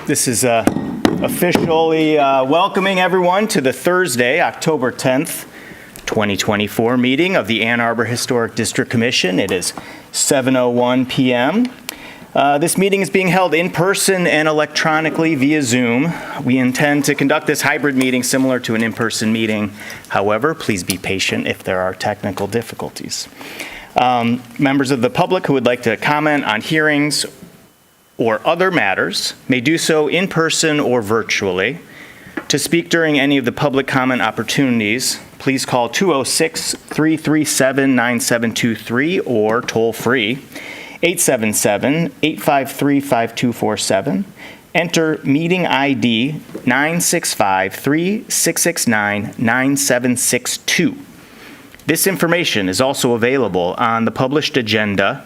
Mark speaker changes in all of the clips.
Speaker 1: This is officially welcoming everyone to the Thursday, October 10th, 2024 meeting of the Ann Arbor Historic District Commission. It is 7:01 p.m. This meeting is being held in person and electronically via Zoom. We intend to conduct this hybrid meeting similar to an in-person meeting. However, please be patient if there are technical difficulties. Members of the public who would like to comment on hearings or other matters may do so in person or virtually. To speak during any of the public comment opportunities, please call 206-337-9723 or toll-free 877-853-5247. Enter meeting ID 965-3669-9762. This information is also available on the published agenda,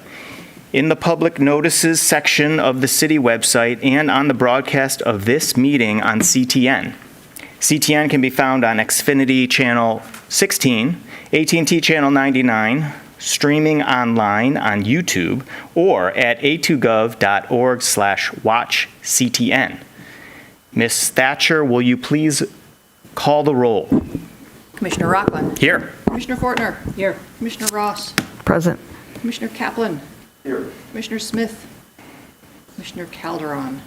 Speaker 1: in the public notices section of the city website, and on the broadcast of this meeting on CTN. CTN can be found on Xfinity Channel 16, AT&T Channel 99, streaming online on YouTube, or at a2gov.org/watchctn. Ms. Thatcher, will you please call the roll?
Speaker 2: Commissioner Rockland.
Speaker 1: Here.
Speaker 2: Commissioner Fortner. Here. Commissioner Ross.
Speaker 3: Present.
Speaker 2: Commissioner Kaplan.
Speaker 1: Here.
Speaker 2: Commissioner Smith. Commissioner Calderon.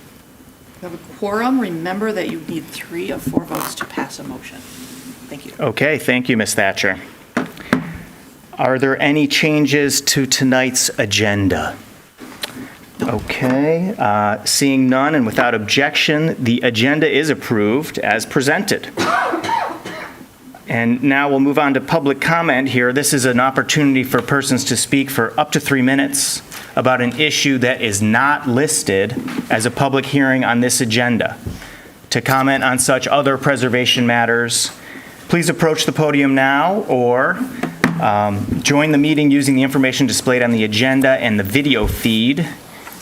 Speaker 2: You have a quorum. Remember that you need 3 of 4 votes to pass a motion. Thank you.
Speaker 1: Okay, thank you, Ms. Thatcher. Are there any changes to tonight's agenda? Okay, seeing none and without objection, the agenda is approved as presented. And now we'll move on to public comment here. This is an opportunity for persons to speak for up to 3 minutes about an issue that is not listed as a public hearing on this agenda. To comment on such other preservation matters, please approach the podium now or join the meeting using the information displayed on the agenda and the video feed.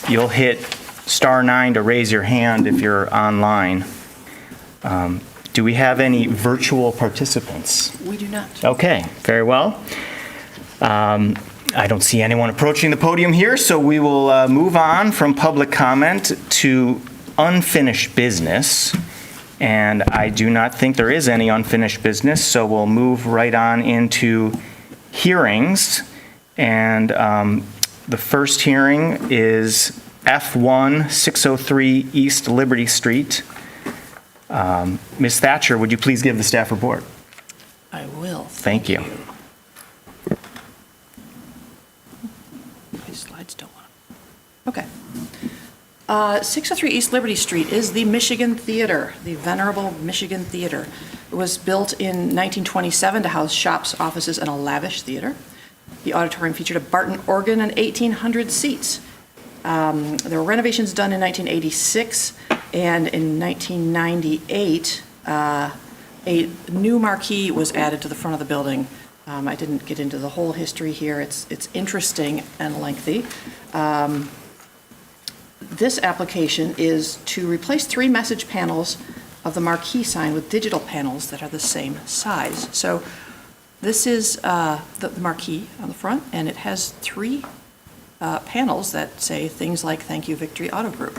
Speaker 1: You'll hit *9 to raise your hand if you're online. Do we have any virtual participants?
Speaker 2: We do not.
Speaker 1: Okay, very well. I don't see anyone approaching the podium here, so we will move on from public comment to unfinished business. And I do not think there is any unfinished business, so we'll move right on into hearings. And the first hearing is F1 603 East Liberty Street. Ms. Thatcher, would you please give the staff report?
Speaker 2: I will.
Speaker 1: Thank you.
Speaker 2: My slides don't want to. Okay. 603 East Liberty Street is the Michigan Theater, the venerable Michigan Theater. It was built in 1927 to house shops, offices, and a lavish theater. The auditorium featured a Barton organ and 1,800 seats. There were renovations done in 1986, and in 1998, a new marquee was added to the front of the building. I didn't get into the whole history here. It's interesting and lengthy. This application is to replace 3 message panels of the marquee sign with digital panels that are the same size. So this is the marquee on the front, and it has 3 panels that say things like "Thank you, Victory Auto Group."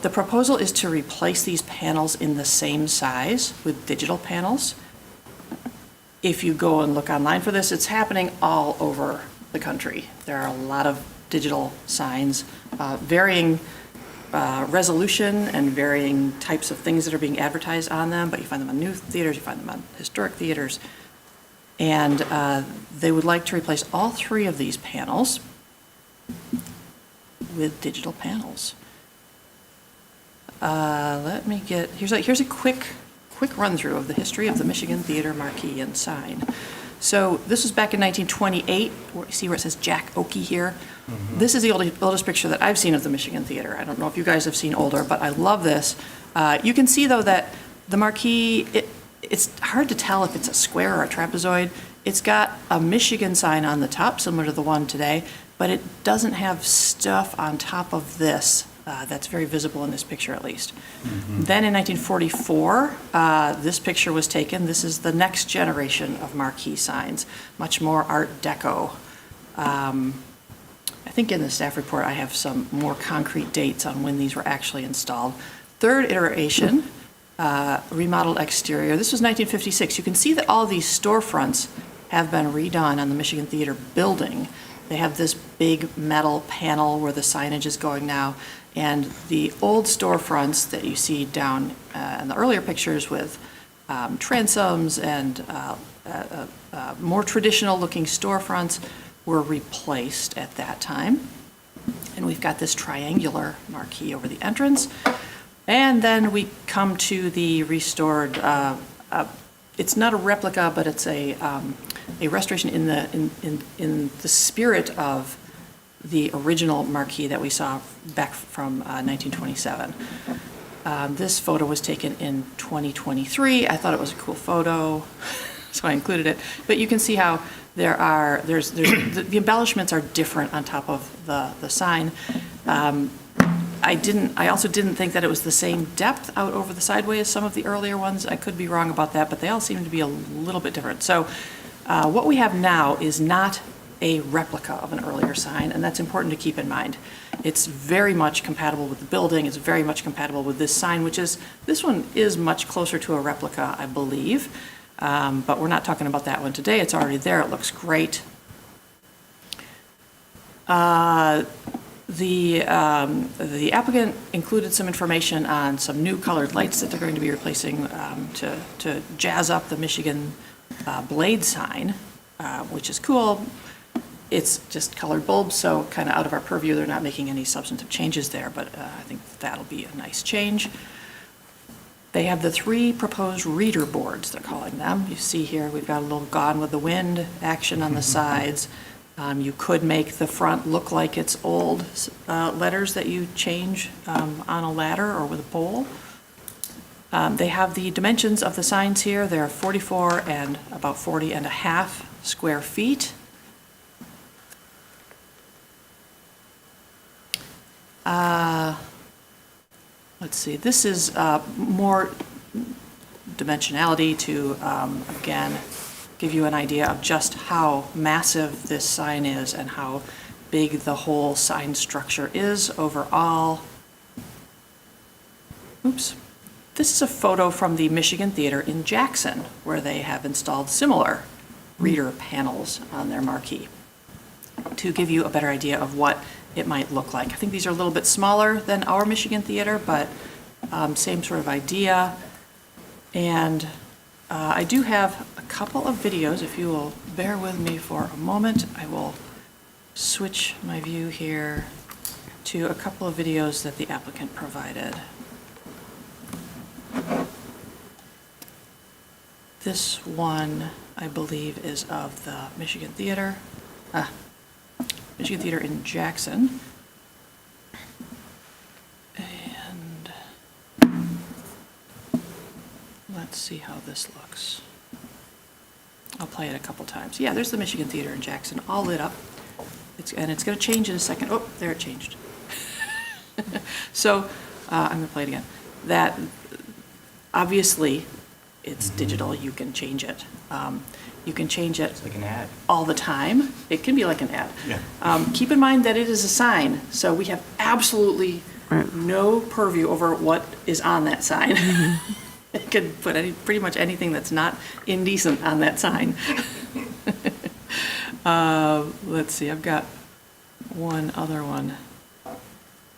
Speaker 2: The proposal is to replace these panels in the same size with digital panels. If you go and look online for this, it's happening all over the country. There are a lot of digital signs, varying resolution and varying types of things that are being advertised on them, but you find them on new theaters, you find them on historic theaters. And they would like to replace all 3 of these panels with digital panels. Let me get, here's a quick run through of the history of the Michigan Theater marquee and sign. So this was back in 1928. You see where it says Jack Oakey here? Mm-hmm. This is the oldest picture that I've seen of the Michigan Theater. I don't know if you guys have seen older, but I love this. You can see, though, that the marquee, it's hard to tell if it's a square or a trapezoid. It's got a Michigan sign on the top, similar to the one today, but it doesn't have stuff on top of this that's very visible in this picture, at least. Mm-hmm. Then in 1944, this picture was taken. This is the next generation of marquee signs, much more Art Deco. I think in the staff report, I have some more concrete dates on when these were actually installed. Third iteration, remodeled exterior. This was 1956. You can see that all these storefronts have been redone on the Michigan Theater building. They have this big metal panel where the signage is going now. And the old storefronts that you see down in the earlier pictures with transoms and more traditional looking storefronts were replaced at that time. And we've got this triangular marquee over the entrance. And then we come to the restored, it's not a replica, but it's a restoration in the spirit of the original marquee that we saw back from 1927. This photo was taken in 2023. I thought it was a cool photo, so I included it. But you can see how the embellishments are different on top of the sign. I also didn't think that it was the same depth out over the sideway as some of the earlier ones. I could be wrong about that, but they all seem to be a little bit different. So what we have now is not a replica of an earlier sign, and that's important to keep in mind. It's very much compatible with the building. It's very much compatible with this sign, this one is much closer to a replica, I believe. But we're not talking about that one today. It's already there. It looks great. The applicant included some information on some new colored lights that they're going to be replacing to jazz up the Michigan blade sign, which is cool. It's just colored bulbs, so kind of out of our purview. They're not making any substantive changes there, but I think that'll be a nice change. They have the 3 proposed reader boards, they're calling them. You see here, we've got a little Gone with the Wind action on the sides. You could make the front look like it's old letters that you change on a ladder or with a pole. They have the dimensions of the signs here. They're 44 and about 40 and a half square feet. Let's see, this is more dimensionality to, again, give you an idea of just how massive this sign is and how big the whole sign structure is overall. Oops. This is a photo from the Michigan Theater in Jackson, where they have installed similar reader panels on their marquee to give you a better idea of what it might look like. I think these are a little bit smaller than our Michigan Theater, but same sort of idea. And I do have a couple of videos. If you will bear with me for a moment, I will switch my view here to a couple of videos that the applicant provided. This one, I believe, is of the Michigan Theater. Michigan Theater in Jackson. And let's see how this looks. I'll play it a couple times. Yeah, there's the Michigan Theater in Jackson, all lit up. And it's going to change in a second. Oh, there it changed. So I'm going to play it again. That, obviously, it's digital. You can change it. You can change it
Speaker 1: It's like an ad.
Speaker 2: all the time. It can be like an ad.
Speaker 1: Yeah.
Speaker 2: Keep in mind that it is a sign, so we have absolutely no purview over what is on that sign. It could put pretty much anything that's not indecent on that sign. Let's see, I've got one other one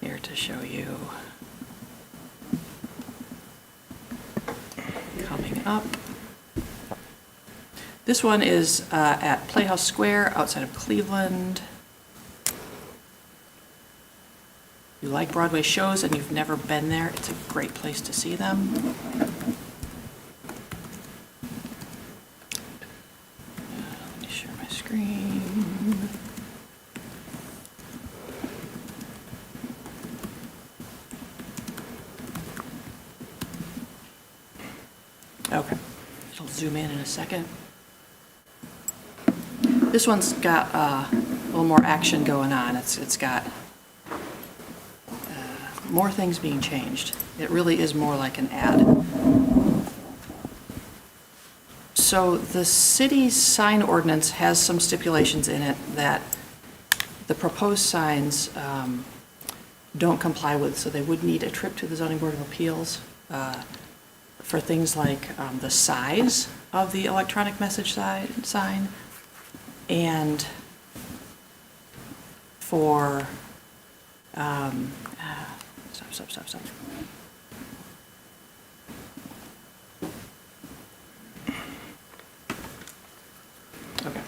Speaker 2: here to show you. Coming up. This one is at Playhouse Square outside of Cleveland. You like Broadway shows and you've never been there, it's a great place to see them. Let me share my screen. Okay, it'll zoom in a second. This one's got a little more action going on. It's got more things being changed. It really is more like an ad. So the city's sign ordinance has some stipulations in it that the proposed signs don't comply with, so they would need a trip to the Zoning Board of Appeals for things like the size of the electronic message sign and for, stop. Okay.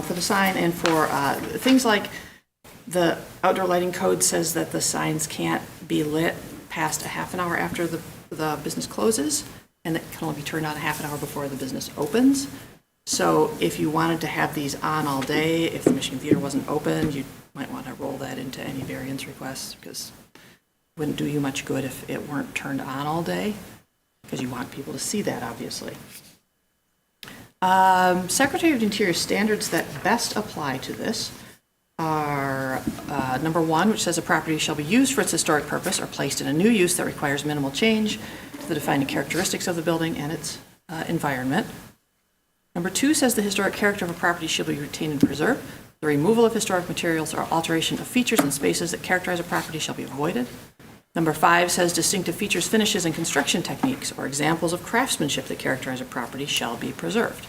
Speaker 2: For the sign and for things like the outdoor lighting code says that the signs can't be lit past a half an hour after the business closes, and it can only be turned on a half an hour before the business opens. So if you wanted to have these on all day, if the Michigan Theater wasn't open, you might want to roll that into any variance requests, because it wouldn't do you much good if it weren't turned on all day, because you want people to see that, obviously. Secretary of the Interior standards that best apply to this are number 1, which says a property shall be used for its historic purpose or placed in a new use that requires minimal change to the defining characteristics of the building and its environment. Number 2 says the historic character of a property shall be retained and preserved. The removal of historic materials or alteration of features and spaces that characterize a property shall be avoided. Number 5 says distinctive features, finishes, and construction techniques or examples of craftsmanship that characterize a property shall be preserved.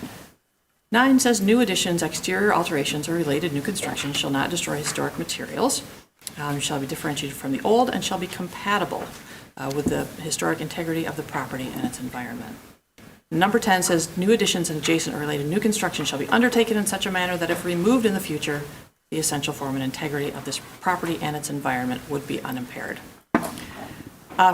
Speaker 2: 9 says new additions, exterior alterations, or related new construction shall not destroy historic materials, shall be differentiated from the old, and shall be compatible with the historic integrity of the property and its environment. Number 10 says new additions and adjacent or related new construction shall be undertaken in such a manner that if removed in the future, the essential form and integrity of this property and its environment would be unimpaired.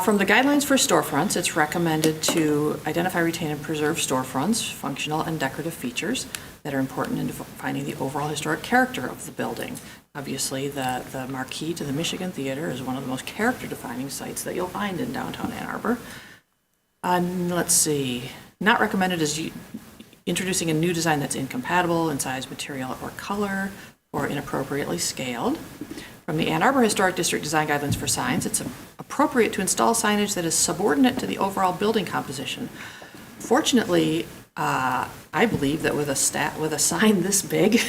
Speaker 2: From the guidelines for storefronts, it's recommended to identify, retain, and preserve storefronts, functional and decorative features that are important in defining the overall historic character of the building. Obviously, the marquee to the Michigan Theater is one of the most character-defining sites that you'll find in downtown Ann Arbor. Let's see. Not recommended is introducing a new design that's incompatible in size, material, or color, or inappropriately scaled. From the Ann Arbor Historic District Design Guidelines for Signs, it's appropriate to install signage that is subordinate to the overall building composition. Fortunately, I believe that with a sign this big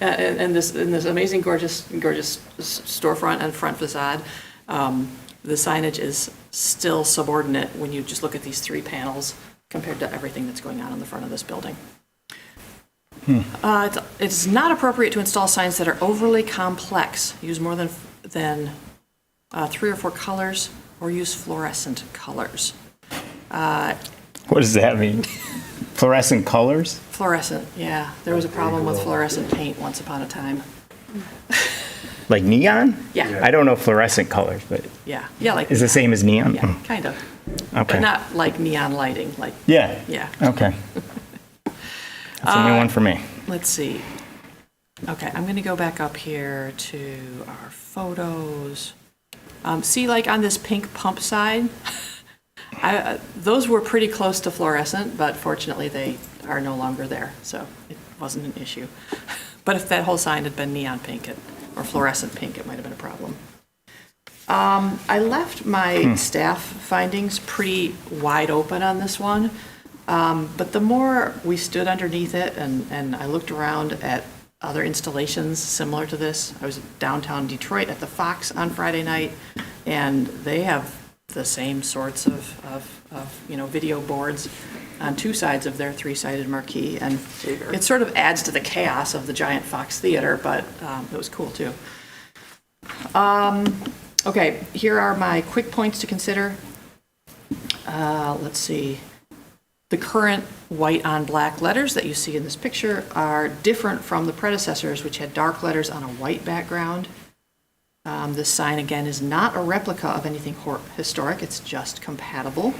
Speaker 2: and this amazing, gorgeous storefront and front facade, the signage is still subordinate when you just look at these 3 panels compared to everything that's going on in the front of this building. It's not appropriate to install signs that are overly complex, use more than 3 or 4 colors, or use fluorescent colors.
Speaker 1: What does that mean? Fluorescent colors?
Speaker 2: Fluorescent, yeah. There was a problem with fluorescent paint once upon a time.
Speaker 1: Like neon?
Speaker 2: Yeah.
Speaker 1: I don't know fluorescent colors, but
Speaker 2: Yeah, like
Speaker 1: is the same as neon?
Speaker 2: yeah, kind of.
Speaker 1: Okay.
Speaker 2: But not like neon lighting, like
Speaker 1: Yeah.
Speaker 2: yeah.
Speaker 1: Okay. That's a new one for me.
Speaker 2: Let's see. Okay, I'm going to go back up here to our photos. See, like on this pink pump side, those were pretty close to fluorescent, but fortunately they are no longer there, so it wasn't an issue. But if that whole sign had been neon pink or fluorescent pink, it might have been a problem. I left my staff findings pretty wide open on this one. But the more we stood underneath it and I looked around at other installations similar to this, I was downtown Detroit at the Fox on Friday night, and they have the same sorts of video boards on 2 sides of their 3-sided marquee, and it sort of adds to the chaos of the giant Fox Theater, but it was cool too. Okay, here are my quick points to consider. Let's see. The current white on black letters that you see in this picture are different from the predecessors, which had dark letters on a white background. This sign, again, is not a replica of anything historic. It's just compatible.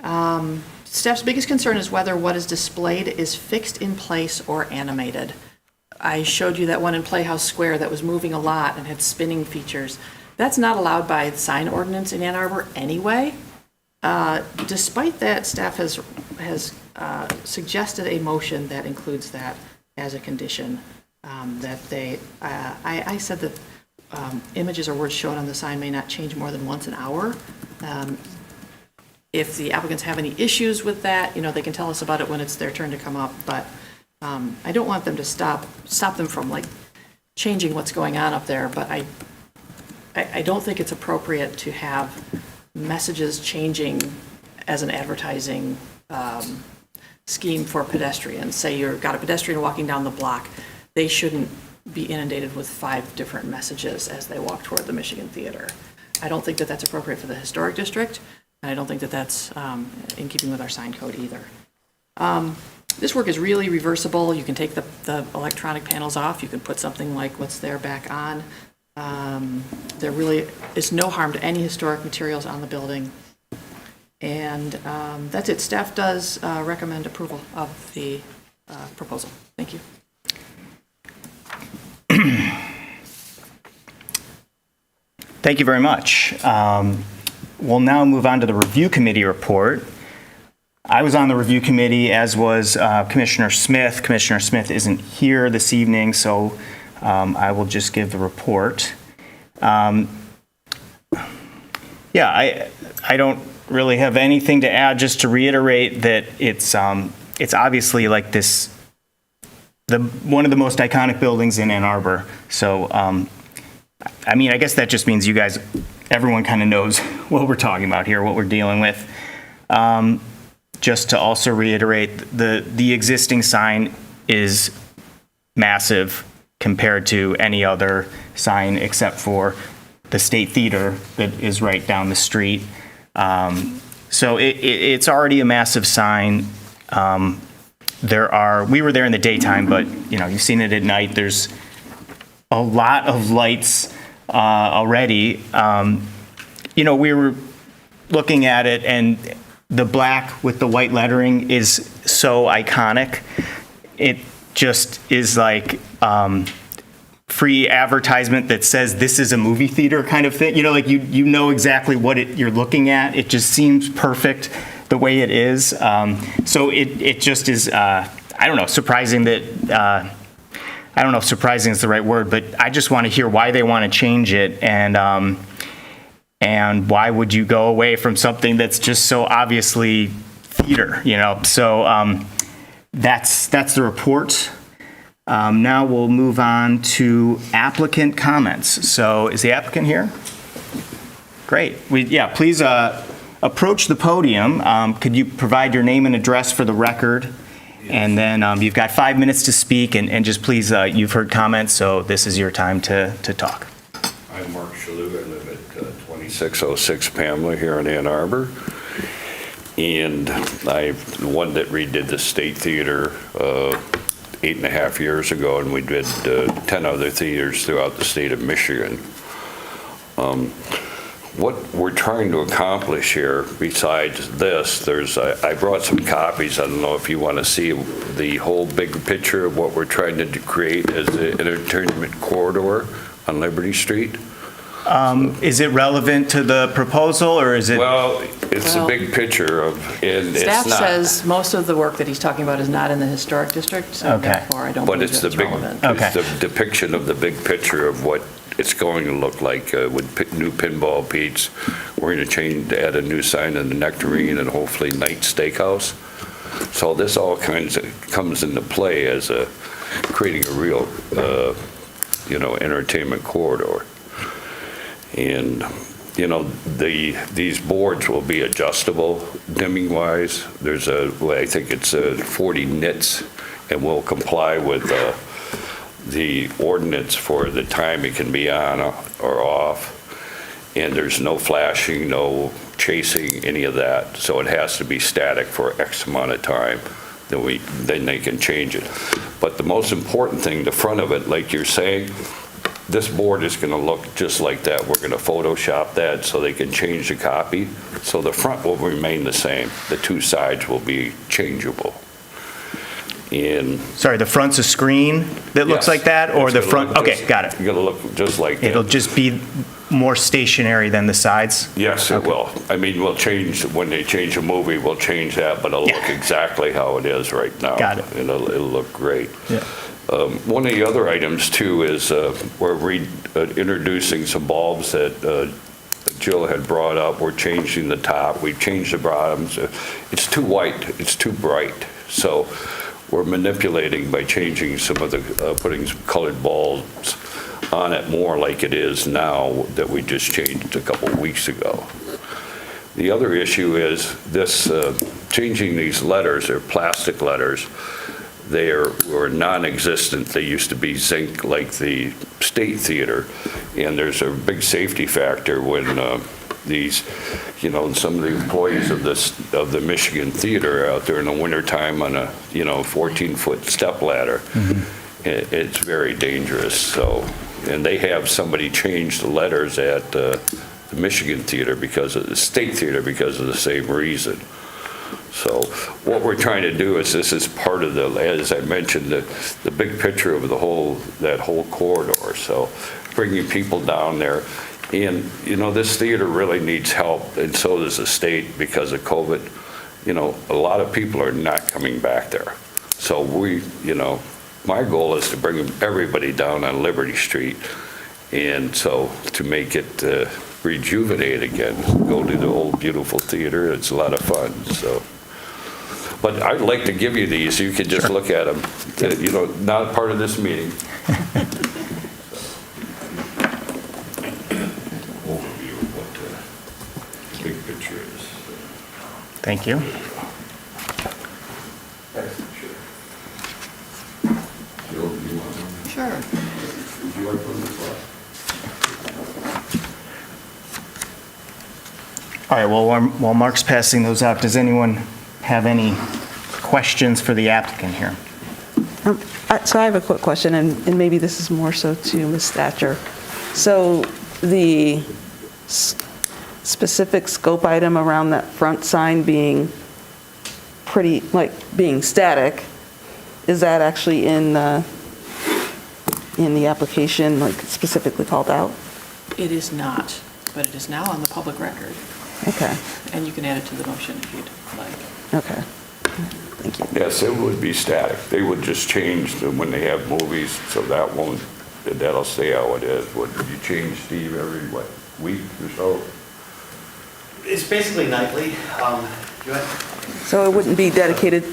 Speaker 2: Staff's biggest concern is whether what is displayed is fixed in place or animated. I showed you that one in Playhouse Square that was moving a lot and had spinning features. That's not allowed by the sign ordinance in Ann Arbor anyway. Despite that, staff has suggested a motion that includes that as a condition. I said that images or words shown on the sign may not change more than once an hour. If the applicants have any issues with that, they can tell us about it when it's their turn to come up. But I don't want them to stop them from like changing what's going on up there, but I don't think it's appropriate to have messages changing as an advertising scheme for pedestrians. Say you've got a pedestrian walking down the block, they shouldn't be inundated with 5 different messages as they walk toward the Michigan Theater. I don't think that that's appropriate for the historic district, and I don't think that that's in keeping with our sign code either. This work is really reversible. You can take the electronic panels off. You can put something like what's there back on. There really is no harm to any historic materials on the building. And that's it. Staff does recommend approval of the proposal. Thank you.
Speaker 1: Thank you very much. We'll now move on to the review committee report. I was on the review committee, as was Commissioner Smith. Commissioner Smith isn't here this evening, so I will just give the report. Yeah, I don't really have anything to add, just to reiterate that it's obviously like this, one of the most iconic buildings in Ann Arbor. So, I mean, I guess that just means everyone kind of knows what we're talking about here, what we're dealing with. Just to also reiterate, the existing sign is massive compared to any other sign except for the State Theater that is right down the street. So it's already a massive sign. We were there in the daytime, but you've seen it at night. There's a lot of lights already. We were looking at it, and the black with the white lettering is so iconic. It just is like free advertisement that says this is a movie theater kind of thing. Like you know exactly what you're looking at. It just seems perfect the way it is. So it just is, I don't know, surprising that, I don't know if surprising is the right word, but I just want to hear why they want to change it, and why would you go away from something that's just so obviously theater, So that's the report. Now we'll move on to applicant comments. So is the applicant here? Great. Please approach the podium. Could you provide your name and address for the record? Yes. And then you've got 5 minutes to speak, and just please, you've heard comments, so this is your time to talk.
Speaker 3: I'm Mark Shalou. I live at 2606 Pamela here in Ann Arbor. And I'm the one that redid the State Theater 8.5 years ago, and we did 10 other theaters throughout the state of Michigan. What we're trying to accomplish here, besides this, I brought some copies. I don't know if you want to see the whole big picture of what we're trying to create as an entertainment corridor on Liberty Street.
Speaker 1: Is it relevant to the proposal, or is it?
Speaker 3: Well, it's a big picture of, and
Speaker 2: Staff
Speaker 3: it's not.
Speaker 2: says most of the work that he's talking about is not in the historic district, so therefore I don't
Speaker 3: But
Speaker 2: believe
Speaker 3: it's
Speaker 2: that's relevant.
Speaker 3: it's the depiction of the big picture of what it's going to look like with new pinball Pete's. We're going to add a new sign in the Nectarine and hopefully Night Steakhouse. So this all comes into play as creating a real, entertainment corridor. And, these boards will be adjustable dimming-wise. I think it's 40 nits, and will comply with the ordinance for the time it can be on or off. And there's no flashing, no chasing, any of that. So it has to be static for X amount of time. Then they can change it. But the most important thing, the front of it, like you're saying, this board is going to look just like that. We're going to Photoshop that so they can change the copy. So the front will remain the same. The two sides will be changeable.
Speaker 1: Sorry, the front's a screen that looks like that, or the front? Okay, got it.
Speaker 3: You're going to look just like that.
Speaker 1: It'll just be more stationary than the sides?
Speaker 3: Yes, it will. I mean, we'll change, when they change a movie, we'll change that, but it'll look exactly how it is right now.
Speaker 1: Got it.
Speaker 3: It'll look great.
Speaker 1: Yeah.
Speaker 3: One of the other items, too, is we're introducing some bulbs that Jill had brought up. We're changing the top. We've changed the bottoms. It's too white. It's too bright. So we're manipulating by changing some of the, putting some colored bulbs on it more like it is now that we just changed a couple of weeks ago. The other issue is this, changing these letters, they're plastic letters. Were non-existent. They used to be zinc like the State Theater, and there's a big safety factor when these, some of the employees of the Michigan Theater are out there in the wintertime on a, 14-foot step ladder. It's very dangerous. So, and they have somebody change the letters at the Michigan Theater because of the State Theater because of the same reason. So what we're trying to do is, this is part of the, as I mentioned, the big picture of that whole corridor. So bringing people down there. And, this theater really needs help, and so does the state because of COVID. A lot of people are not coming back there. So my goal is to bring everybody down on Liberty Street. And so to make it rejuvenate again, go to the old beautiful theater. It's a lot of fun, so. But I'd like to give you these, so you can just look at them. Not part of this meeting. Overview of what the big picture is.
Speaker 1: Thank you.
Speaker 3: Jill, do you want one?
Speaker 2: Sure.
Speaker 3: Would you like one as well?
Speaker 1: All right, well, while Mark's passing those out, does anyone have any questions for the applicant here?
Speaker 4: So I have a quick question, and maybe this is more so to Ms. Thatcher. So the specific scope item around that front sign being being static, is that actually in the application, specifically called out?
Speaker 2: It is not, but it is now on the public record,
Speaker 4: Okay,
Speaker 2: and you can add it to the motion if you'd like.
Speaker 4: okay. Thank you.
Speaker 3: Yes, it would be static. They would just change them when they have movies, so that'll stay how it is. Would you change, Steve, every, week or so?
Speaker 5: It's basically nightly. Go ahead.
Speaker 4: So it wouldn't be dedicated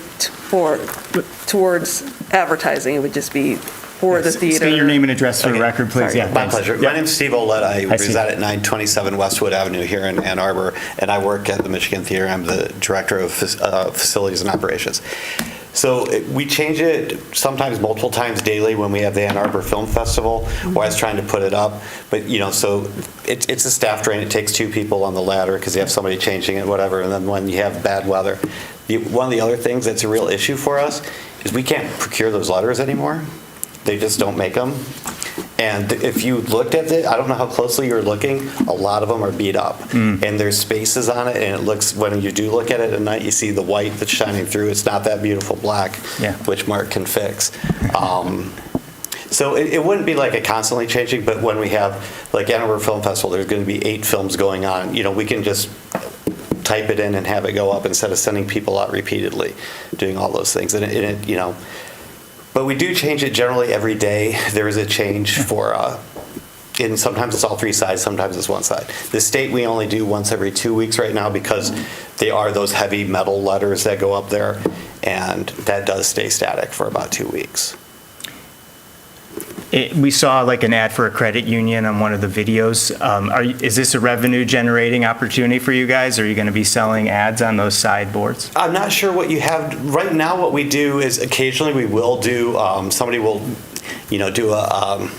Speaker 4: towards advertising, it would just be for the theater?
Speaker 1: State your name and address for the
Speaker 5: Okay.
Speaker 1: record, please.
Speaker 4: Sorry.
Speaker 1: Yeah,
Speaker 5: My
Speaker 1: thanks.
Speaker 5: pleasure.
Speaker 1: Yeah.
Speaker 5: My name's Steve Olette. I
Speaker 1: Hi, Steve.
Speaker 5: reside at 927 Westwood Avenue here in Ann Arbor, and I work at the Michigan Theater. I'm the Director of Facilities and Operations. So we change it sometimes multiple times daily when we have the Ann Arbor Film Festival. We're always trying to put it up. But, so it's a staff drain. It takes two people on the ladder because you have somebody changing it, whatever. And then when you have bad weather, one of the other things that's a real issue for us is we can't procure those letters anymore. They just don't make them. And if you looked at it, I don't know how closely you're looking, a lot of them are beat up. And there's spaces on it, and it looks, when you do look at it at night, you see the white that's shining through. It's not that beautiful black,
Speaker 1: Yeah.
Speaker 5: which Mark can fix. So it wouldn't be like a constantly changing, but when we have, like Ann Arbor Film Festival, there's going to be 8 films going on. We can just type it in and have it go up instead of sending people out repeatedly, doing all those things. And it but we do change it generally every day. There is a change for, and sometimes it's all 3 sides, sometimes it's 1 side. The state we only do once every 2 weeks right now because they are those heavy metal letters that go up there, and that does stay static for about 2 weeks.
Speaker 1: We saw an ad for a credit union on one of the videos. Is this a revenue generating opportunity for you guys? Are you going to be selling ads on those sideboards?
Speaker 5: I'm not sure what you have. Right now what we do is occasionally we will do, somebody will, do a,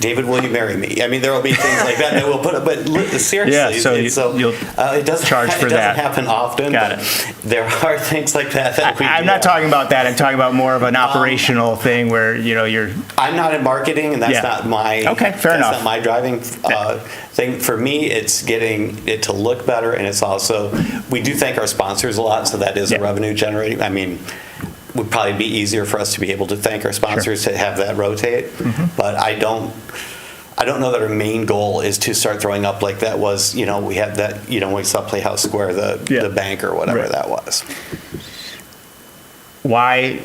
Speaker 5: David, will you marry me? I mean, there will be things like that we'll put up, but seriously,
Speaker 1: Yeah, so you'll
Speaker 5: it doesn't
Speaker 1: charge for
Speaker 5: it
Speaker 1: that.
Speaker 5: doesn't happen often.
Speaker 1: Got
Speaker 5: but
Speaker 1: it.
Speaker 5: There are things like that we
Speaker 1: I'm
Speaker 5: do.
Speaker 1: not talking about that. I'm talking about more of an operational thing where, you're,
Speaker 5: I'm not in marketing, and that's
Speaker 1: Yeah.
Speaker 5: not my.
Speaker 1: Okay, fair enough.
Speaker 5: That's not my driving thing. For me, it's getting it to look better, and it's also, we do thank our sponsors a lot, so that is
Speaker 1: Yeah.
Speaker 5: a revenue generating. I mean, would probably be easier for us to be able to thank our sponsors to have that rotate. But I don't know that our main goal is to start throwing up like that was, we had that, when we saw Playhouse Square, the bank or whatever
Speaker 1: Right.
Speaker 5: that was.
Speaker 1: why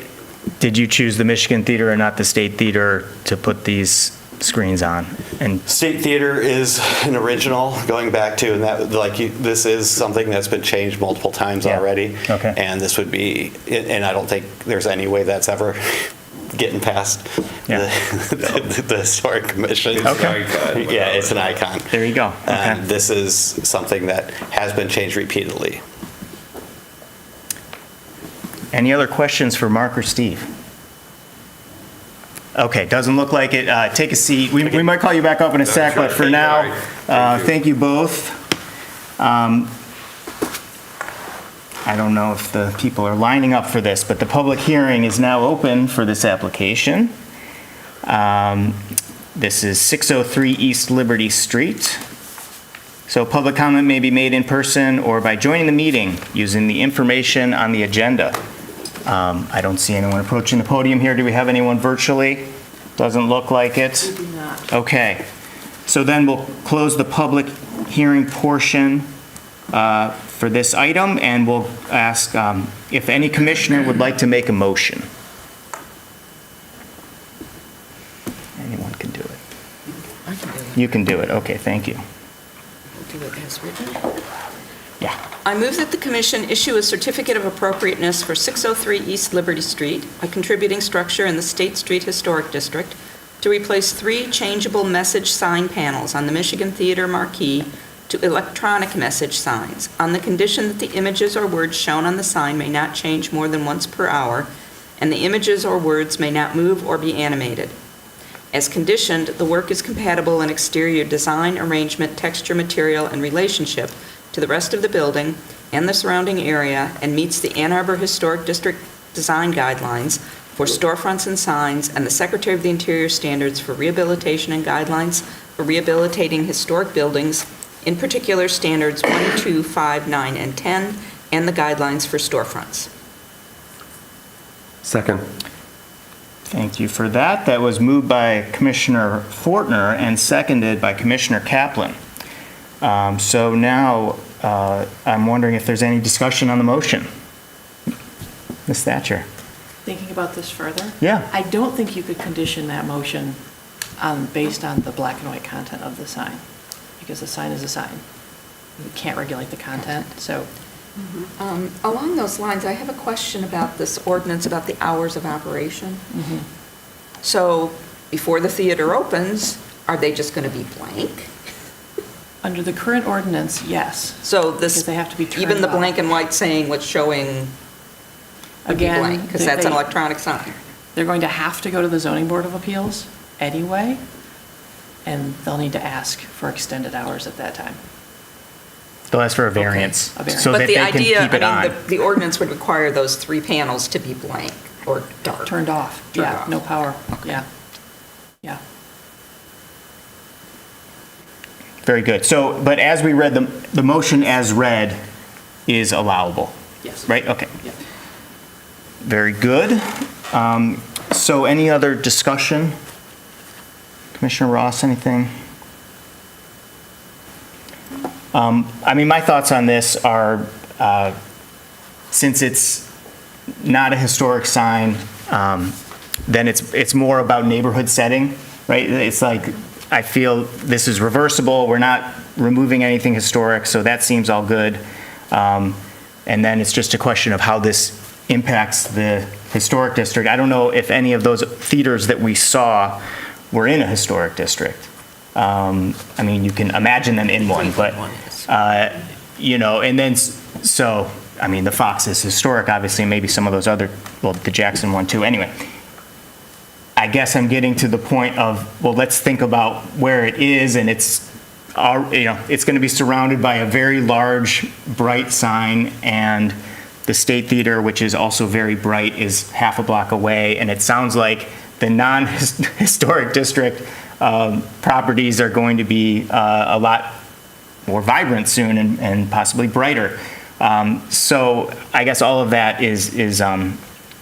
Speaker 1: did you choose the Michigan Theater and not the State Theater to put these screens on? And
Speaker 5: State Theater is an original, going back to, and that, like, this is something that's been changed multiple times
Speaker 1: Yeah.
Speaker 5: already.
Speaker 1: Okay.
Speaker 5: And this would be, and I don't think there's any way that's ever getting past
Speaker 1: Yeah.
Speaker 5: the Historic Commission.
Speaker 3: It's an icon.
Speaker 5: Yeah, it's an icon.
Speaker 1: there you go.
Speaker 5: And
Speaker 1: Okay.
Speaker 5: this is something that has been changed repeatedly.
Speaker 1: Any other questions for Mark or Steve? Okay, doesn't look like it. Take a seat. We might call you back up in a sec, but for now, thank you both. I don't know if the people are lining up for this, but the public hearing is now open for this application. This is 603 East Liberty Street. So public comment may be made in person or by joining the meeting using the information on the agenda. I don't see anyone approaching the podium here. Do we have anyone virtually? Doesn't look like it.
Speaker 2: We do not.
Speaker 1: Okay. So then we'll close the public hearing portion for this item, and we'll ask if any commissioner would like to make a motion. Anyone can do it.
Speaker 6: I can do it.
Speaker 1: You can do it. Okay, thank you.
Speaker 6: I'll do it as written.
Speaker 1: Yeah.
Speaker 6: I move that the commission issue a certificate of appropriateness for 603 East Liberty Street, a contributing structure in the State Street Historic District, to replace 3 changeable message sign panels on the Michigan Theater marquee to electronic message signs, on the condition that the images or words shown on the sign may not change more than once per hour, and the images or words may not move or be animated. As conditioned, the work is compatible in exterior design, arrangement, texture, material, and relationship to the rest of the building and the surrounding area, and meets the Ann Arbor Historic District design guidelines for storefronts and signs and the Secretary of the Interior standards for rehabilitation and guidelines for rehabilitating historic buildings, in particular standards 1, 2, 5, 9, and 10, and the guidelines for storefronts.
Speaker 7: Second.
Speaker 1: Thank you for that. That was moved by Commissioner Fortner and seconded by Commissioner Kaplan. So now, I'm wondering if there's any discussion on the motion. Ms. Thatcher?
Speaker 2: Thinking about this further?
Speaker 1: Yeah.
Speaker 2: I don't think you could condition that motion based on the black and white content of the sign, because the sign is a sign. You can't regulate the content, so
Speaker 6: Along those lines, I have a question about this ordinance about the hours of operation. So before the theater opens, are they just going to be blank?
Speaker 2: under the current ordinance, yes.
Speaker 6: So this,
Speaker 2: Because they have to be turned
Speaker 6: even the
Speaker 2: off.
Speaker 6: blank and white saying what's showing would be
Speaker 2: Again,
Speaker 6: blank, because
Speaker 2: they-
Speaker 6: that's an
Speaker 2: they-
Speaker 6: electronic sign.
Speaker 2: They're going to have to go to the zoning board of appeals anyway, and they'll need to ask for extended hours at that time.
Speaker 1: They'll ask for a variance,
Speaker 2: a variance.
Speaker 1: so
Speaker 6: But
Speaker 1: that
Speaker 6: the
Speaker 1: they can
Speaker 6: idea,
Speaker 1: keep it
Speaker 6: I
Speaker 1: on.
Speaker 6: mean, the ordinance would require those 3 panels to be blank or dark.
Speaker 2: Turned off,
Speaker 6: Turned
Speaker 2: yeah,
Speaker 6: off.
Speaker 2: no power,
Speaker 6: Okay.
Speaker 2: yeah. Yeah.
Speaker 1: Very good. So, but as we read, the motion as read is allowable,
Speaker 2: Yes.
Speaker 1: right? Okay.
Speaker 2: Yeah.
Speaker 1: Very good. So any other discussion? Commissioner Ross, anything? I mean, my thoughts on this are, since it's not a historic sign, then it's more about neighborhood setting, right? It's like, I feel this is reversible, we're not removing anything historic, so that seems all good. And then it's just a question of how this impacts the historic district. I don't know if any of those theaters that we saw were in a historic district. I mean, you can imagine them in one, but, you know, and then, so, I mean, the Fox is historic, obviously, maybe some of those other, well, the Jackson one too. Anyway, I guess I'm getting to the point of, well, let's think about where it is, and it's, you know, it's going to be surrounded by a very large, bright sign, and the State Theater, which is also very bright, is half a block away, and it sounds like the non-historic district properties are going to be a lot more vibrant soon and possibly brighter. So I guess all of that is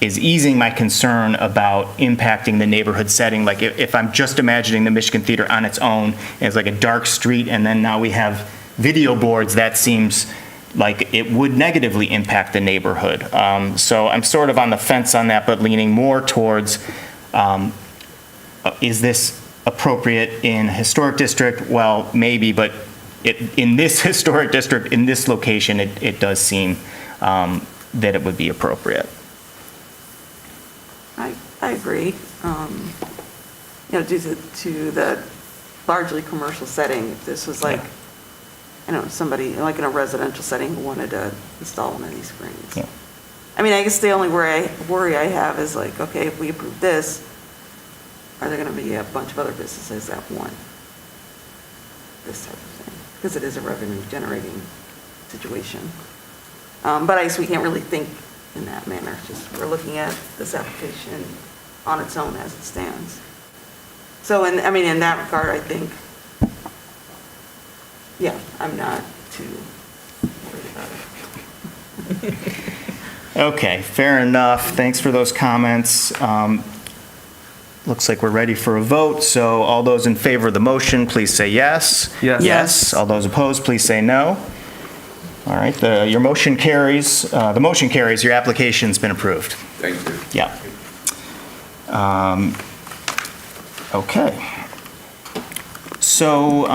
Speaker 1: easing my concern about impacting the neighborhood setting. Like if I'm just imagining the Michigan Theater on its own, and it's like a dark street, and then now we have video boards, that seems like it would negatively impact the neighborhood. So I'm sort of on the fence on that, but leaning more towards, is this appropriate in a historic district? Well, maybe, but in this historic district, in this location, it does seem that it would be appropriate.
Speaker 4: I agree. Due to the largely commercial setting, if this was like, somebody, like in a residential setting who wanted to install one of these screens.
Speaker 1: Yeah.
Speaker 4: I mean, I guess the only worry I have is like, okay, if we approve this, are there going to be a bunch of other businesses that want this type of thing? Because it is a revenue-generating situation. But I guess we can't really think in that manner. Just we're looking at this application on its own as it stands. So, in that regard, I think, yeah, I'm not too worried about it.
Speaker 1: Okay, fair enough. Thanks for those comments. Looks like we're ready for a vote, so all those in favor of the motion, please say yes.
Speaker 7: Yes.
Speaker 1: Yes. All those opposed, please say no. All right, your motion carries. The motion carries. Your application's been approved.
Speaker 3: Thank you.
Speaker 1: Yeah. Okay. So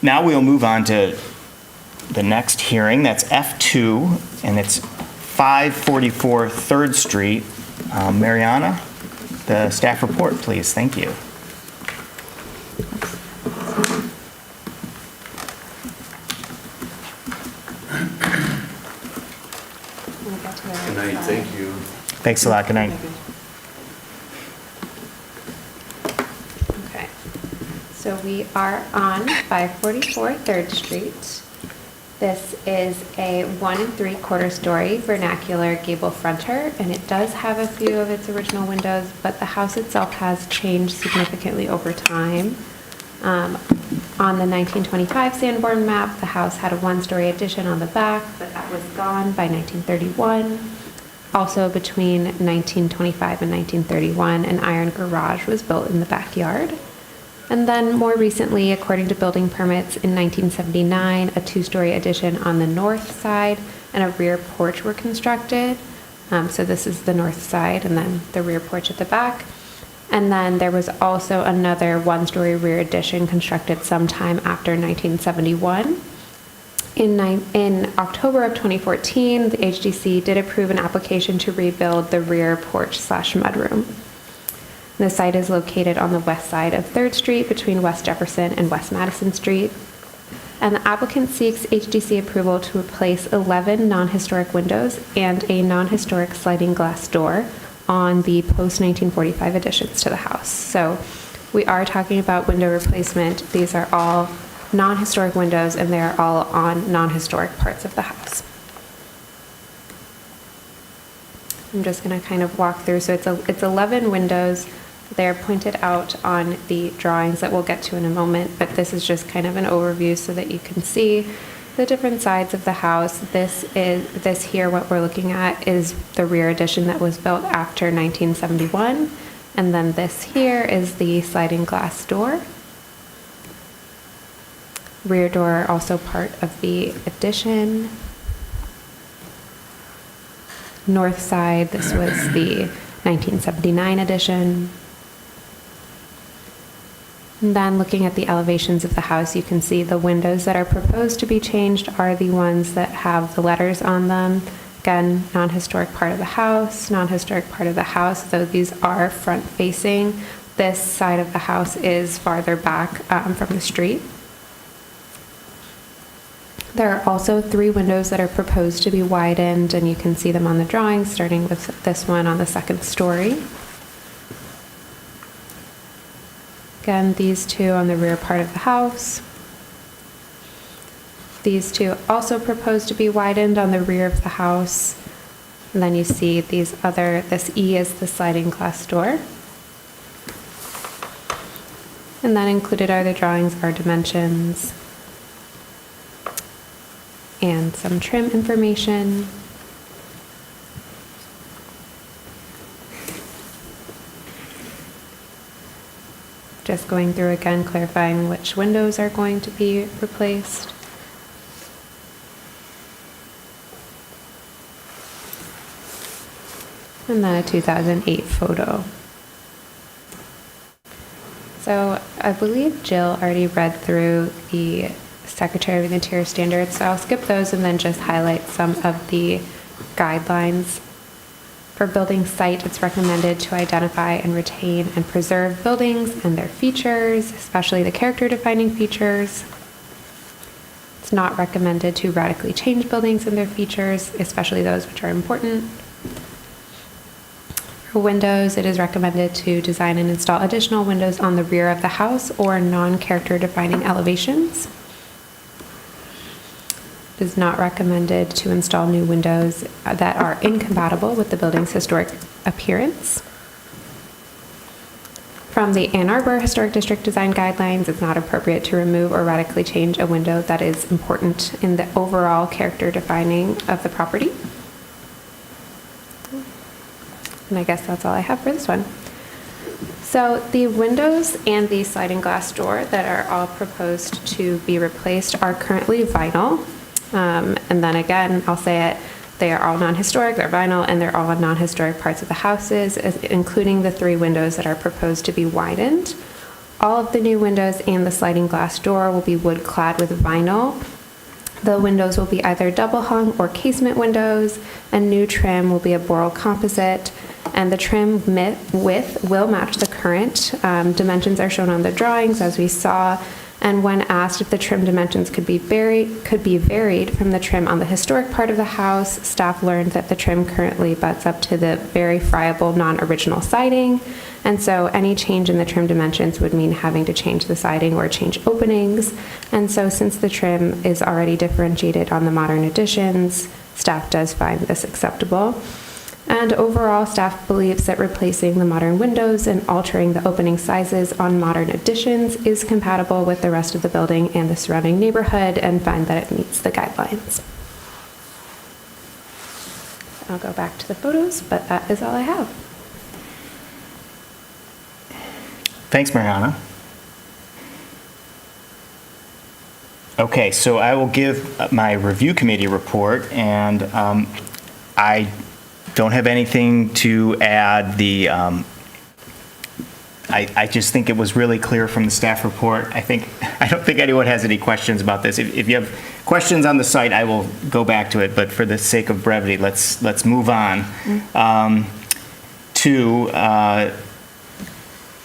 Speaker 1: now we'll move on to the next hearing. That's F2, and it's 544 3rd Street. Mariana, the staff report, please. Thank you.
Speaker 3: Good night, thank you.
Speaker 1: Thanks a lot. Good night.
Speaker 8: Okay, so we are on 544 3rd Street. This is a 1 3/4 story vernacular gable fronter, and it does have a few of its original windows, but the house itself has changed significantly over time. On the 1925 Sanborn map, the house had a 1-story addition on the back, but that was gone by 1931. Also, between 1925 and 1931, an iron garage was built in the backyard. And then more recently, according to building permits, in 1979, a 2-story addition on the north side and a rear porch were constructed. So this is the north side and then the rear porch at the back. And then there was also another 1-story rear addition constructed sometime after 1971. In October of 2014, the HDC did approve an application to rebuild the rear porch/mudroom. The site is located on the west side of 3rd Street between West Jefferson and West Madison Street. And the applicant seeks HDC approval to replace 11 non-historic windows and a non-historic sliding glass door on the post-1945 additions to the house. So we are talking about window replacement. These are all non-historic windows, and they're all on non-historic parts of the house. I'm just going to kind of walk through. So it's 11 windows. They're pointed out on the drawings that we'll get to in a moment, but this is just kind of an overview so that you can see the different sides of the house. This here, what we're looking at, is the rear addition that was built after 1971. And then this here is the sliding glass door. Rear door also part of the addition. North side, this was the 1979 addition. And then looking at the elevations of the house, you can see the windows that are proposed to be changed are the ones that have the letters on them. Again, non-historic part of the house, non-historic part of the house, though these are front facing. This side of the house is farther back from the street. There are also 3 windows that are proposed to be widened, and you can see them on the drawing, starting with this one on the 2nd story. Again, these 2 on the rear part of the house. These 2 also proposed to be widened on the rear of the house. And then you see this E is the sliding glass door. And then included are the drawings, are dimensions, and some trim information. Just going through again, clarifying which windows are going to be replaced. And then a 2008 photo. So I believe Jill already read through the Secretary of the Interior standards, so I'll skip those and then just highlight some of the guidelines. For building site, it's recommended to identify and retain and preserve buildings and their features, especially the character-defining features. It's not recommended to radically change buildings and their features, especially those which are important. For windows, it is recommended to design and install additional windows on the rear of the house or non-character defining elevations. It is not recommended to install new windows that are incompatible with the building's historic appearance. From the Ann Arbor Historic District Design Guidelines, it's not appropriate to remove or radically change a window that is important in the overall character defining of the property. And I guess that's all I have for this one. So the windows and the sliding glass door that are all proposed to be replaced are currently vinyl. And then again, I'll say it, they are all non-historic, they're vinyl, and they're all on non-historic parts of the houses, including the 3 windows that are proposed to be widened. All of the new windows and the sliding glass door will be wood clad with vinyl. The windows will be either double hung or casement windows, and new trim will be a boral composite, and the trim width will match the current. Dimensions are shown on the drawings as we saw, and when asked if the trim dimensions could be varied from the trim on the historic part of the house, staff learned that the trim currently butts up to the very friable non-original siding, and so any change in the trim dimensions would mean having to change the siding or change openings. And so since the trim is already differentiated on the modern additions, staff does find this acceptable. And overall, staff believes that replacing the modern windows and altering the opening sizes on modern additions is compatible with the rest of the building and the surrounding neighborhood, and find that it meets the guidelines. I'll go back to the photos, but that is all I have.
Speaker 1: Thanks, Mariana. Okay, so I will give my review committee report, and I don't have anything to add. I just think it was really clear from the staff report. I don't think anyone has any questions about this. If you have questions on the site, I will go back to it, but for the sake of brevity, let's move on to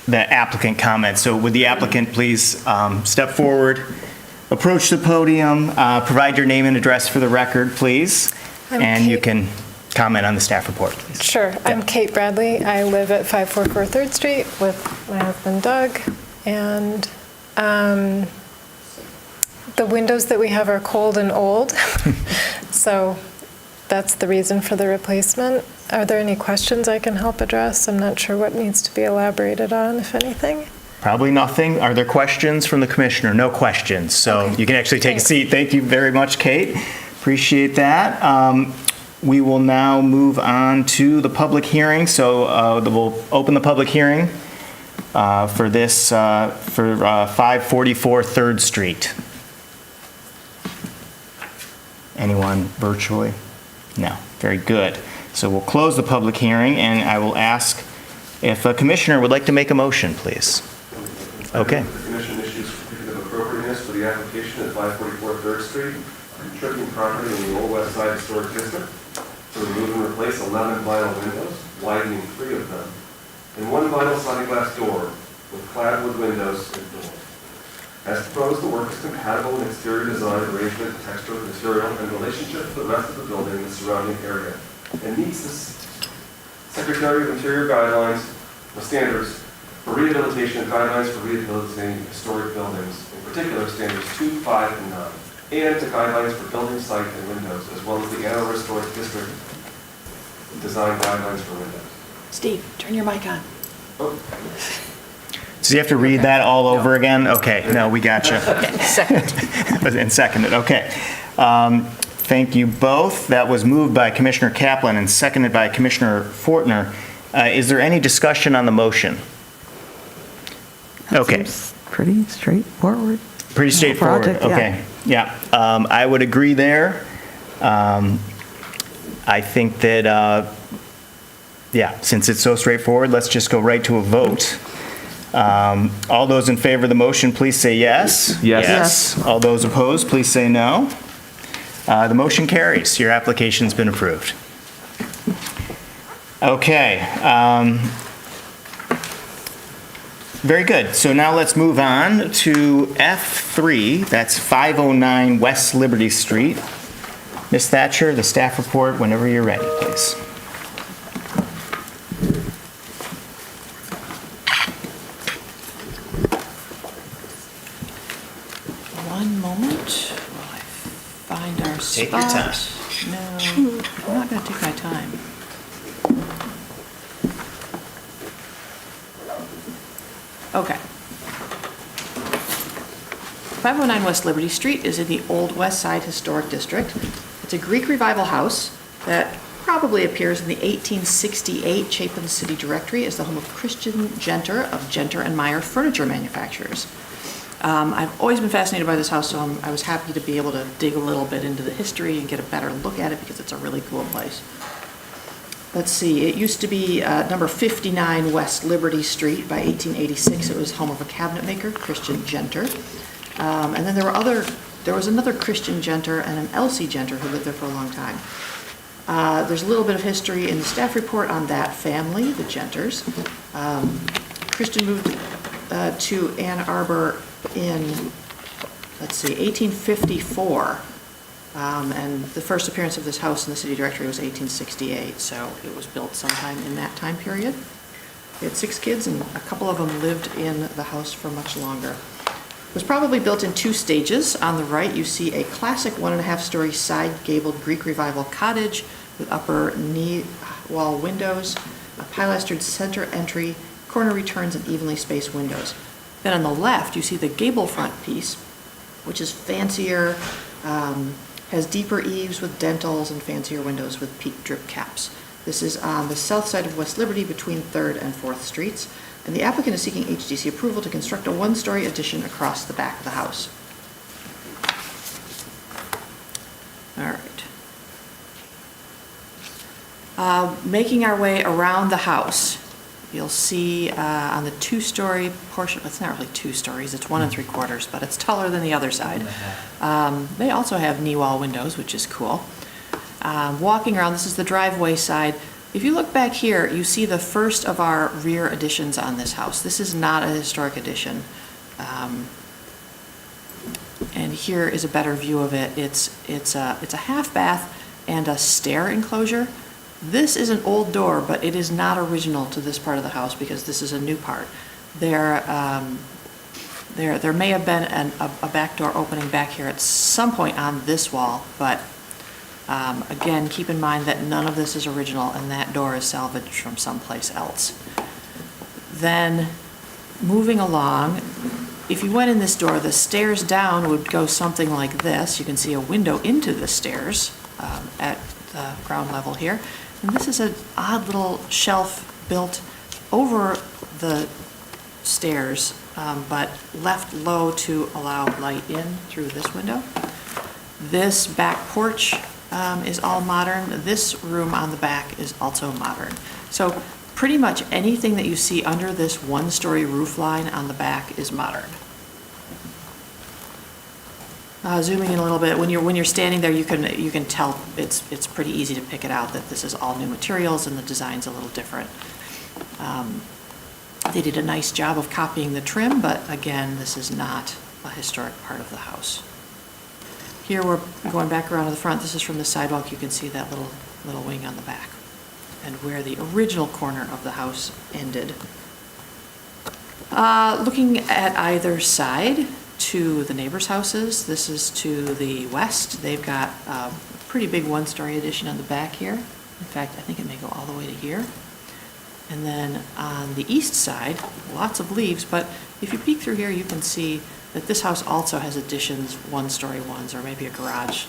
Speaker 1: the applicant comments. So would the applicant please step forward, approach the podium, provide your name and address for the record, please, and you can comment on the staff report, please.
Speaker 7: Sure. I'm Kate Bradley. I live at 544 3rd Street with my husband Doug, and the windows that we have are cold and old, so that's the reason for the replacement. Are there any questions I can help address? I'm not sure what needs to be elaborated on, if anything.
Speaker 1: Probably nothing. Are there questions from the commissioner? No questions. So
Speaker 7: Okay.
Speaker 1: you can actually take a seat. Thank you very much, Kate. Appreciate that. We will now move on to the public hearing. So we'll open the public hearing for this, for 544 3rd Street. Anyone virtually? No. Very good. So we'll close the public hearing, and I will ask if a commissioner would like to make a motion, please. Okay.
Speaker 9: The commission issues certificate of appropriateness for the application at 544 3rd Street, contributing property in the Old West Side Historic District, to remove and replace 11 vinyl windows, widening 3 of them, and 1 vinyl sliding glass door with clad wood windows and doors. As proposed, the work is compatible in exterior design, arrangement, texture, material, and relationship to the rest of the building and the surrounding area, and meets the Secretary of Interior guidelines with standards for rehabilitation and guidelines for rehabilitating historic buildings, in particular standards 2, 5, and 9, and to guidelines for building site and windows, as well as the Ann Arbor Historic District design guidelines for windows.
Speaker 2: Steve, turn your mic on.
Speaker 9: Oh,
Speaker 1: So you have to read that all over again? Okay, no, we got you.
Speaker 2: Second.
Speaker 1: And seconded, okay. Thank you both. That was moved by Commissioner Kaplan and seconded by Commissioner Fortner. Is there any discussion on the motion? Okay.
Speaker 10: Seems pretty straightforward.
Speaker 1: Pretty straightforward,
Speaker 10: Project, yeah.
Speaker 1: okay. Yeah, I would agree there. I think that, yeah, since it's so straightforward, let's just go right to a vote. All those in favor of the motion, please say yes.
Speaker 10: Yes.
Speaker 1: All those opposed, please say no. The motion carries. Your application's been approved. Okay. Very good. So now let's move on to F3. That's 509 West Liberty Street. Ms. Thatcher, the staff report, whenever you're ready, please.
Speaker 2: One moment while I find our spot.
Speaker 1: Take your time.
Speaker 2: No, I'm not going to take my time. Okay. 509 West Liberty Street is in the Old West Side Historic District. It's a Greek Revival house that probably appears in the 1868 Chapin City Directory as the home of Christian Genter of Genter and Meyer Furniture Manufacturers. I've always been fascinated by this house, so I was happy to be able to dig a little bit into the history and get a better look at it because it's a really cool place. Let's see, it used to be number 59 West Liberty Street. By 1886, it was home of a cabinet maker, Christian Genter. And then there was another Christian Genter and an Elsie Genter who lived there for a long time. There's a little bit of history in the staff report on that family, the Genters. Christian moved to Ann Arbor in, 1854. And the first appearance of this house in the city directory was 1868, so it was built sometime in that time period. They had 6 kids, and a couple of them lived in the house for much longer. It was probably built in 2 stages. On the right, you see a classic 1.5-story side-gabled Greek Revival cottage with upper knee wall windows, a pilastered center entry, corner returns, and evenly spaced windows. Then on the left, you see the gable front piece, which is fancier, has deeper eaves with dentils and fancier windows with peaked drip caps. This is on the south side of West Liberty between 3rd and 4th Streets, and the applicant is seeking HDC approval to construct a 1-story addition across the back of the house. All right. Making our way around the house, you'll see on the 2-story portion, it's not really 2 stories, it's 1 3/4, but it's taller than the other side. They also have knee wall windows, which is cool. Walking around, this is the driveway side. If you look back here, you see the first of our rear additions on this house. This is not a historic addition. And here is a better view of it. It's a half bath and a stair enclosure. This is an old door, but it is not original to this part of the house because this is a new part. There may have been a back door opening back here at some point on this wall, but again, keep in mind that none of this is original and that door is salvaged from someplace else. Then, moving along, if you went in this door, the stairs down would go something like this. You can see a window into the stairs at the ground level here. And this is an odd little shelf built over the stairs, but left low to allow light in through this window. This back porch is all modern. This room on the back is also modern. So pretty much anything that you see under this 1-story roof line on the back is modern. Zooming in a little bit, when you're standing there, you can tell it's pretty easy to pick it out that this is all new materials and the design's a little different. They did a nice job of copying the trim, but again, this is not a historic part of the house. Here we're going back around to the front. This is from the sidewalk. You can see that little wing on the back and where the original corner of the house ended. Looking at either side to the neighbors' houses, this is to the west. They've got a pretty big 1-story addition on the back here. In fact, I think it may go all the way to here. And then on the east side, lots of leaves, but if you peek through here, you can see that this house also has additions, 1-story ones, or maybe a garage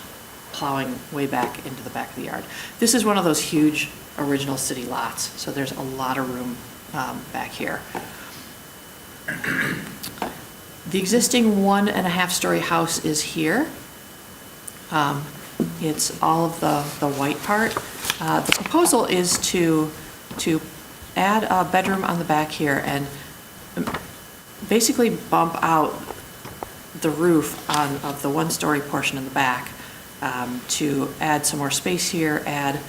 Speaker 2: plowing way back into the back of the yard. This is one of those huge original city lots, so there's a lot of room back here. The existing 1.5-story house is here. It's all of the white part. The proposal is to add a bedroom on the back here, and basically bump out the roof of the one-story portion in the back to add some more space here, add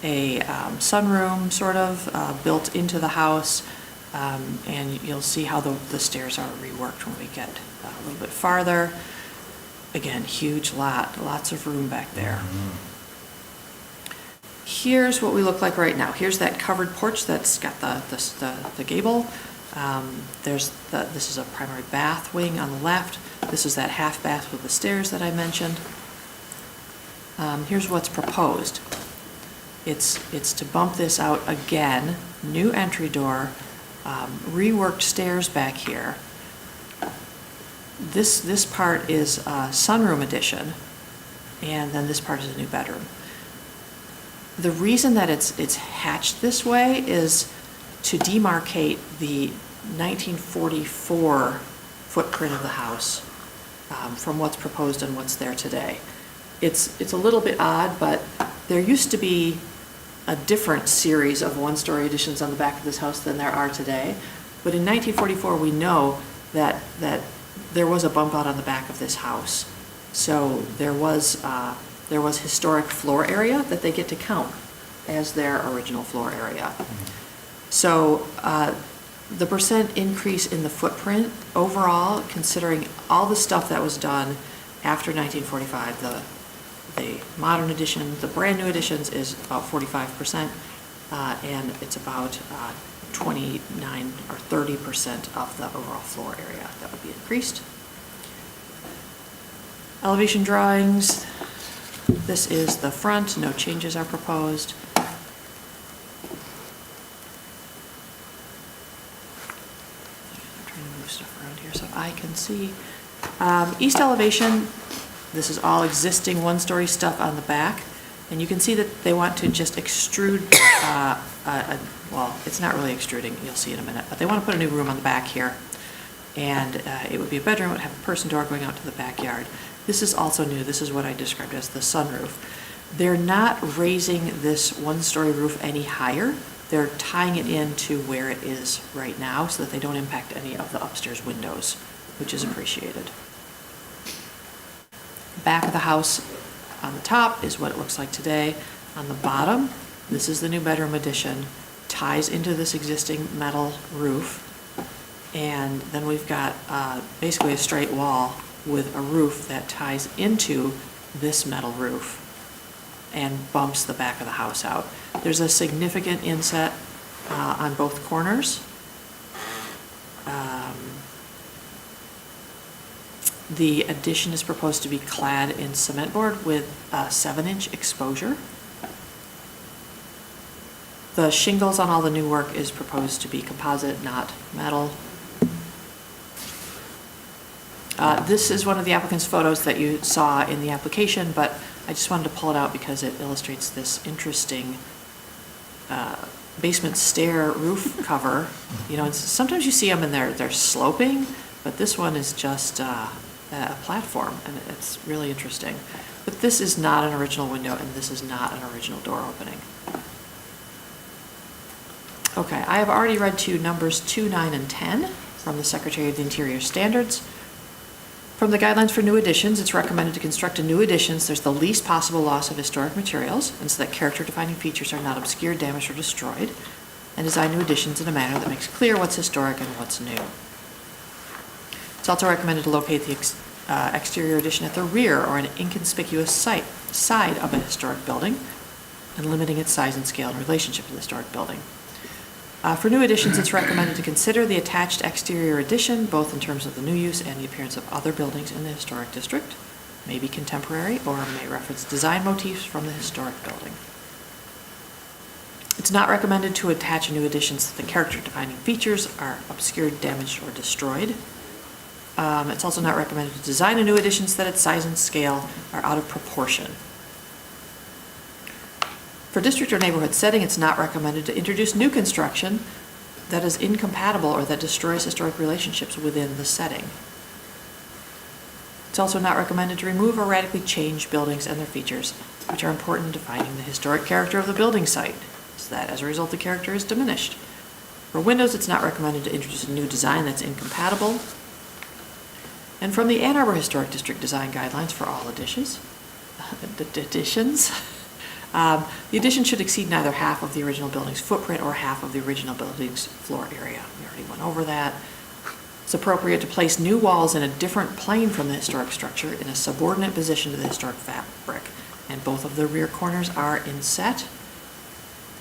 Speaker 2: a sunroom sort of built into the house, and you'll see how the stairs are reworked when we get a little bit farther. Again, huge lot, lots of room back there. Here's what we look like right now. Here's that covered porch that's got the gable. This is a primary bath wing on the left. This is that half bath with the stairs that I mentioned. Here's what's proposed. It's to bump this out again, new entry door, reworked stairs back here. This part is a sunroom addition, and then this part is a new bedroom. The reason that it's hatched this way is to demarcate the 1944 footprint of the house from what's proposed and what's there today. It's a little bit odd, but there used to be a different series of one-story additions on the back of this house than there are today. But in 1944, we know that there was a bump out on the back of this house. So there was historic floor area that they get to count as their original floor area. So the percent increase in the footprint overall, considering all the stuff that was done after 1945, the modern addition, the brand new additions is about 45%, and it's about 29 or 30% of the overall floor area that would be increased. Elevation drawings. This is the front, no changes are proposed. I'm trying to move stuff around here so I can see. East elevation, this is all existing one-story stuff on the back, and you can see that they want to just extrude, well, it's not really extruding, you'll see in a minute, but they want to put a new room on the back here, and it would be a bedroom, it would have a person door going out to the backyard. This is also new. This is what I described as the sunroof. They're not raising this one-story roof any higher. They're tying it into where it is right now so that they don't impact any of the upstairs windows, which is appreciated. Back of the house on the top is what it looks like today. On the bottom, this is the new bedroom addition, ties into this existing metal roof, and then we've got basically a straight wall with a roof that ties into this metal roof and bumps the back of the house out. There's a significant inset on both corners. The addition is proposed to be clad in cement board with a 7-inch exposure. The shingles on all the new work is proposed to be composite, not metal. This is one of the applicant's photos that you saw in the application, but I just wanted to pull it out because it illustrates this interesting basement stair roof cover. You know, sometimes you see them and they're sloping, but this one is just a platform, and it's really interesting. But this is not an original window, and this is not an original door opening. Okay, I have already read to you numbers 2, 9, and 10 from the Secretary of the Interior Standards. From the guidelines for new additions, it's recommended to construct a new addition so there's the least possible loss of historic materials, and so that character-defining features are not obscured, damaged, or destroyed, and design new additions in a manner that makes clear what's historic and what's new. It's also recommended to locate the exterior addition at the rear or an inconspicuous side of a historic building, and limiting its size and scale in relationship to the historic building. For new additions, it's recommended to consider the attached exterior addition, both in terms of the new use and the appearance of other buildings in the historic district, may be contemporary or may reference design motifs from the historic building. It's not recommended to attach new additions that the character-defining features are obscured, damaged, or destroyed. It's also not recommended to design a new addition so that its size and scale are out of proportion. For district or neighborhood setting, it's not recommended to introduce new construction that is incompatible or that destroys historic relationships within the setting. It's also not recommended to remove or radically change buildings and their features, which are important in defining the historic character of the building site, so that as a result the character is diminished. For windows, it's not recommended to introduce a new design that's incompatible. And from the Ann Arbor Historic District Design Guidelines for all additions, the addition should exceed neither half of the original building's footprint or half of the original building's floor area. We already went over that. It's appropriate to place new walls in a different plane from the historic structure in a subordinate position to the historic fabric, and both of the rear corners are inset.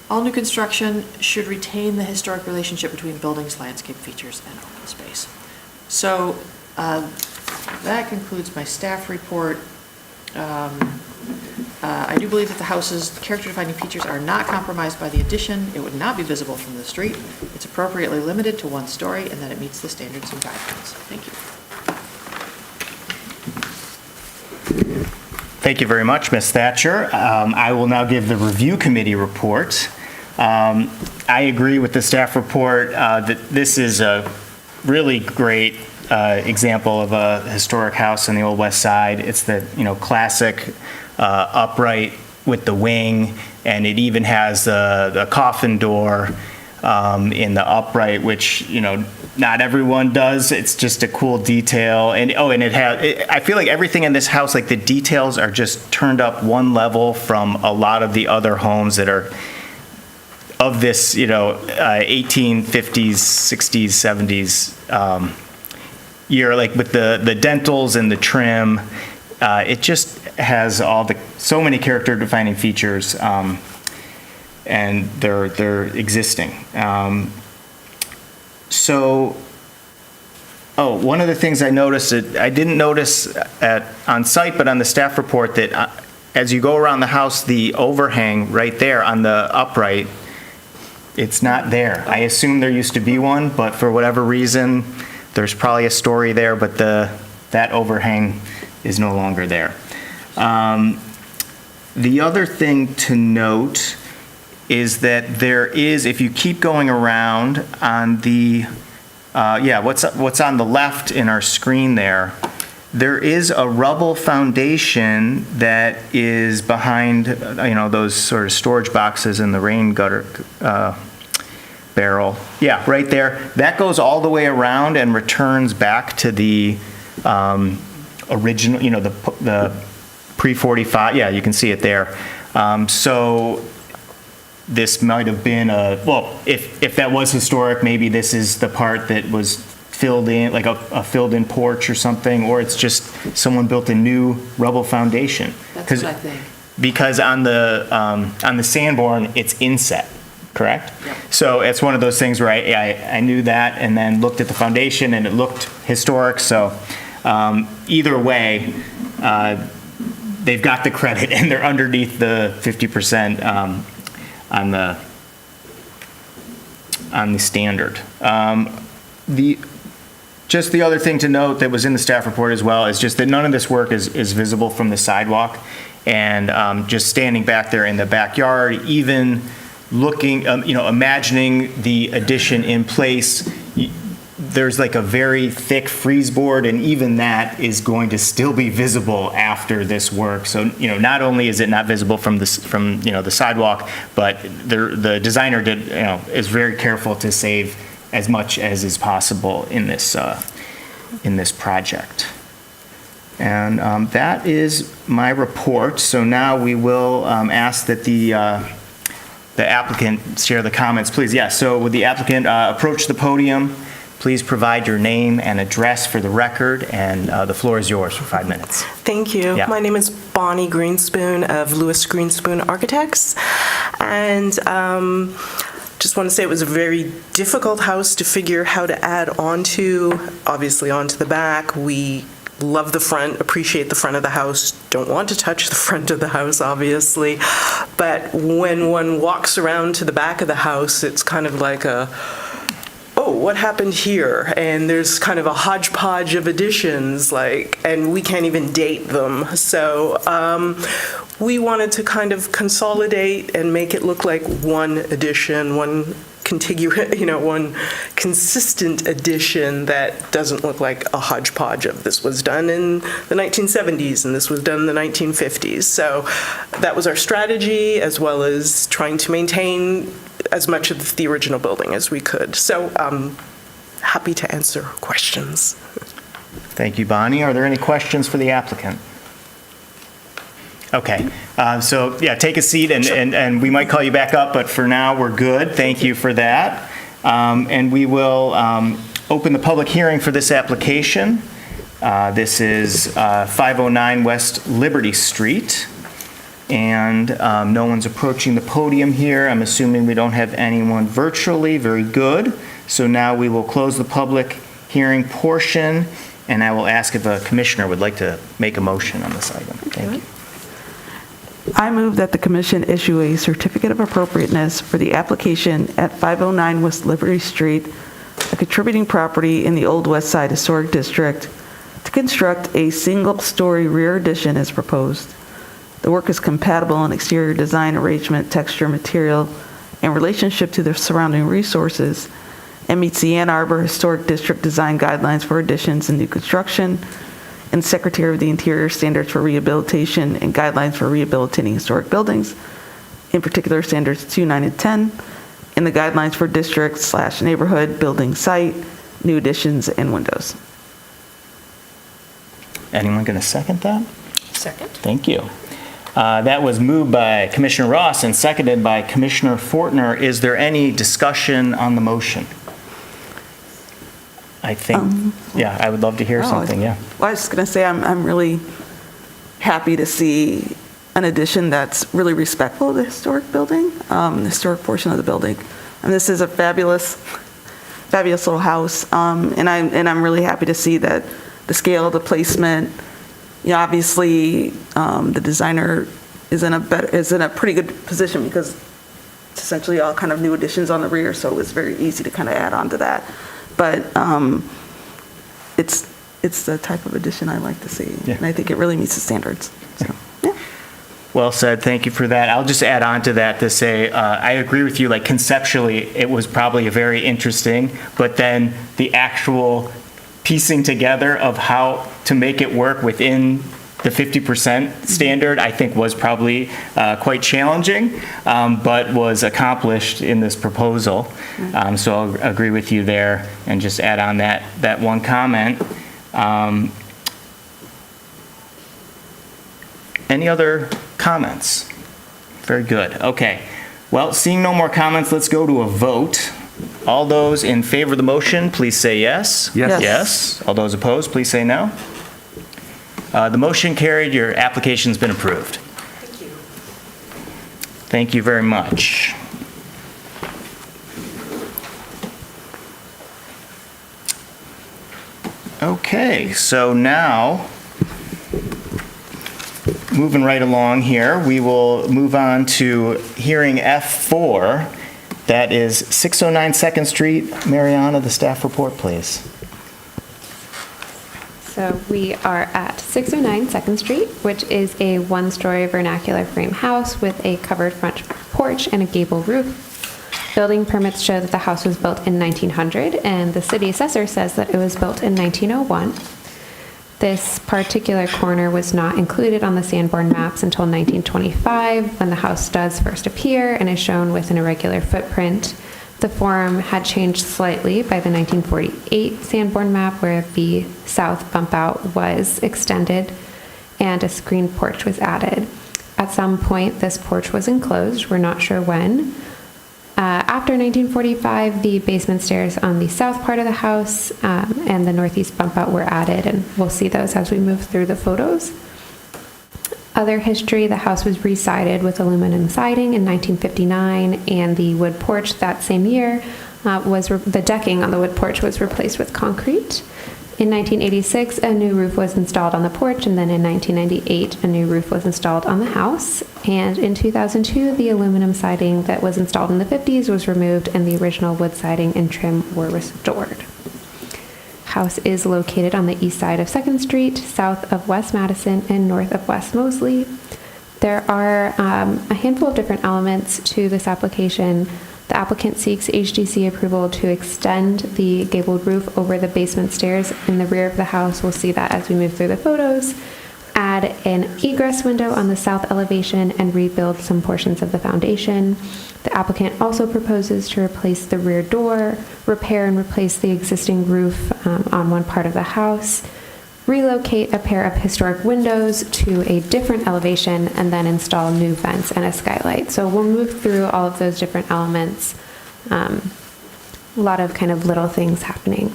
Speaker 2: All new construction should retain the historic relationship between buildings, landscape features, and open space. So that concludes my staff report. I do believe that the house's character-defining features are not compromised by the addition. It would not be visible from the street. It's appropriately limited to one story, and that it meets the standards and guidelines. Thank you.
Speaker 1: Thank you very much, Ms. Thatcher. I will now give the review committee report. I agree with the staff report that this is a really great example of a historic house on the Old West Side. It's the classic upright with the wing, and it even has the coffin door in the upright, which not everyone does. It's just a cool detail, and it has. I feel like everything in this house, like the details, are just turned up one level from a lot of the other homes that are of this 1850s, 60s, 70s year, like with the dentals and the trim. It just has so many character defining features, and they're existing. One of the things I noticed that I didn't notice on site, but on the staff report, that as you go around the house, the overhang right there on the upright, it's not there. I assume there used to be one, but for whatever reason, there's probably a story there, but that overhang is no longer there. The other thing to note is that there is, if you keep going around on the, what's on the left in our screen there is a rubble foundation that is behind, those sort of storage boxes in the rain gutter barrel. Yeah, right there. That goes all the way around and returns back to the original, the pre-45. Yeah, you can see it there. So this might have been if that was historic, maybe this is the part that was filled in, like a filled-in porch or something, or it's just someone built a new rubble foundation.
Speaker 2: That's what I think.
Speaker 1: Because on the Sanborn, it's inset, correct?
Speaker 2: Yep.
Speaker 1: So it's one of those things where I knew that and then looked at the foundation and it looked historic. So either way, they've got the credit and they're underneath the 50% on the standard. Just the other thing to note that was in the staff report as well is just that none of this work is visible from the sidewalk, and just standing back there in the backyard, even looking, imagining the addition in place, there's like a very thick freeze board, and even that is going to still be visible after this work. So, not only is it not visible from the sidewalk, but the designer is very careful to save as much as is possible in this project. And that is my report. So now we will ask that the applicant share the comments, please. Yeah, so would the applicant approach the podium? Please provide your name and address for the record, and the floor is yours for 5 minutes.
Speaker 11: Thank you.
Speaker 1: Yeah.
Speaker 11: My name is Bonnie Greenspoon of Lewis Greenspoon Architects, and just want to say it was a very difficult house to figure how to add onto, obviously onto the back. We love the front, appreciate the front of the house, don't want to touch the front of the house, obviously. But when one walks around to the back of the house, it's kind of like what happened here? And there's kind of a hodgepodge of additions, and we can't even date them. So we wanted to kind of consolidate and make it look like one addition, one one consistent addition that doesn't look like a hodgepodge of this was done in the 1970s and this was done in the 1950s. So that was our strategy, as well as trying to maintain as much of the original building as we could. So happy to answer questions.
Speaker 1: Thank you, Bonnie. Are there any questions for the applicant? Okay, so yeah, take a seat, and we might call you back up, but for now, we're good. Thank you for that. And we will open the public hearing for this application. This is 509 West Liberty Street, and no one's approaching the podium here. I'm assuming we don't have anyone virtually. Very good. So now we will close the public hearing portion, and I will ask if a commissioner would like to make a motion on this item. Thank you.
Speaker 10: I move that the commission issue a certificate of appropriateness for the application at 509 West Liberty Street, a contributing property in the Old West Side Historic District, to construct a single-story rear addition as proposed. The work is compatible in exterior design, arrangement, texture, material, and relationship to the surrounding resources, and meets the Ann Arbor Historic District design guidelines for additions and new construction, and Secretary of the Interior standards for rehabilitation and guidelines for rehabilitating historic buildings, in particular standards 2, 9, and 10, and the guidelines for district/neighborhood building site, new additions, and windows.
Speaker 1: Anyone going to second that?
Speaker 6: Second.
Speaker 1: Thank you. That was moved by Commissioner Ross and seconded by Commissioner Fortner. Is there any discussion on the motion? I think, yeah, I would love to hear something, yeah.
Speaker 10: Well, I was just going to say, I'm really happy to see an addition that's really respectful of the historic building, the historic portion of the building. And this is a fabulous, fabulous little house, and I'm really happy to see that the scale, the placement, you know, obviously, the designer is in a pretty good position because it's essentially all kind of new additions on the rear, so it's very easy to kind of add on to that. But it's the type of addition I like to see,
Speaker 1: Yeah.
Speaker 10: and I think it really meets the standards. So, yeah.
Speaker 1: Well said, thank you for that. I'll just add on to that to say, I agree with you, like conceptually, it was probably a very interesting, but then the actual piecing together of how to make it work within the 50% standard, I think was probably quite challenging, but was accomplished in this proposal. So I'll agree with you there and just add on that one comment. Any other comments? Very good. Okay. Well, seeing no more comments, let's go to a vote. All those in favor of the motion, please say yes.
Speaker 10: Yes.
Speaker 1: Yes. All those opposed, please say no. The motion carried. Your application's been approved.
Speaker 6: Thank you.
Speaker 1: Thank you very much. Okay, so now, moving right along here, we will move on to hearing F4. That is 609 2nd Street. Mariana, the staff report, please.
Speaker 8: So we are at 609 2nd Street, which is a one-story vernacular frame house with a covered front porch and a gable roof. Building permits show that the house was built in 1900, and the city assessor says that it was built in 1901. This particular corner was not included on the Sanborn maps until 1925, when the house does first appear and is shown with an irregular footprint. The form had changed slightly by the 1948 Sanborn map, where the south bump out was extended and a screened porch was added. At some point, this porch was enclosed. We're not sure when. After 1945, the basement stairs on the south part of the house and the northeast bump out were added, and we'll see those as we move through the photos. Other history, the house was re-sided with aluminum siding in 1959, and the wood porch that same year the decking on the wood porch was replaced with concrete. In 1986, a new roof was installed on the porch, and then in 1998, a new roof was installed on the house. And in 2002, the aluminum siding that was installed in the 50s was removed, and the original wood siding and trim were restored. House is located on the east side of 2nd Street, south of West Madison, and north of West Mosley. There are a handful of different elements to this application. The applicant seeks HDC approval to extend the gabled roof over the basement stairs in the rear of the house. We'll see that as we move through the photos. add an egress window on the south elevation, and rebuild some portions of the foundation. The applicant also proposes to replace the rear door, repair and replace the existing roof on one part of the house, relocate a pair of historic windows to a different elevation, and then install new vents and a skylight. So we'll move through all of those different elements. A lot of kind of little things happening.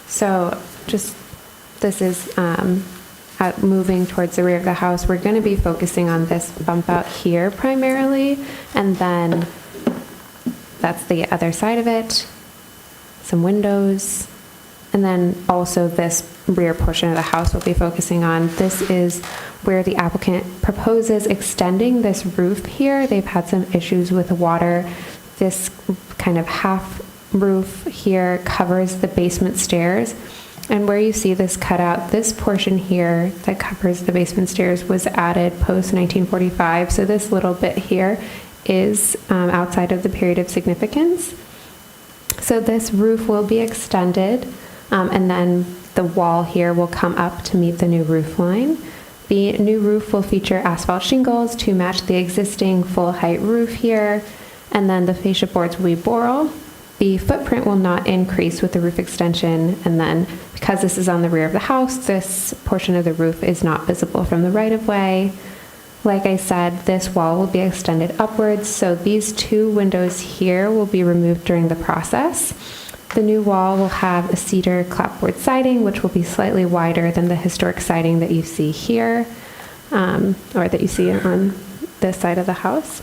Speaker 8: So just, this is moving towards the rear of the house. We're going to be focusing on this bump out here primarily, and then that's the other side of it, some windows, and then also this rear portion of the house we'll be focusing on. This is where the applicant proposes extending this roof here. They've had some issues with water. This kind of half roof here covers the basement stairs. And where you see this cutout, this portion here that covers the basement stairs was added post-1945. So this little bit here is outside of the period of significance. So this roof will be extended, and then the wall here will come up to meet the new roof line. The new roof will feature asphalt shingles to match the existing full-height roof here, and then the fascia boards will be boral. The footprint will not increase with the roof extension, and then because this is on the rear of the house, this portion of the roof is not visible from the right-of-way. Like I said, this wall will be extended upwards, so these two windows here will be removed during the process. The new wall will have a cedar clapboard siding, which will be slightly wider than the historic siding that you see here, or that you see on this side of the house.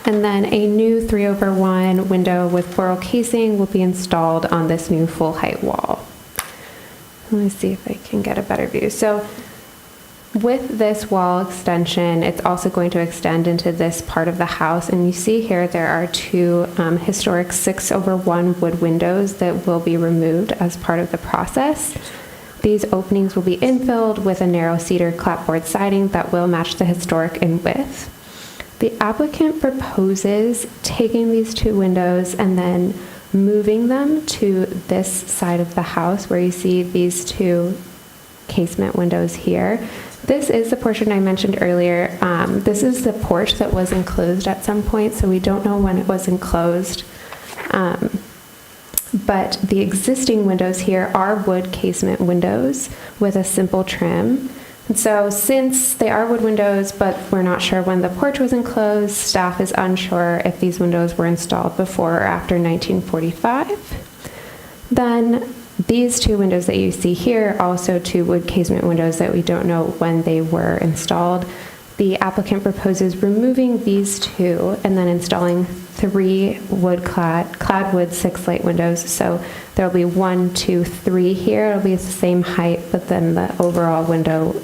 Speaker 8: And then a new 3/1 window with boral casing will be installed on this new full-height wall. Let me see if I can get a better view. So with this wall extension, it's also going to extend into this part of the house. And you see here there are two historic 6/1 wood windows that will be removed as part of the process. These openings will be infilled with a narrow cedar clapboard siding that will match the historic in width. The applicant proposes taking these two windows and then moving them to this side of the house where you see these two casement windows here. This is the portion I mentioned earlier. This is the porch that was enclosed at some point, so we don't know when it was enclosed. But the existing windows here are wood casement windows with a simple trim. And so since they are wood windows, but we're not sure when the porch was enclosed, staff is unsure if these windows were installed before or after 1945. Then these two windows that you see here, also two wood casement windows that we don't know when they were installed. The applicant proposes removing these two and then installing three clad wood 6-light windows. So there'll be 1, 2, 3 here. It'll be the same height, but then the overall window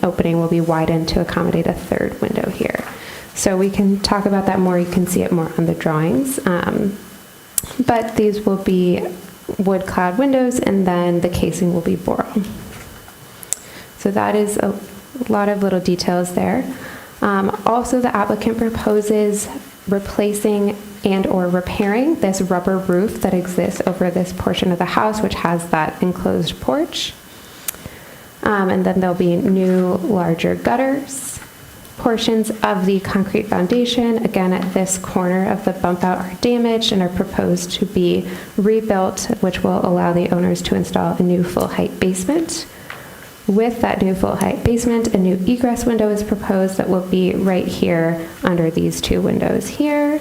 Speaker 8: opening will be widened to accommodate a third window here. So we can talk about that more. You can see it more on the drawings. But these will be wood clad windows, and then the casing will be boral. So that is a lot of little details there. Also, the applicant proposes replacing and or repairing this rubber roof that exists over this portion of the house, which has that enclosed porch. And then there'll be new, larger gutters. Portions of the concrete foundation, again at this corner of the bump out, are damaged and are proposed to be rebuilt, which will allow the owners to install a new full-height basement. With that new full-height basement, a new egress window is proposed that will be right here under these two windows here.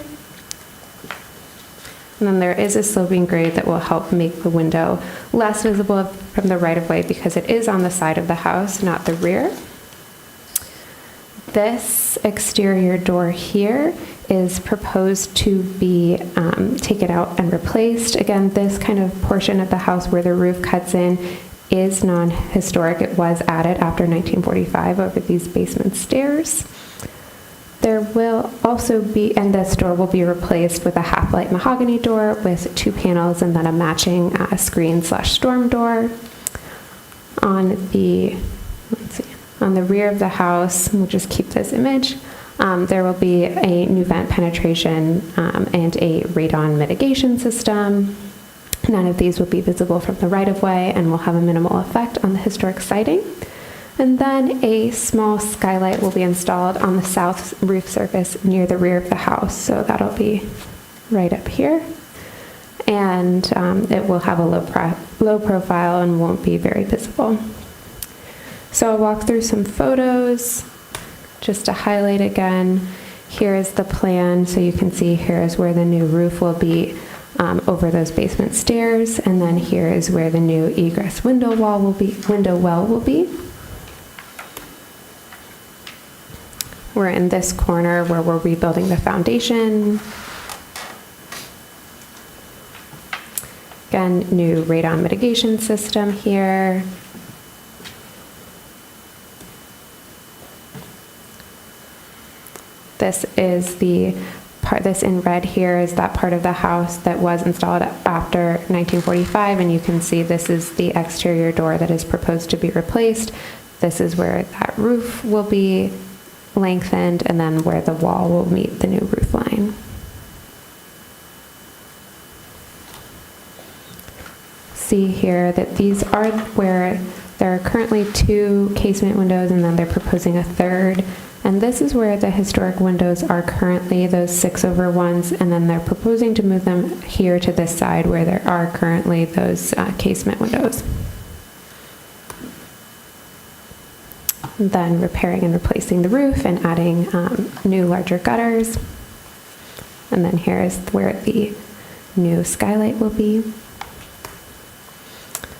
Speaker 8: And then there is a sloping grade that will help make the window less visible from the right-of-way because it is on the side of the house, not the rear. This exterior door here is proposed to be taken out and replaced. Again, this kind of portion of the house where the roof cuts in is non-historic. It was added after 1945 over these basement stairs. There will also be, and this door will be replaced with a half-light mahogany door with 2 panels and then a matching screen/storm door. On the, on the rear of the house, we'll just keep this image, there will be a new vent penetration and a radon mitigation system. None of these will be visible from the right-of-way and will have a minimal effect on the historic siting. And then a small skylight will be installed on the south roof surface near the rear of the house. So that'll be right up here. And it will have a low profile and won't be very visible. So I'll walk through some photos just to highlight again. Here is the plan. So you can see here is where the new roof will be over those basement stairs. And then here is where the new egress window well will be. We're in this corner where we're rebuilding the foundation. Again, new radon mitigation system here. This is the part, this in red here is that part of the house that was installed after 1945, and you can see this is the exterior door that is proposed to be replaced. This is where that roof will be lengthened, and then where the wall will meet the new roof line. See here that these are where there are currently 2 casement windows, and then they're proposing a third. And this is where the historic windows are currently, those 6-over ones, and then they're proposing to move them here to this side where there are currently those casement windows. And then repairing and replacing the roof and adding new larger gutters. And then here is where the new skylight will be.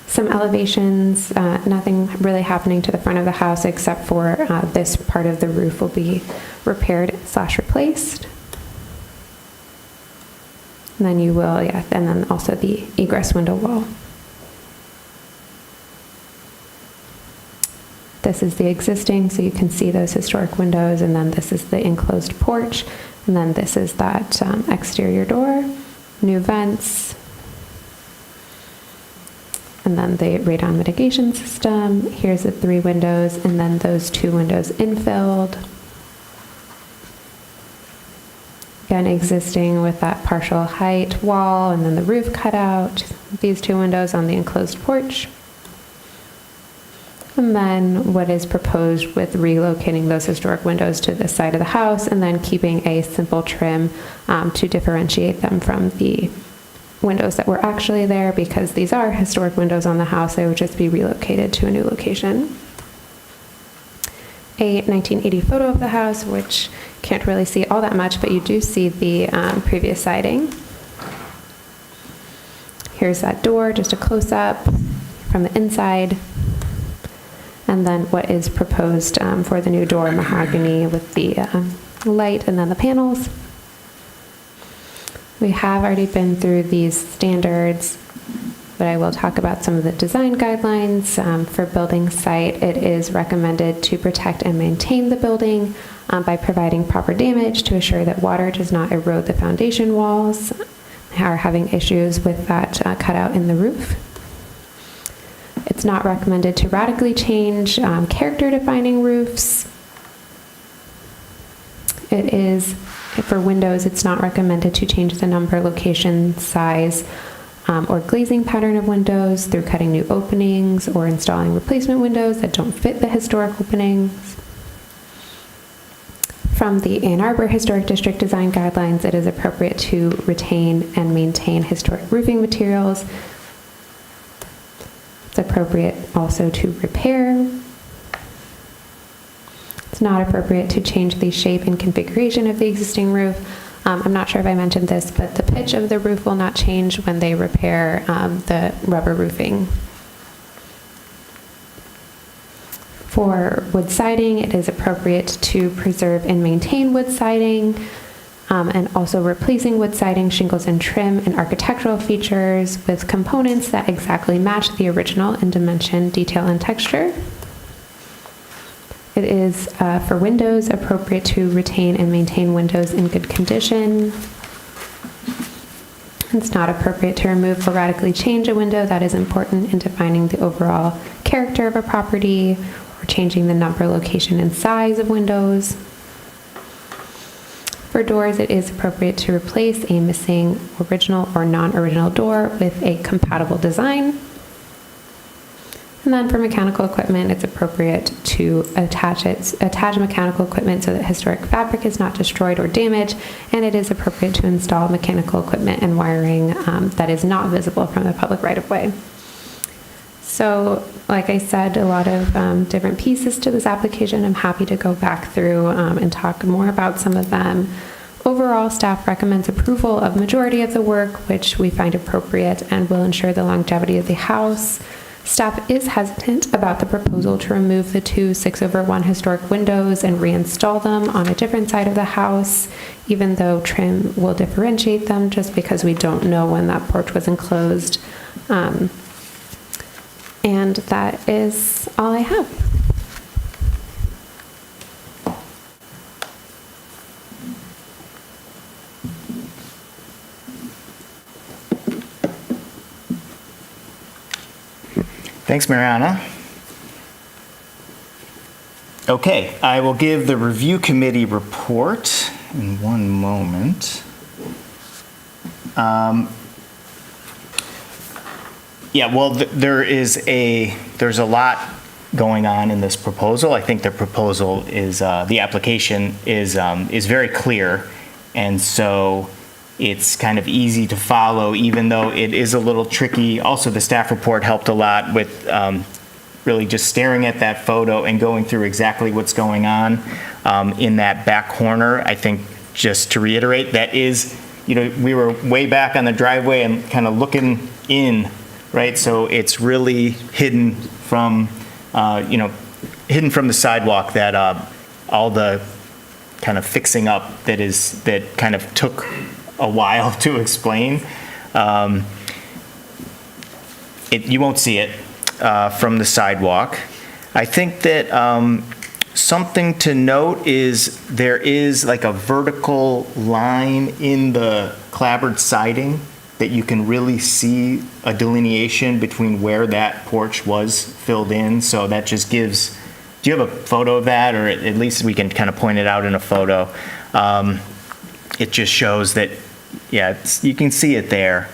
Speaker 8: Some elevations, nothing really happening to the front of the house except for this part of the roof will be repaired/replaced. And then you will, and then also the egress window wall. This is the existing, so you can see those historic windows, and then this is the enclosed porch, and then this is that exterior door, new vents, and then the radon mitigation system. Here's the 3 windows, and then those 2 windows infilled. Again, existing with that partial height wall, and then the roof cut out. These 2 windows on the enclosed porch. And then what is proposed with relocating those historic windows to the side of the house, and then keeping a simple trim to differentiate them from the windows that were actually there, because these are historic windows on the house. They would just be relocated to a new location. A 1980 photo of the house, which can't really see all that much, but you do see the previous siding. Here's that door, just a close-up from the inside. And then what is proposed for the new door, mahogany with the light, and then the panels. We have already been through these standards, but I will talk about some of the design guidelines. For building site, it is recommended to protect and maintain the building by providing proper damage to assure that water does not erode the foundation walls. We are having issues with that cutout in the roof. It's not recommended to radically change character-defining roofs. It is, for windows, it's not recommended to change the number, location, size, or glazing pattern of windows through cutting new openings or installing replacement windows that don't fit the historic openings. From the Ann Arbor Historic District Design Guidelines, it is appropriate to retain and maintain historic roofing materials. It's appropriate also to repair. It's not appropriate to change the shape and configuration of the existing roof. I'm not sure if I mentioned this, but the pitch of the roof will not change when they repair the rubber roofing. For wood siding, it is appropriate to preserve and maintain wood siding, and also replacing wood siding, shingles, and trim and architectural features with components that exactly match the original in dimension, detail, and texture. It is, for windows, appropriate to retain and maintain windows in good condition. It's not appropriate to remove or radically change a window that is important in defining the overall character of a property, or changing the number, location, and size of windows. For doors, it is appropriate to replace a missing original or non-original door with a compatible design. And then for mechanical equipment, it's appropriate to attach mechanical equipment so that historic fabric is not destroyed or damaged, and it is appropriate to install mechanical equipment and wiring that is not visible from the public right-of-way. So, like I said, a lot of different pieces to this application. I'm happy to go back through and talk more about some of them. Overall, staff recommends approval of majority of the work, which we find appropriate and will ensure the longevity of the house. Staff is hesitant about the proposal to remove the two 6/1 historic windows and reinstall them on a different side of the house, even though trim will differentiate them, just because we don't know when that porch was enclosed. And that is all I have.
Speaker 1: Thanks, Mariana. Okay, I will give the review committee report in one moment. Yeah, well, there's a lot going on in this proposal. I think the proposal is, the application is very clear, and so it's kind of easy to follow, even though it is a little tricky. Also, the staff report helped a lot with really just staring at that photo and going through exactly what's going on in that back corner. I think, just to reiterate, that is, we were way back on the driveway and kind of looking in, right? So it's really hidden from, hidden from the sidewalk, that all the kind of fixing up that kind of took a while to explain. You won't see it from the sidewalk. I think that something to note is there is like a vertical line in the clapboard siding that you can really see a delineation between where that porch was filled in. So that just gives, do you have a photo of that? Or at least we can kind of point it out in a photo. It just shows that, yeah, you can see it there.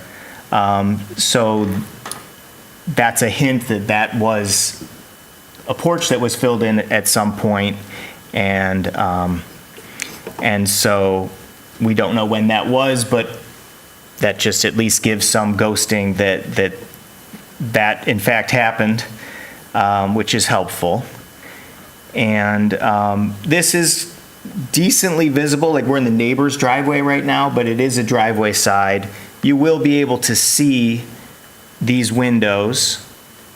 Speaker 1: So that's a hint that that was a porch that was filled in at some point, and so we don't know when that was, but that just at least gives some ghosting that in fact happened, which is helpful. And this is decently visible, like we're in the neighbor's driveway right now, but it is a driveway side. You will be able to see these windows,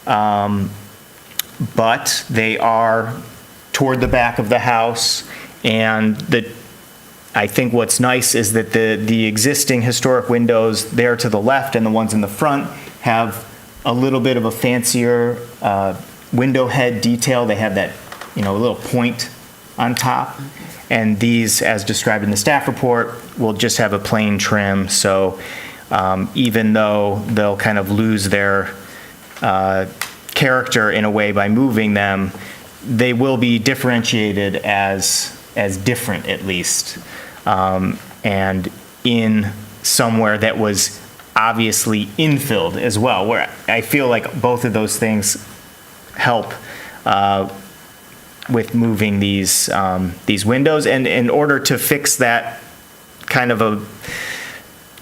Speaker 1: but they are toward the back of the house, and I think what's nice is that the existing historic windows there to the left and the ones in the front have a little bit of a fancier window head detail. They have that, a little point on top. And these, as described in the staff report, will just have a plain trim. So even though they'll kind of lose their character in a way by moving them, they will be differentiated as different, at least, and in somewhere that was obviously infilled as well, where I feel like both of those things help with moving these windows. And in order to fix that kind of a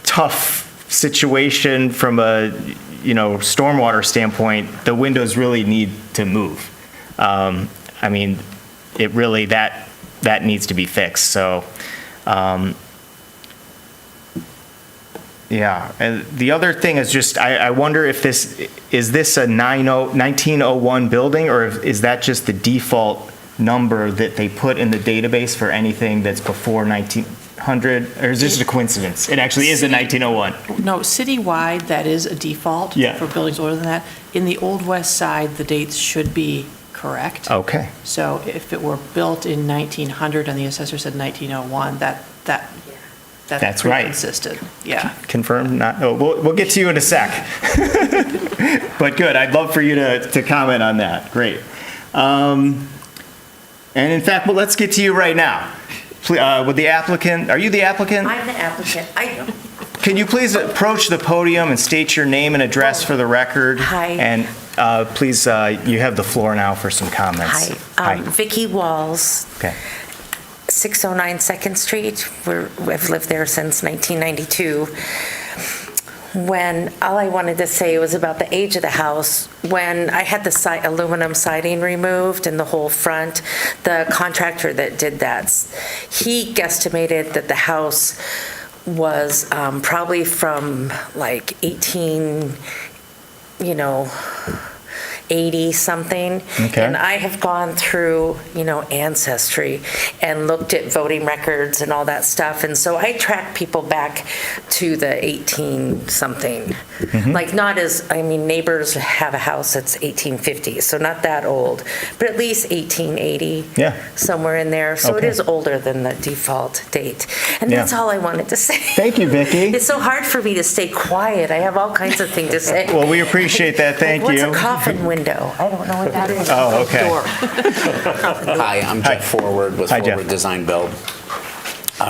Speaker 1: tough situation from a stormwater standpoint, the windows really need to move. I mean, it really, that needs to be fixed. So, yeah. And the other thing is just, I wonder if this a 1901 building, or is that just the default number that they put in the database for anything that's before 1900, or is this a coincidence? It actually is a 1901.
Speaker 2: No, citywide, that is a default for buildings older than that. In the Old West Side, the dates should be correct.
Speaker 1: Okay.
Speaker 2: So if it were built in 1900 and the assessor said 1901, that's
Speaker 1: right.
Speaker 2: Consistent. Yeah.
Speaker 1: Confirmed? Not. Oh, we'll get to you in a sec. But good. I'd love for you to comment on that. Great. And in fact, well, let's get to you right now. Would the applicant, are you the applicant?
Speaker 12: I'm the applicant.
Speaker 1: Can you please approach the podium and state your name and address for the record?
Speaker 12: Hi.
Speaker 1: And please, you have the floor now for some comments.
Speaker 12: Hi, Vicki Walls,
Speaker 1: Okay.
Speaker 12: 609 Second Street. I've lived there since 1992. All I wanted to say was about the age of the house. When I had the aluminum siding removed in the whole front, the contractor that did that, he guesstimated that the house was probably from like 80 something.
Speaker 1: Okay.
Speaker 12: And I have gone through, Ancestry and looked at voting records and all that stuff. And so I track people back to the 18 something. Like neighbors have a house that's 1850, so not that old, but at least 1880.
Speaker 1: Yeah.
Speaker 12: Somewhere in there. So
Speaker 1: Okay.
Speaker 12: it is older than the default date. And
Speaker 1: Yeah.
Speaker 12: that's all I wanted to say.
Speaker 1: Thank you, Vicki.
Speaker 12: It's so hard for me to stay quiet. I have all kinds of things to say.
Speaker 1: Well, we appreciate that. Thank
Speaker 12: What's
Speaker 1: you.
Speaker 12: a coffin window? I don't know what that is.
Speaker 1: Oh, okay.
Speaker 13: Hi, I'm Jeff Forward with
Speaker 1: Hi, Jeff.
Speaker 13: Forward Design Build,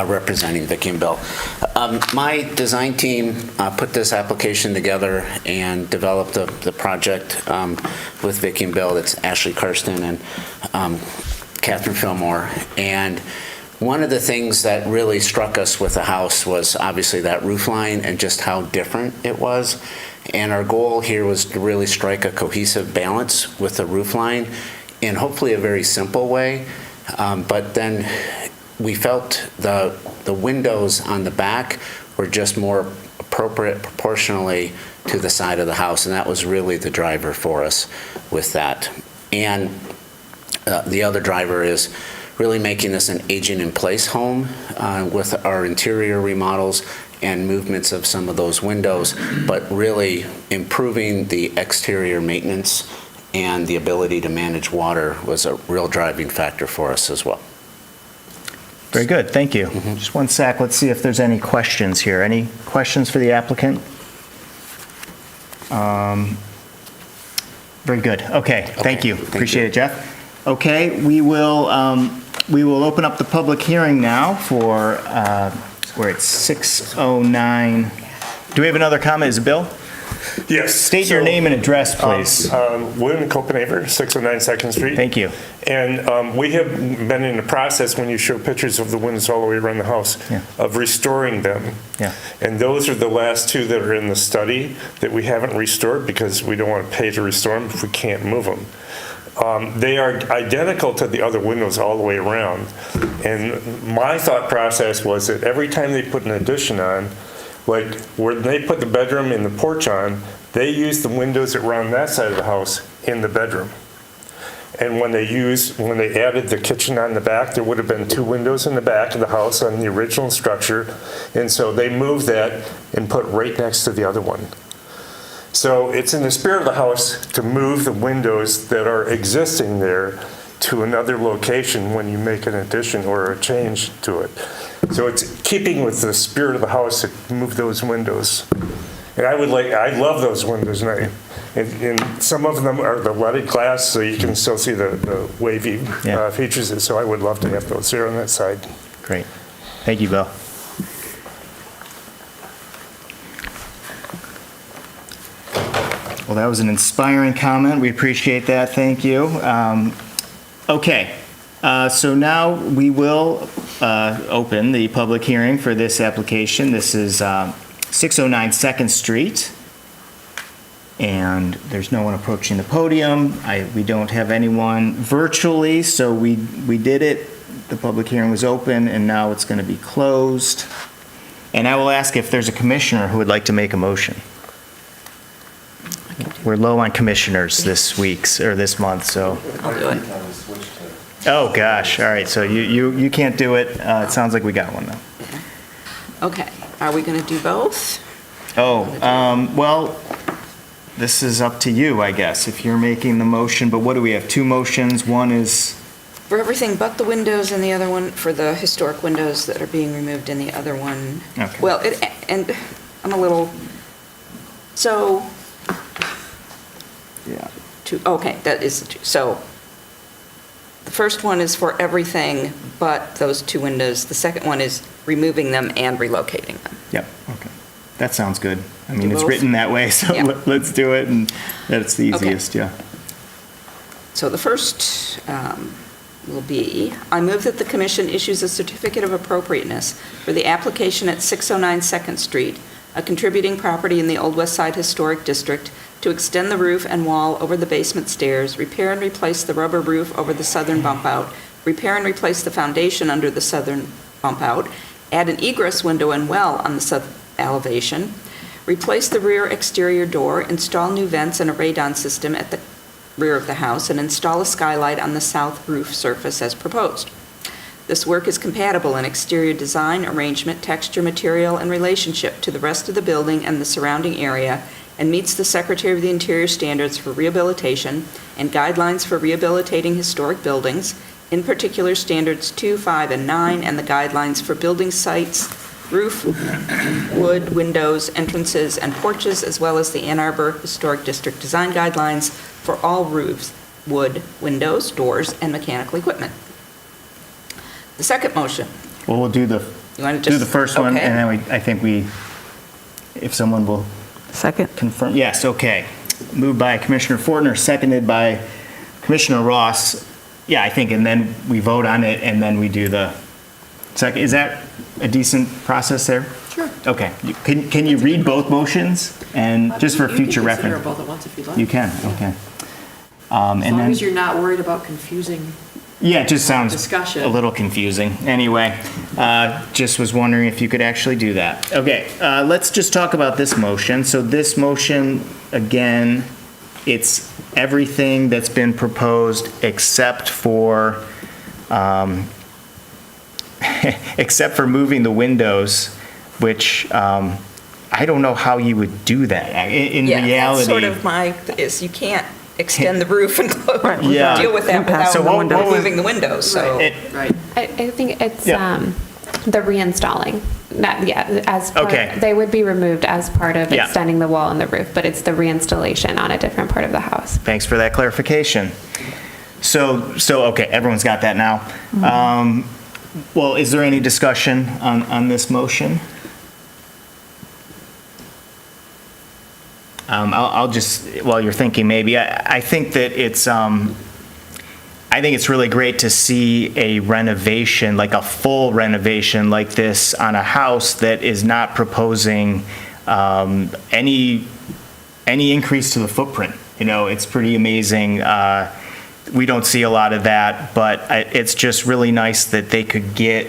Speaker 13: representing Vicki and Bill. My design team put this application together and developed the project with Vicki and Bill. It's Ashley Karsten and Catherine Fillmore. And one of the things that really struck us with the house was obviously that roof line and just how different it was. And our goal here was to really strike a cohesive balance with the roof line in hopefully a very simple way. But then we felt the windows on the back were just more appropriate proportionally to the side of the house. And that was really the driver for us with that. And the other driver is really making this an aging-in-place home with our interior remodels and movements of some of those windows, but really improving the exterior maintenance and the ability to manage water was a real driving factor for us as well.
Speaker 1: Very good, thank you. Just one sec, let's see if there's any questions here. Any questions for the applicant? Very good, okay, thank you. Appreciate it, Jeff. Okay, we will open up the public hearing now for, we're at 6:09. Do we have another comment? Is it Bill?
Speaker 9: Yes.
Speaker 1: State your name and address, please.
Speaker 9: William Copenhaver, 609 Second Street.
Speaker 1: Thank you.
Speaker 9: And we have been in the process, when you show pictures of the windows all the way around the house,
Speaker 1: Yeah.
Speaker 9: of restoring them.
Speaker 1: Yeah.
Speaker 9: And those are the last two that are in the study that we haven't restored because we don't want to pay to restore them if we can't move them. They are identical to the other windows all the way around. And my thought process was that every time they put an addition on, like when they put the bedroom and the porch on, they used the windows that were on that side of the house in the bedroom. And when they added the kitchen on the back, there would have been two windows in the back of the house on the original structure. And so they moved that and put right next to the other one. So it's in the spirit of the house to move the windows that are existing there to another location when you make an addition or a change to it. So it's keeping with the spirit of the house to move those windows. And I love those windows, and some of them are the leaded glass, so you can still see the wavy features. So I would love to have those there on that side.
Speaker 1: Great. Thank you, Bill. Well, that was an inspiring comment. We appreciate that. Thank you. Okay. So now we will open the public hearing for this application. This is 609 Second Street. And there's no one approaching the podium. We don't have anyone virtually, so we did it. The public hearing was open, and now it's going to be closed. And I will ask if there's a commissioner who would like to make a motion. We're low on commissioners this week, or this month, so.
Speaker 6: I'll do it.
Speaker 1: Oh, gosh, all right, so you can't do it. It sounds like we got one, though.
Speaker 6: Okay, are we going to do both?
Speaker 1: Oh, well, this is up to you, I guess, if you're making the motion, but what do we have, two motions? One is,
Speaker 6: For everything but the windows and the other one, for the historic windows that are being removed in the other one.
Speaker 1: Okay.
Speaker 6: Well, and I'm a little, so,
Speaker 1: yeah,
Speaker 6: okay, that is, so, The first one is for everything but those two windows. The second one is removing them and relocating them.
Speaker 1: Yep, okay. That sounds good. I mean,
Speaker 6: Do
Speaker 1: it's
Speaker 6: both?
Speaker 1: written that way, so
Speaker 6: Yeah.
Speaker 1: let's do it, and that's the
Speaker 6: Okay.
Speaker 1: easiest, yeah.
Speaker 6: So the first will be, I move that the commission issues a certificate of appropriateness for the application at 609 Second Street, a contributing property in the Old West Side Historic District, to extend the roof and wall over the basement stairs, repair and replace the rubber roof over the southern bump out, repair and replace the foundation under the southern bump out, add an egress window and well on the southern elevation, replace the rear exterior door, install new vents and a radon system at the rear of the house, and install a skylight on the south roof surface as proposed. This work is compatible in exterior design, arrangement, texture, material, and relationship to the rest of the building and the surrounding area, and meets the Secretary of the Interior standards for rehabilitation and guidelines for rehabilitating historic buildings, in particular standards 2, 5, and 9, and the guidelines for building sites, roof, wood, windows, entrances, and porches, as well as the Ann Arbor Historic District design guidelines for all roofs, wood, windows, doors, and mechanical equipment. The second motion,
Speaker 1: Well, we'll do the,
Speaker 6: you want to
Speaker 1: do
Speaker 6: just...
Speaker 1: the first one,
Speaker 6: okay.
Speaker 1: and then I think if someone will
Speaker 10: Second.
Speaker 1: confirm, yes, okay. Moved by Commissioner Fortner, seconded by Commissioner Ross. Yeah, I think, and then we vote on it, and then we do the second. Is that a decent process there?
Speaker 2: Sure.
Speaker 1: Okay. Can you read both motions? And just for future
Speaker 2: You can consider
Speaker 1: reference?
Speaker 2: both at once if you'd like.
Speaker 1: You can, okay.
Speaker 2: As long as you're not worried about confusing.
Speaker 1: Yeah, it just sounds
Speaker 2: Discussion.
Speaker 1: a little confusing. Anyway, just was wondering if you could actually do that. Okay, let's just talk about this motion. So this motion, again, it's everything that's been proposed except for, except for moving the windows, which I don't know how you would do that. In
Speaker 6: Yeah,
Speaker 1: reality.
Speaker 6: that's sort of you can't extend the roof and
Speaker 10: Right,
Speaker 1: Yeah.
Speaker 6: deal with that
Speaker 10: Impact
Speaker 6: without
Speaker 1: on the windows.
Speaker 6: removing the windows, so.
Speaker 2: Right.
Speaker 8: I think it's
Speaker 1: Yeah.
Speaker 8: the reinstalling. As part,
Speaker 1: Okay.
Speaker 8: they would be removed as part of
Speaker 1: Yeah.
Speaker 8: extending the wall and the roof, but it's the reinstallation on a different part of the house.
Speaker 1: Thanks for that clarification. So, okay, everyone's got that now. Well, is there any discussion on this motion? I'll just, while you're thinking, maybe, I think that I think it's really great to see a renovation, like a full renovation like this on a house that is not proposing any increase to the footprint. You know, it's pretty amazing. We don't see a lot of that, but it's just really nice that they could get,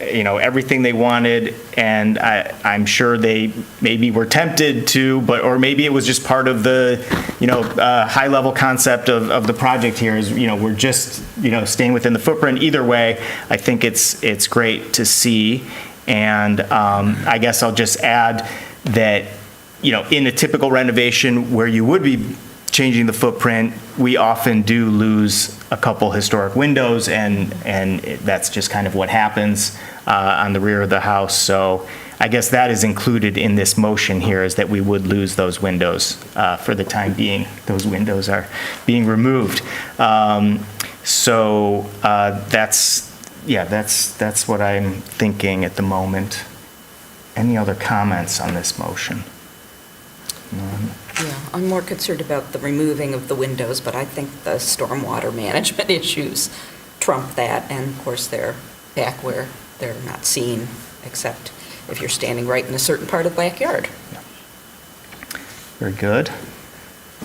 Speaker 1: you know, everything they wanted, and I'm sure they maybe were tempted to, or maybe it was just part of the, you know, high-level concept of the project here is, you know, we're just, you know, staying within the footprint. Either way, I think it's great to see, and I guess I'll just add that, you know, in a typical renovation where you would be changing the footprint, we often do lose a couple historic windows, and that's just kind of what happens on the rear of the house. So I guess that is included in this motion here, is that we would lose those windows for the time being. Those windows are being removed. So that's what I'm thinking at the moment. Any other comments on this motion? None.
Speaker 6: Yeah, I'm more concerned about the removing of the windows, but I think the stormwater management issues trump that, and of course, they're back where they're not seen, except if you're standing right in a certain part of the backyard.
Speaker 1: Very good.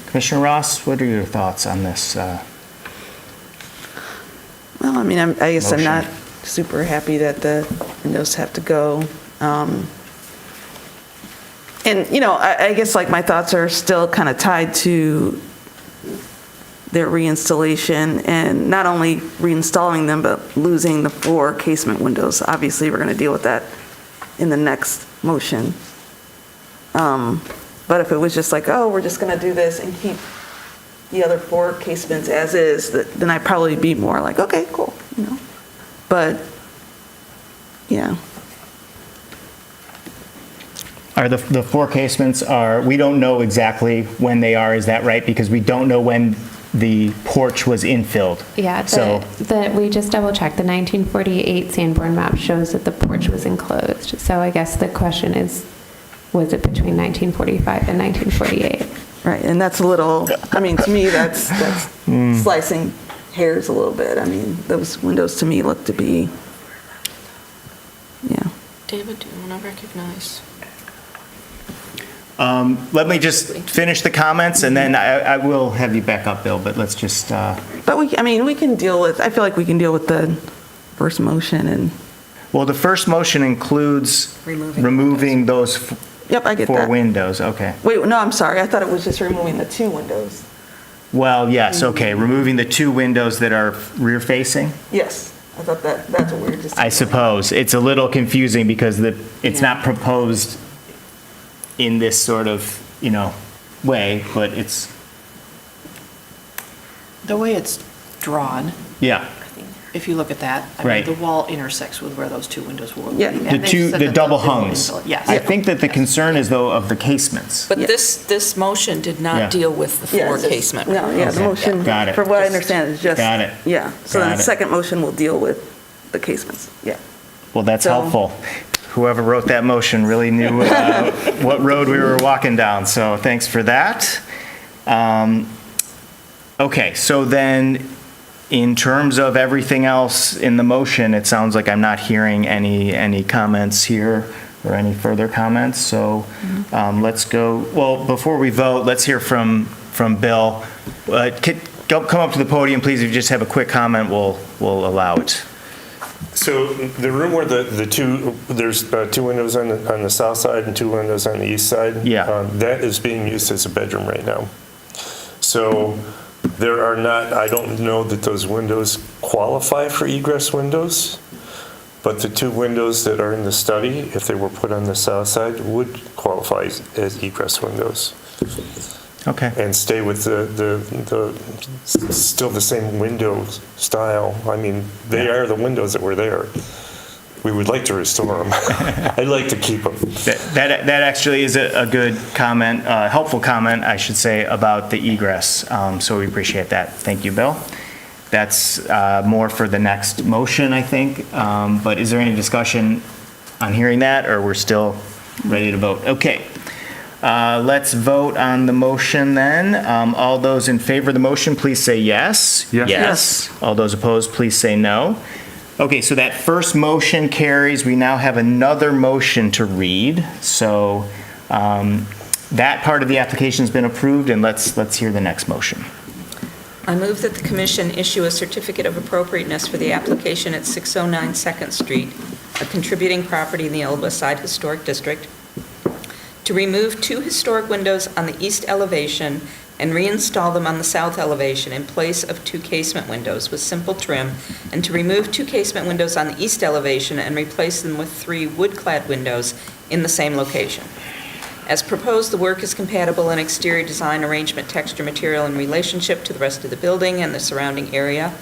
Speaker 1: Commissioner Ross, what are your thoughts on this?
Speaker 10: Well, I mean, I guess I'm not
Speaker 1: Motion.
Speaker 10: super happy that the windows have to go. And, you know, I guess like my thoughts are still kind of tied to their reinstallation, and not only reinstalling them, but losing the 4 casement windows. Obviously, we're going to deal with that in the next motion. But if it was just like, oh, we're just going to do this and keep the other 4 casements as is, then I'd probably be more like, okay, cool, you know. But, yeah.
Speaker 1: Are the 4 casements we don't know exactly when they are, is that right? Because we don't know when the porch was infilled.
Speaker 8: Yeah,
Speaker 1: So,
Speaker 8: we just double checked. The 1948 Sanborn map shows that the porch was enclosed. So I guess the question is, was it between 1945 and 1948?
Speaker 10: Right, and that's a little, I mean, to me, that's slicing hairs a little bit. I mean, those windows to me look to be, yeah.
Speaker 6: David, do you want to recognize?
Speaker 1: let me just finish the comments, and then I will have you back up, Bill, but let's just,
Speaker 10: But we can deal with, I feel like we can deal with the first motion and,
Speaker 1: well, the first motion includes removing those
Speaker 10: yep, I get
Speaker 1: four
Speaker 10: that.
Speaker 1: windows, okay.
Speaker 10: Wait, no, I'm sorry, I thought it was just removing the two windows.
Speaker 1: Well, yes, okay, removing the two windows that are rear-facing?
Speaker 10: Yes, I thought that's what we were just.
Speaker 1: I suppose. It's a little confusing because it's not proposed in this sort of, way, but it's,
Speaker 2: The way it's drawn,
Speaker 1: yeah.
Speaker 2: if you look at that, I
Speaker 1: Right.
Speaker 2: mean, the wall intersects with where those two windows will be.
Speaker 10: Yeah.
Speaker 2: And
Speaker 1: The
Speaker 2: they
Speaker 1: two,
Speaker 2: said
Speaker 1: the
Speaker 2: that
Speaker 1: double
Speaker 2: they will
Speaker 1: hungs.
Speaker 2: infill it. Yes.
Speaker 1: I think that the concern is though of the casements.
Speaker 6: But
Speaker 1: Yeah.
Speaker 6: this motion did
Speaker 1: Yeah.
Speaker 6: not deal with the
Speaker 10: Yeah,
Speaker 6: floor
Speaker 10: it's just-
Speaker 6: casement.
Speaker 10: No, yeah, the
Speaker 1: Okay.
Speaker 10: motion,
Speaker 1: Got it.
Speaker 10: from what I understand, is just.
Speaker 1: Got it.
Speaker 10: Yeah, so
Speaker 1: Got
Speaker 10: then
Speaker 1: it.
Speaker 10: the second motion will deal with the casements, yeah.
Speaker 1: Well, that's
Speaker 10: So-
Speaker 1: helpful. Whoever wrote that motion really knew what road we were walking down, so thanks for that. Okay, so then, in terms of everything else in the motion, it sounds like I'm not hearing any comments here or any further comments, so let's go, well, before we vote, let's hear from Bill. Come up to the podium, please, if you just have a quick comment, we'll allow it.
Speaker 14: So the room where the two, there's two windows on the south side and two windows on the east side.
Speaker 1: Yeah.
Speaker 14: That is being used as a bedroom right now. So there are not, I don't know that those windows qualify for egress windows, but the two windows that are in the study, if they were put on the south side, would qualify as egress windows.
Speaker 1: Okay.
Speaker 14: And stay with still the same window style. I mean, they are the windows that were there. We would like to restore them. I'd like to keep them.
Speaker 1: That actually is a good comment, helpful comment, I should say, about the egress. So we appreciate that. Thank you, Bill. That's more for the next motion, I think. But is there any discussion on hearing that, or we're still ready to vote? Okay. Let's vote on the motion then. All those in favor of the motion, please say yes.
Speaker 9: Yes.
Speaker 1: Yes. All those opposed, please say no. Okay, so that first motion carries. We now have another motion to read. So that part of the application's been approved, and let's hear the next motion.
Speaker 6: I move that the commission issue a certificate of appropriateness for the application at 609 Second Street, a contributing property in the Old West Side Historic District, to remove two historic windows on the east elevation and reinstall them on the south elevation in place of two casement windows with simple trim, and to remove two casement windows on the east elevation and replace them with three wood-clad windows in the same location. As proposed, the work is compatible in exterior design, arrangement, texture, material, and relationship to the rest of the building and the surrounding area,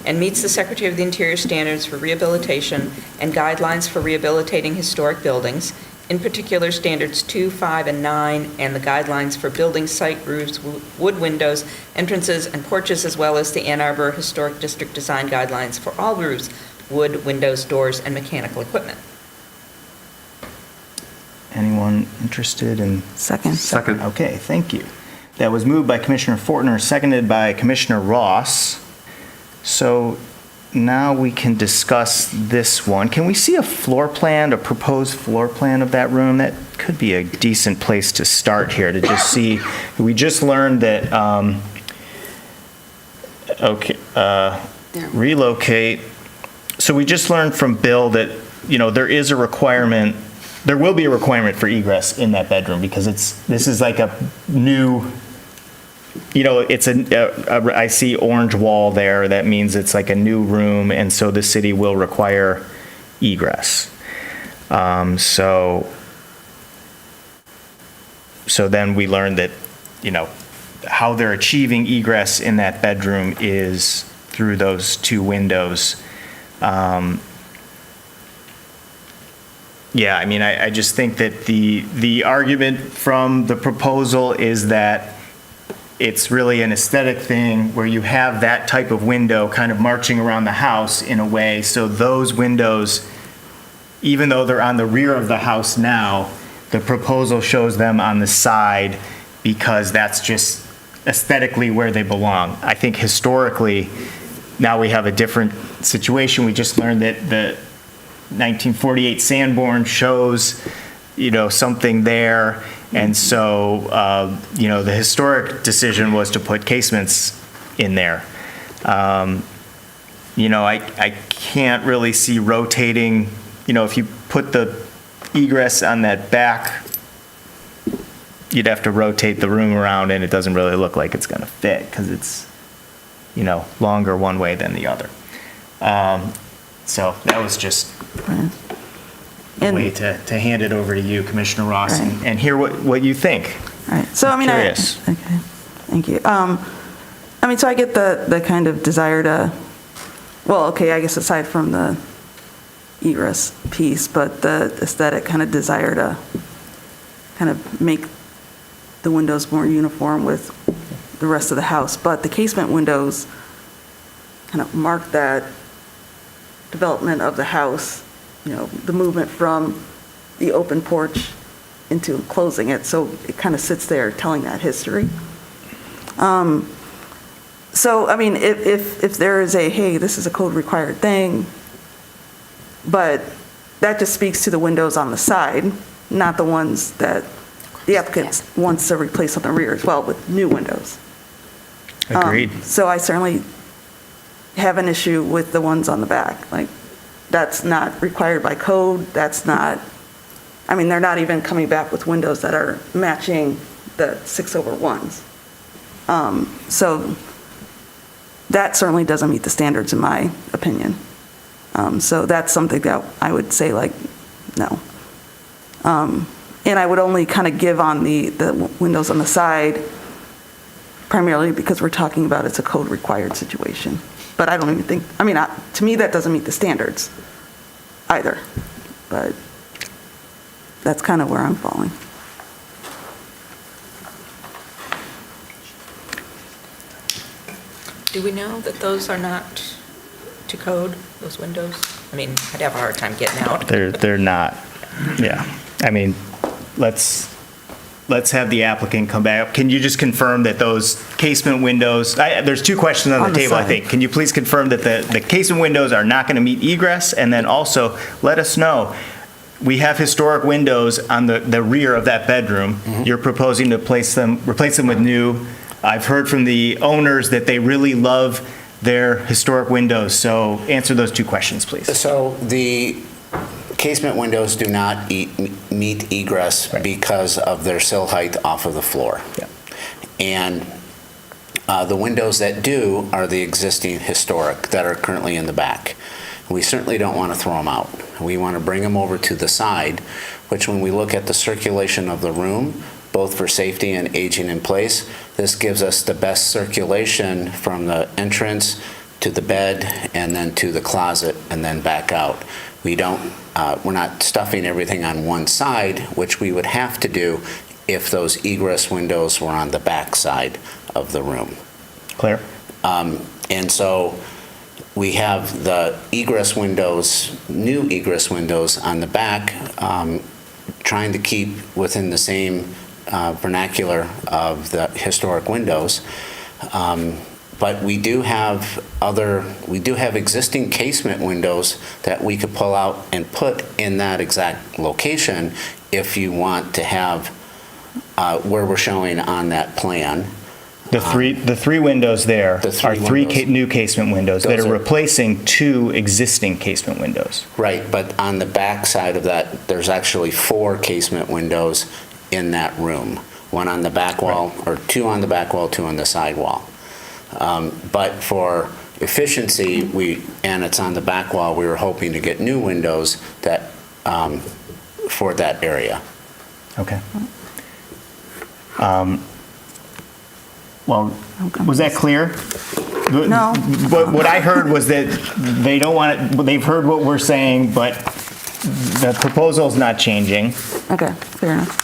Speaker 6: and meets the Secretary of the Interior standards for rehabilitation and guidelines for rehabilitating historic buildings, in particular standards 2, 5, and 9, and the guidelines for building site roofs, wood windows, entrances, and porches, as well as the Ann Arbor Historic District design guidelines for all roofs, wood, windows, doors, and mechanical equipment.
Speaker 1: Anyone interested in?
Speaker 10: Second.
Speaker 9: Second.
Speaker 1: Okay, thank you. That was moved by Commissioner Fortner, seconded by Commissioner Ross. So now we can discuss this one. Can we see a floor plan, a proposed floor plan of that room? That could be a decent place to start here, to just see. We just learned that, relocate. So we just learned from Bill that, there is a requirement, there will be a requirement for egress in that bedroom, because this is like a new, it's I see orange wall there. That means it's like a new room, and so the city will require egress. So then we learned that, how they're achieving egress in that bedroom is through those two windows. Yeah, I mean, I just think that the argument from the proposal is that it's really an aesthetic thing where you have that type of window kind of marching around the house in a way. So those windows, even though they're on the rear of the house now, the proposal shows them on the side because that's just aesthetically where they belong. I think historically, now we have a different situation. We just learned that the 1948 Sanborn shows, something there. And so, the historic decision was to put casements in there. I can't really see rotating, if you put the egress on that back, you'd have to rotate the room around and it doesn't really look like it's going to fit because it's, longer one way than the other. So that was just a way to hand it over to you, Commissioner Ross, and hear what you think.
Speaker 10: Right. So,
Speaker 1: Curious.
Speaker 10: okay, thank you. So I get the kind of desire to, I guess aside from the egress piece, but the aesthetic kind of desire to kind of make the windows more uniform with the rest of the house. But the casement windows kind of mark that development of the house, the movement from the open porch into closing it. So it kind of sits there telling that history. If there is hey, this is a code required thing, but that just speaks to the windows on the side, not the ones that the applicant wants to replace on the rear as well with new windows.
Speaker 1: Agreed.
Speaker 10: So I certainly have an issue with the ones on the back. Like, that's not required by code. That's not, they're not even coming back with windows that are matching the 6/1s. So that certainly doesn't meet the standards in my opinion. So that's something that I would say no. And I would only kind of give on the windows on the side primarily because we're talking about it's a code required situation. But I don't even think, to me, that doesn't meet the standards either. But that's kind of where I'm falling.
Speaker 6: Do we know that those are not to code, those windows? I'd have a hard time getting out.
Speaker 1: They're not. Yeah. Let's have the applicant come back. Can you just confirm that those casement windows, there's two questions on the table, I think. Can you please confirm that the casement windows are not going to meet egress? And then also, let us know, we have historic windows on the rear of that bedroom. Mm-hmm. You're proposing to replace them with new. I've heard from the owners that they really love their historic windows. So answer those two questions, please.
Speaker 13: So the casement windows do not meet egress because of their sill height off of the floor.
Speaker 1: Yeah.
Speaker 13: And the windows that do are the existing historic that are currently in the back. We certainly don't want to throw them out. We want to bring them over to the side, which when we look at the circulation of the room, both for safety and aging in place, this gives us the best circulation from the entrance to the bed and then to the closet and then back out. We're not stuffing everything on one side, which we would have to do if those egress windows were on the back side of the room.
Speaker 1: Claire?
Speaker 13: And so we have the egress windows, new egress windows on the back, trying to keep within the same vernacular of the historic windows. But we do have existing casement windows that we could pull out and put in that exact location if you want to have where we're showing on that plan.
Speaker 1: The three windows there are three new casement windows that are replacing two existing casement windows.
Speaker 13: Right, but on the back side of that, there's actually 4 casement windows in that room. One on the back wall, or 2 on the back wall, 2 on the side wall. But for efficiency, and it's on the back wall, we were hoping to get new windows that for that area.
Speaker 1: Okay. Well, was that clear?
Speaker 10: No.
Speaker 1: What I heard was that they don't want it, they've heard what we're saying, but the proposal's not changing.
Speaker 10: Okay, fair enough.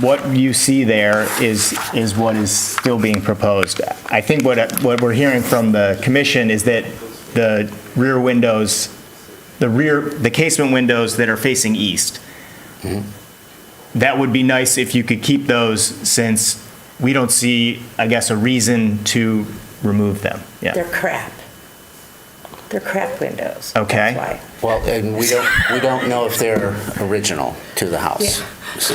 Speaker 1: what you see there is what is still being proposed. I think what we're hearing from the commission is that the rear windows, the casement windows that are facing east, that would be nice if you could keep those, since we don't see, I guess, a reason to remove them. Yeah.
Speaker 12: They're crap. They're crap windows.
Speaker 1: Okay.
Speaker 12: That's why.
Speaker 13: Well, and we don't know if they're original to the house.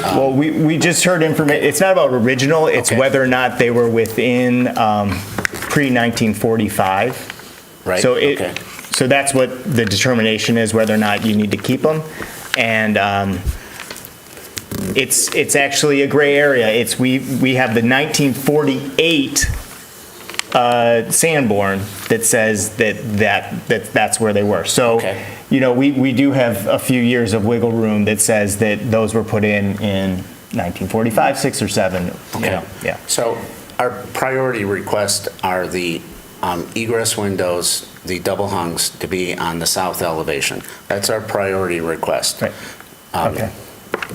Speaker 1: Well, we just heard information, it's not about original, it's
Speaker 13: Okay.
Speaker 1: whether or not they were within pre-1945.
Speaker 13: Right,
Speaker 1: So
Speaker 13: okay.
Speaker 1: so that's what the determination is, whether or not you need to keep them. And it's actually a gray area. We have the 1948 Sanborn that says that's where they were. So,
Speaker 13: Okay.
Speaker 1: we do have a few years of wiggle room that says that those were put in 1945, 6 or 7.
Speaker 13: Okay.
Speaker 1: Yeah.
Speaker 13: So our priority request are the egress windows, the double hungs, to be on the south elevation. That's our priority request.
Speaker 1: Right. Okay.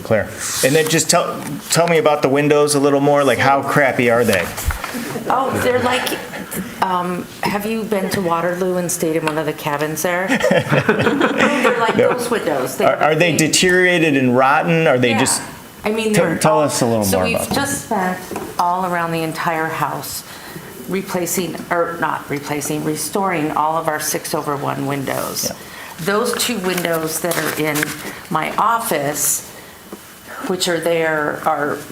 Speaker 1: Clear. And then just tell me about the windows a little more, like how crappy are they?
Speaker 12: Oh, they're like, have you been to Waterloo and stayed in one of the cabins there? They're like those windows.
Speaker 1: Are they deteriorated and rotten? Are they
Speaker 12: Yeah.
Speaker 1: just,
Speaker 12: I mean,
Speaker 1: tell us a little more about
Speaker 12: So
Speaker 1: them.
Speaker 12: we've just spent all around the entire house restoring all of our 6/1 windows.
Speaker 1: Yeah.
Speaker 12: Those 2 windows that are in my office, which are there,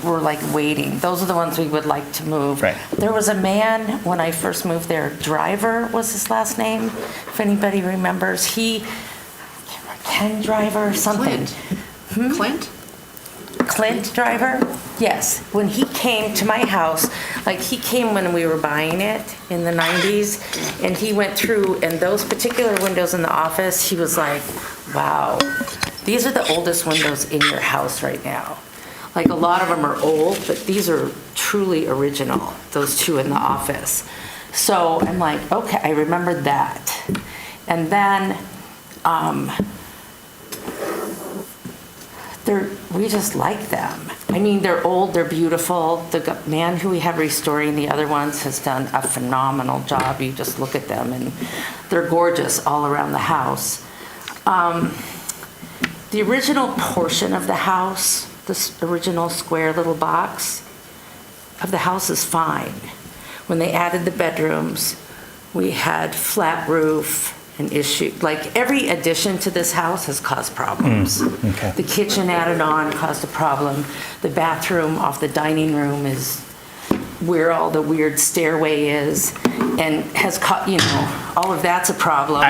Speaker 12: were like waiting. Those are the ones we would like to move.
Speaker 1: Right.
Speaker 12: There was a man, when I first moved there, Driver was his last name, if anybody remembers. Ken Driver or something.
Speaker 2: Clint?
Speaker 12: Clint Driver? Yes. When he came to my house, like he came when we were buying it in the 90s, and he went through, and those particular windows in the office, he was like, wow, these are the oldest windows in your house right now. Like a lot of them are old, but these are truly original, those 2 in the office. So I'm like, okay, I remembered that. And then, we just like them. I mean, they're old, they're beautiful. The man who we have restoring the other ones has done a phenomenal job. You just look at them and they're gorgeous all around the house. The original portion of the house, this original square little box of the house is fine. When they added the bedrooms, we had flat roof, an issue. Like every addition to this house has caused problems.
Speaker 1: okay.
Speaker 12: The kitchen added on caused a problem. The bathroom off the dining room is where all the weird stairway is, and has caught, all of that's a problem.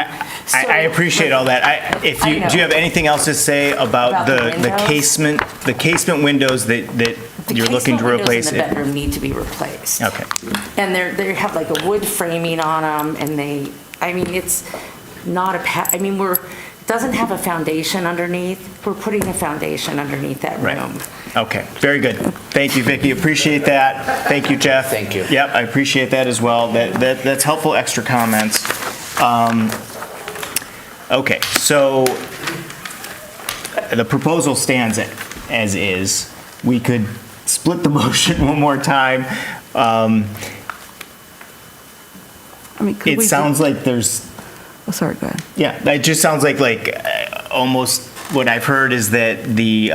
Speaker 1: I appreciate all that. Do you have anything else to say about the casement windows that you're looking to replace?
Speaker 12: The casement windows in the bedroom need to be replaced.
Speaker 1: Okay.
Speaker 12: And they have like a wood framing on them, and it's not it doesn't have a foundation underneath. We're putting a foundation underneath that room.
Speaker 1: Okay, very good. Thank you, Vicki. Appreciate that. Thank you, Jeff.
Speaker 13: Thank you.
Speaker 1: Yep, I appreciate that as well. That's helpful extra comments. Okay, so the proposal stands as is. We could split the motion one more time.
Speaker 10: Could we
Speaker 1: Sounds like there's,
Speaker 10: Oh, sorry, go ahead.
Speaker 1: yeah, that just sounds like almost what I've heard is that the,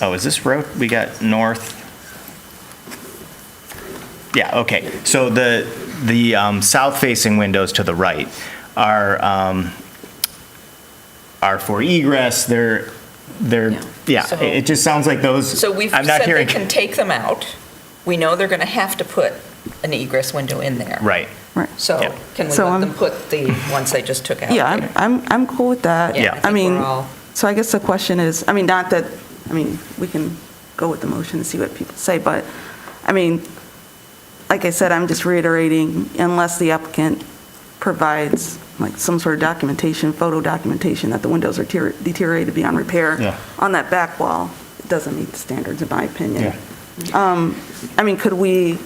Speaker 1: is this road? We got north? Yeah, okay. So the south-facing windows to the right are for egress. They're
Speaker 6: So-
Speaker 1: it just sounds like those.
Speaker 6: So we've
Speaker 1: I'm not
Speaker 6: said they
Speaker 1: hearing.
Speaker 6: can take them out. We know they're going to have to put an egress window in there.
Speaker 1: Right.
Speaker 10: Right.
Speaker 6: So
Speaker 1: Yeah.
Speaker 6: can we
Speaker 10: So
Speaker 6: let
Speaker 10: I'm-
Speaker 6: them put the ones they just took out?
Speaker 10: Yeah,
Speaker 6: there?
Speaker 10: I'm cool with that.
Speaker 6: Yeah, I
Speaker 10: I
Speaker 6: think
Speaker 10: mean,
Speaker 6: we're all-
Speaker 10: so I guess the question is, we can go with the motion and see what people say, but, like I said, I'm just reiterating, unless the applicant provides like some sort of documentation, photo documentation that the windows are deteriorated beyond repair
Speaker 1: Yeah.
Speaker 10: on that back wall, it doesn't meet the standards, in my opinion.
Speaker 1: Yeah.
Speaker 10: Could we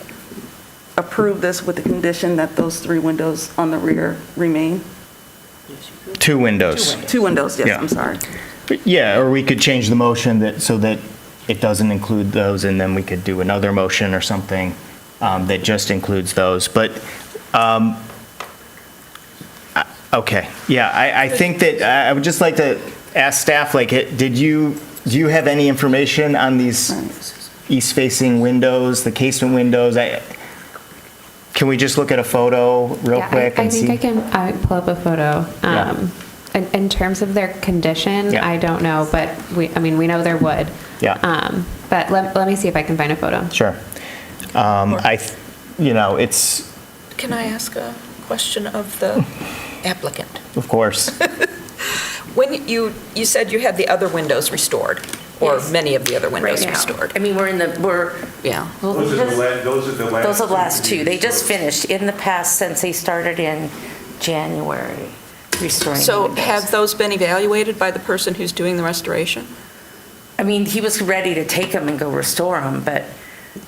Speaker 10: approve this with the condition that those 3 windows on the rear remain?
Speaker 1: Two windows.
Speaker 10: Two windows, yes,
Speaker 1: Yeah.
Speaker 10: I'm sorry.
Speaker 1: Yeah, or we could change the motion so that it doesn't include those, and then we could do another motion or something that just includes those. But, okay, yeah, I think that I would just like to ask staff, like, do you have any information on these east-facing windows, the casement windows? Can we just look at a photo real quick
Speaker 8: I
Speaker 1: and see?
Speaker 8: think I can pull up a photo.
Speaker 1: Yeah.
Speaker 8: In terms of their condition,
Speaker 1: Yeah.
Speaker 8: I don't know, but we know they're wood.
Speaker 1: Yeah.
Speaker 8: But let me see if I can find a photo.
Speaker 1: Sure. It's,
Speaker 6: Can I ask a question of the applicant?
Speaker 1: of course.
Speaker 6: When you said you had the other windows restored, or
Speaker 12: Yes.
Speaker 6: many of the other windows
Speaker 12: Right now.
Speaker 6: restored?
Speaker 12: I mean,
Speaker 6: Yeah.
Speaker 12: well,
Speaker 9: Those are the last
Speaker 12: those are the last
Speaker 9: two.
Speaker 12: two. They just finished in the past since they started in January, restoring the
Speaker 6: So
Speaker 12: windows.
Speaker 6: have those been evaluated by the person who's doing the restoration?
Speaker 12: I mean, he was ready to take them and go restore them, but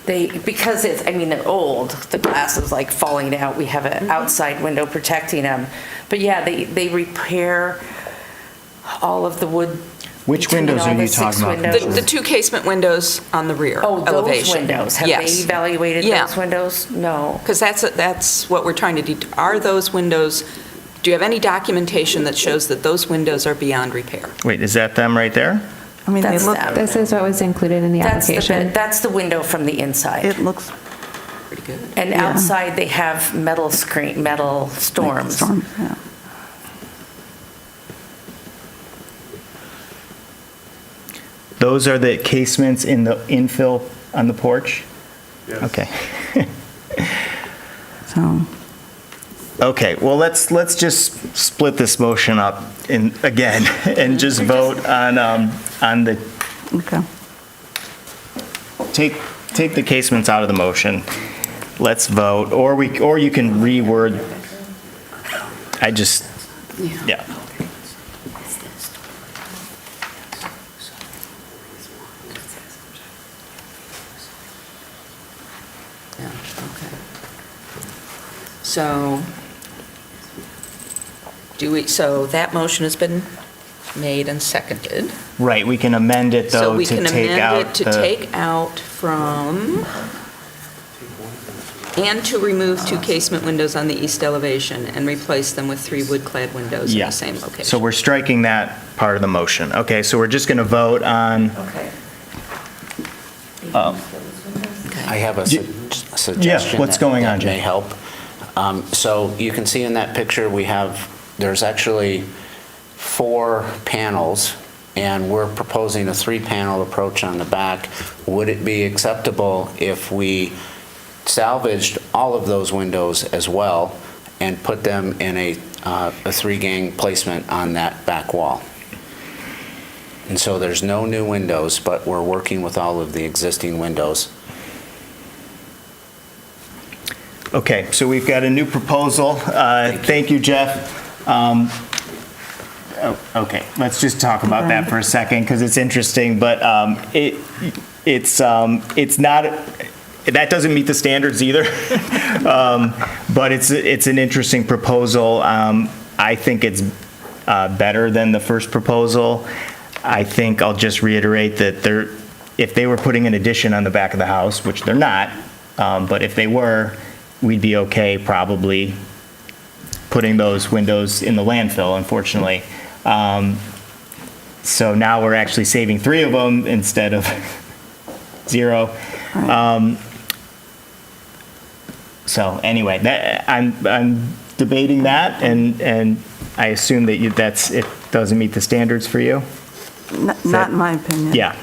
Speaker 12: because they're old, the glass is like falling out. We have an outside window protecting them. But yeah, they repair all of the wood.
Speaker 1: Which
Speaker 12: between
Speaker 1: windows
Speaker 12: all
Speaker 1: are
Speaker 12: the
Speaker 1: you
Speaker 12: six
Speaker 1: talking about?
Speaker 12: windows.
Speaker 6: The two casement windows on the rear
Speaker 12: Oh, those
Speaker 6: elevation.
Speaker 12: windows. Have they
Speaker 6: Yes.
Speaker 12: evaluated
Speaker 6: Yeah.
Speaker 12: those windows? No.
Speaker 6: Because that's what we're trying to are those windows, do you have any documentation that shows that those windows are beyond repair?
Speaker 1: Wait, is that them right there?
Speaker 10: I mean, they
Speaker 12: That's
Speaker 10: look,
Speaker 12: them.
Speaker 8: This is what was included in the application.
Speaker 12: That's the window from the inside.
Speaker 10: it looks
Speaker 6: Pretty good.
Speaker 12: And
Speaker 10: yeah.
Speaker 12: outside, they have metal storms.
Speaker 10: storm, yeah.
Speaker 1: Those are the casements in the infill on the porch?
Speaker 9: Yes.
Speaker 1: Okay.
Speaker 10: So,
Speaker 1: Okay, well, let's just split this motion up again and just vote on the,
Speaker 10: okay.
Speaker 1: take the casements out of the motion. Let's vote, or you can reword. Yeah.
Speaker 6: Yeah, okay. So, so that motion has been made and seconded.
Speaker 1: Right, we can amend it,
Speaker 6: So
Speaker 1: though,
Speaker 6: we
Speaker 1: to
Speaker 6: can
Speaker 1: take out
Speaker 6: amend it to
Speaker 1: the-
Speaker 6: take out from, and to remove two casement windows on the east elevation and replace them with three wood-clad windows in
Speaker 1: Yeah.
Speaker 6: the same location.
Speaker 1: So we're striking that part of the motion. Okay, so we're just going to vote on,
Speaker 12: Okay.
Speaker 13: I have a suggestion.
Speaker 1: Yeah, what's going on,
Speaker 13: that may
Speaker 1: Jay?
Speaker 13: help. So you can see in that picture, there's actually 4 panels, and we're proposing a 3-panel approach on the back. Would it be acceptable if we salvaged all of those windows as well and put them in a 3-gang placement on that back wall? And so there's no new windows, but we're working with all of the existing windows.
Speaker 1: okay, so we've got a new proposal. Thank you, Jeff. Okay, let's just talk about that for a second, because it's interesting, but it's not, that doesn't meet the standards either. But it's an interesting proposal. I think it's better than the first proposal. I think I'll just reiterate that if they were putting an addition on the back of the house, which they're not, but if they were, we'd be okay probably putting those windows in the landfill, unfortunately. So now we're actually saving 3 of them instead of 0. So anyway, I'm debating that, and I assume that it doesn't meet the standards for you?
Speaker 10: Not in my opinion.
Speaker 1: Yeah.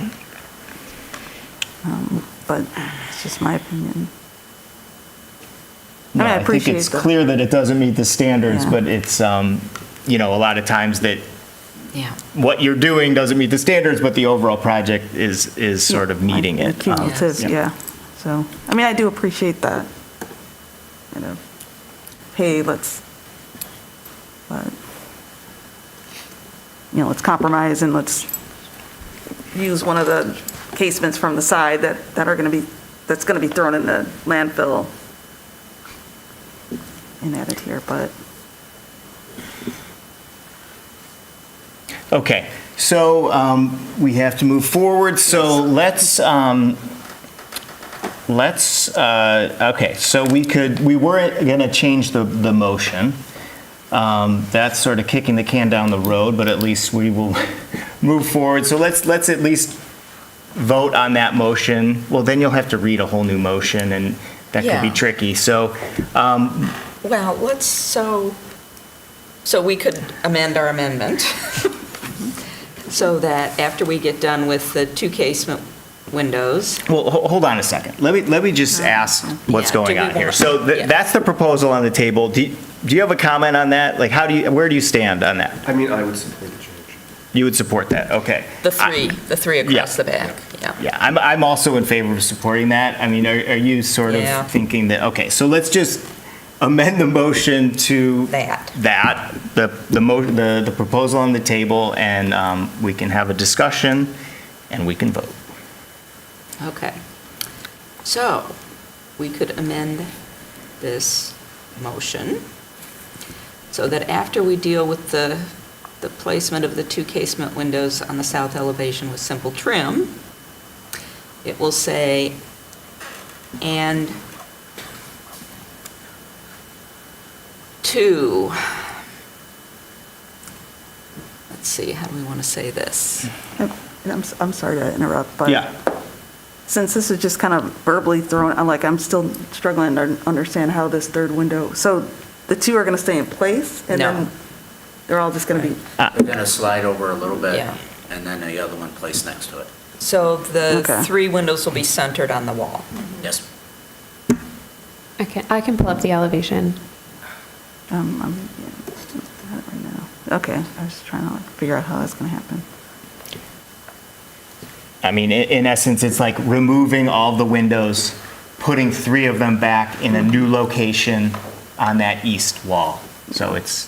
Speaker 10: But it's just my opinion.
Speaker 1: No,
Speaker 10: I
Speaker 1: I think
Speaker 10: appreciate
Speaker 1: it's
Speaker 10: that.
Speaker 1: clear that it doesn't meet the standards,
Speaker 10: Yeah.
Speaker 1: but it's, a lot of times that
Speaker 6: Yeah.
Speaker 1: what you're doing doesn't meet the standards, but the overall project is sort of meeting it.
Speaker 10: Cumulative, yeah. So, I mean, I do appreciate that. Hey, let's compromise and let's use one of the casements from the side that's going to be thrown in the landfill and added here, but
Speaker 1: Okay, so we have to move forward, so okay, so we were going to change the motion. That's sort of kicking the can down the road, but at least we will move forward. So let's at least vote on that motion. Well, then you'll have to read a whole new motion, and that could be
Speaker 6: Yeah.
Speaker 1: tricky. So,
Speaker 6: Well, so we could amend our amendment so that after we get done with the two casement windows.
Speaker 1: well, hold on a second. Let me just ask what's
Speaker 6: Yeah,
Speaker 1: going
Speaker 6: do we
Speaker 1: on here.
Speaker 6: want-
Speaker 1: So
Speaker 6: yeah.
Speaker 1: that's the proposal on the table. Do you have a comment on that? Like, where do you stand on that?
Speaker 9: I mean, I would support the change.
Speaker 1: You would support that, okay.
Speaker 6: The three across the back, yeah.
Speaker 1: Yeah, I'm also in favor of supporting that. I mean, are you sort
Speaker 6: Yeah.
Speaker 1: of thinking that, okay, so let's just amend the motion to
Speaker 6: That.
Speaker 1: the proposal on the table, and we can have a discussion, and we can vote.
Speaker 6: Okay. So, we could amend this motion so that after we deal with the placement of the two casement windows on the south elevation with simple trim, it will say, and two, let's see, how do we want to say this?
Speaker 10: I'm sorry to interrupt, but
Speaker 1: Yeah.
Speaker 10: since this is just kind of verbally thrown, I'm still struggling to understand how this third window, so the two are going to stay in place? And
Speaker 6: No.
Speaker 10: then they're all just going to be,
Speaker 13: They're going to slide over a little bit,
Speaker 6: Yeah.
Speaker 13: and then the other one placed next to it.
Speaker 6: So the
Speaker 10: Okay.
Speaker 6: three windows will be centered on the wall.
Speaker 13: Yes.
Speaker 8: I can pull up the elevation.
Speaker 10: I'm yeah, right now. Okay, I was trying to figure out how that's going to happen.
Speaker 1: I mean, in essence, it's like removing all the windows, putting three of them back in a new location on that east wall. So it's,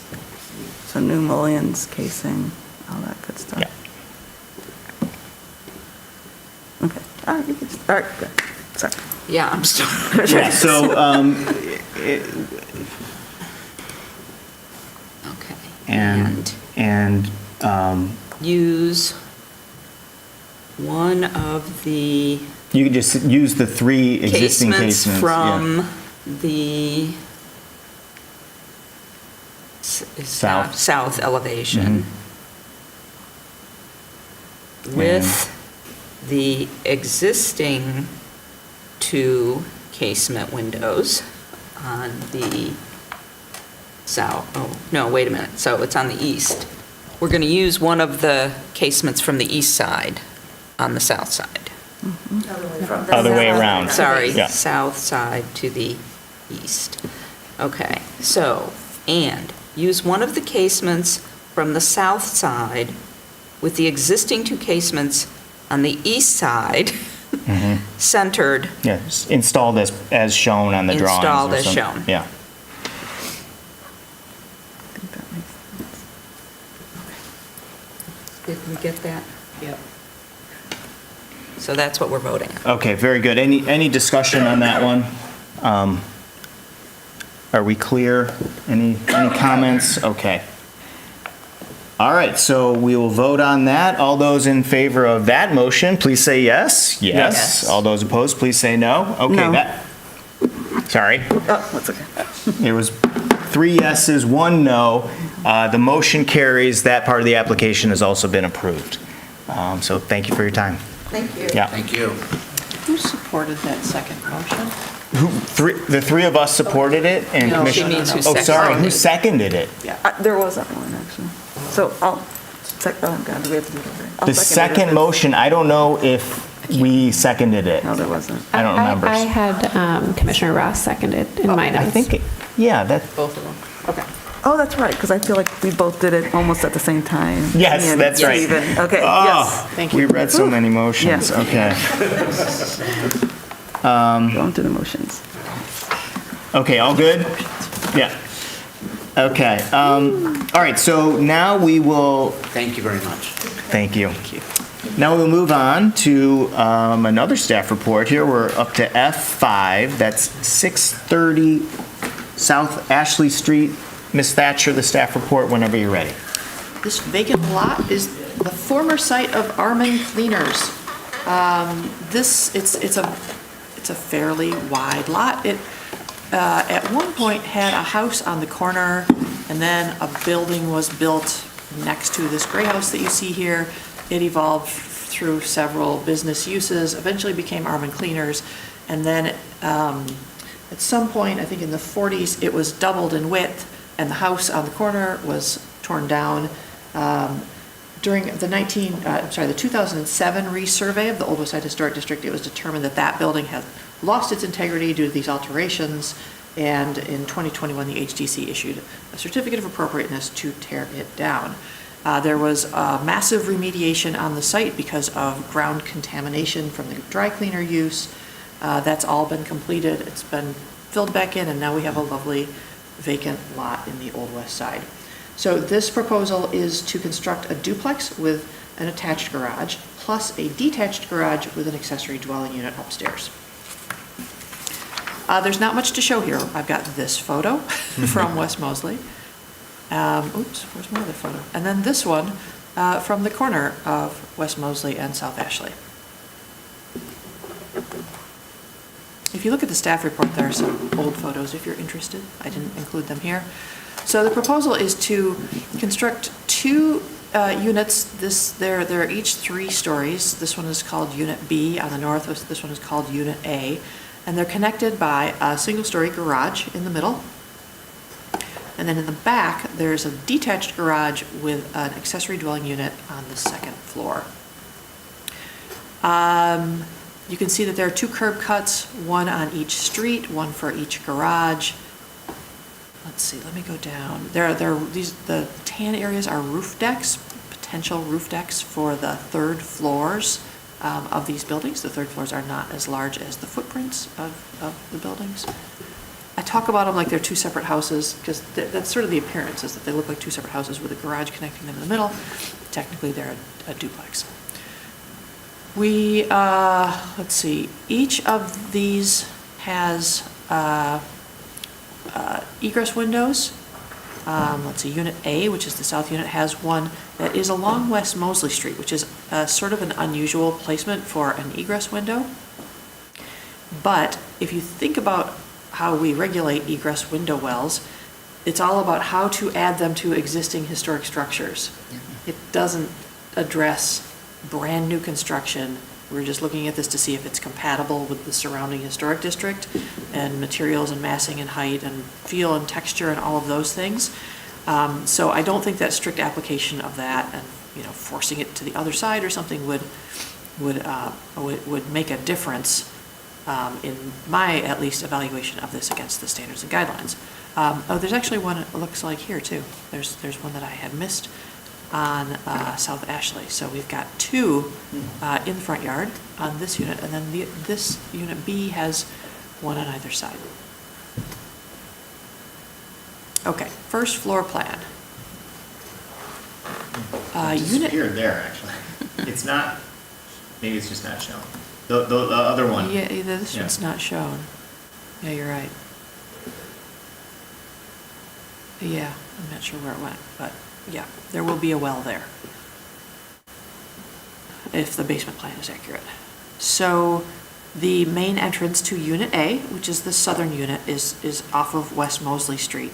Speaker 10: So new mullions, casing, all that good stuff.
Speaker 1: yeah.
Speaker 10: Okay, all right, all right, good, sorry.
Speaker 6: Yeah, I'm still.
Speaker 1: Yeah, so,
Speaker 6: Okay.
Speaker 1: and,
Speaker 6: Use one of the
Speaker 1: you can just use the three existing
Speaker 6: casements
Speaker 1: casements.
Speaker 6: from the
Speaker 1: South.
Speaker 6: south elevation with the existing two casement windows on the south, oh, no, wait a minute, so it's on the east. We're going to use one of the casements from the east side on the south side.
Speaker 1: Other way around.
Speaker 6: Sorry,
Speaker 1: Yeah.
Speaker 6: south side to the east. Okay, so, and use one of the casements from the south side with the existing two casements on the east side centered.
Speaker 1: Yeah, installed as shown on the drawings.
Speaker 6: Installed
Speaker 1: or
Speaker 6: as
Speaker 1: something.
Speaker 6: shown.
Speaker 1: Yeah.
Speaker 10: I think that makes sense.
Speaker 6: Did we get that?
Speaker 2: Yep.
Speaker 6: So that's what we're voting on.
Speaker 1: Okay, very good. Any discussion on that one? Are we clear? Any comments? Okay. All right, so we will vote on that. All those in favor of that motion, please say yes.
Speaker 6: Yes.
Speaker 1: All those opposed, please say no. Okay,
Speaker 10: No.
Speaker 1: Sorry.
Speaker 10: Oh, that's okay.
Speaker 1: It was 3 yeses, 1 no. The motion carries. That part of the application has also been approved. So thank you for your time.
Speaker 4: Thank you.
Speaker 1: Yeah.
Speaker 13: Thank you.
Speaker 2: Who supported that second motion?
Speaker 1: The three of us supported it, and
Speaker 2: No,
Speaker 1: Commissioner...
Speaker 6: she means who
Speaker 1: Oh, sorry, who
Speaker 6: seconded it.
Speaker 1: seconded it?
Speaker 10: There wasn't one, actually. So I'll, oh, God, do we have to do it over? I'll
Speaker 1: The
Speaker 10: second it if
Speaker 1: second
Speaker 10: it's-
Speaker 1: motion, I don't know if we seconded it.
Speaker 10: No, there wasn't.
Speaker 1: I don't remember.
Speaker 8: I had Commissioner Ross seconded in my notes.
Speaker 1: I think, yeah, that,
Speaker 6: Both of them. Okay.
Speaker 10: Oh, that's right, because I feel like we both did it almost at the same time.
Speaker 1: yes,
Speaker 10: And
Speaker 1: that's right.
Speaker 10: Stephen. Okay, yes.
Speaker 1: Oh,
Speaker 2: Thank
Speaker 1: we
Speaker 2: you.
Speaker 1: read so many motions,
Speaker 10: Yeah.
Speaker 1: okay.
Speaker 10: Going to the motions.
Speaker 1: Okay, all good? Yeah. Okay, all right, so now we will,
Speaker 13: Thank you very much.
Speaker 1: thank you. Now we'll move on to another staff report here. We're up to F5, that's 630 South Ashley Street. Ms. Thatcher, the staff report, whenever you're ready.
Speaker 2: This vacant lot is the former site of Armin Cleaners. It's a fairly wide lot. It at one point had a house on the corner, and then a building was built next to this gray house that you see here. It evolved through several business uses, eventually became Armin Cleaners, and then at some point, I think in the 40s, it was doubled in width, and the house on the corner was torn down. During the 2007 resurvey of the Old West Side Historic District, it was determined that that building had lost its integrity due to these alterations, and in 2021, the HDC issued a certificate of appropriateness to tear it down. There was massive remediation on the site because of ground contamination from the dry cleaner use. That's all been completed. It's been filled back in, and now we have a lovely vacant lot in the Old West Side. So this proposal is to construct a duplex with an attached garage, plus a detached garage with an accessory dwelling unit upstairs. There's not much to show here. I've got this photo from West Mosley. Oops, where's my other photo? And then this one from the corner of West Mosley and South Ashley. If you look at the staff report, there are some old photos if you're interested. I didn't include them here. So the proposal is to construct two units. They're each 3 stories. This one is called Unit B on the north. This one is called Unit A. And they're connected by a single-story garage in the middle. And then in the back, there's a detached garage with an accessory dwelling unit on the second floor. You can see that there are 2 curb cuts, one on each street, one for each garage. Let's see, let me go down. The tan areas are roof decks, potential roof decks for the 3rd floors of these buildings. The 3rd floors are not as large as the footprints of the buildings. I talk about them like they're 2 separate houses because that's sort of the appearance, is that they look like 2 separate houses with a garage connecting them in the middle. Technically, they're a duplex. Let's see, each of these has egress windows. Let's see, Unit A, which is the south unit, has one that is along West Mosley Street, which is sort of an unusual placement for an egress window. But if you think about how we regulate egress window wells, it's all about how to add them to existing historic structures. It doesn't address brand new construction. We're just looking at this to see if it's compatible with the surrounding historic district and materials and massing and height and feel and texture and all of those things. So I don't think that strict application of that and forcing it to the other side or something would make a difference in my at least evaluation of this against the standards and guidelines. There's actually one it looks like here too. There's one that I had missed on South Ashley. So we've got 2 in the front yard on this unit, and then this Unit B has 1 on either side. Okay, first floor plan.
Speaker 1: It disappeared there, actually. It's not, maybe it's just not shown. The other one.
Speaker 2: Yeah, this one's not shown. Yeah, you're right. Yeah, I'm not sure where it went, but yeah, there will be a well there if the basement plan is accurate. So the main entrance to Unit A, which is the southern unit, is off of West Mosley Street.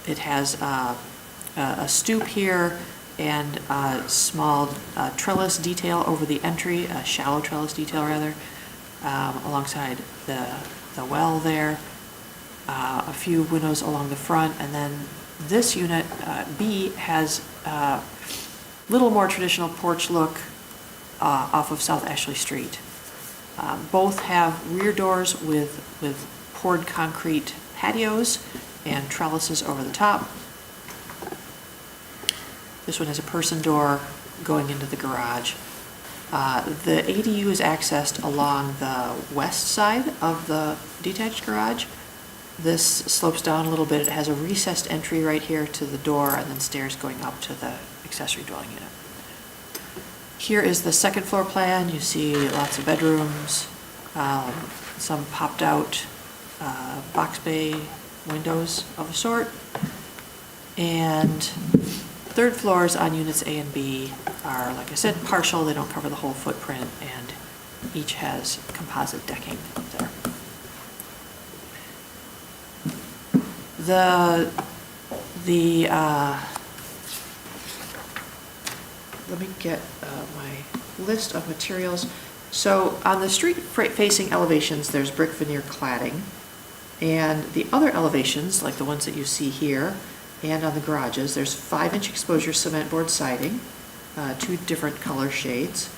Speaker 2: It has a stoop here and a small trellis detail over the entry, a shallow trellis detail rather, alongside the well there, a few windows along the front, and then this unit, B, has a little more traditional porch look off of South Ashley Street. Both have rear doors with poured concrete patios and trellises over the top. This one has a person door going into the garage. The ADU is accessed along the west side of the detached garage. This slopes down a little bit. It has a recessed entry right here to the door and then stairs going up to the accessory dwelling unit. Here is the second floor plan. You see lots of bedrooms, some popped out box bay windows of a sort. And third floors on units A and B are, like I said, partial. They don't cover the whole footprint, and each has composite decking up there. Let me get my list of materials. So on the street-facing elevations, there's brick veneer cladding. And the other elevations, like the ones that you see here, and on the garages, there's 5-inch exposure cement board siding, 2 different color shades.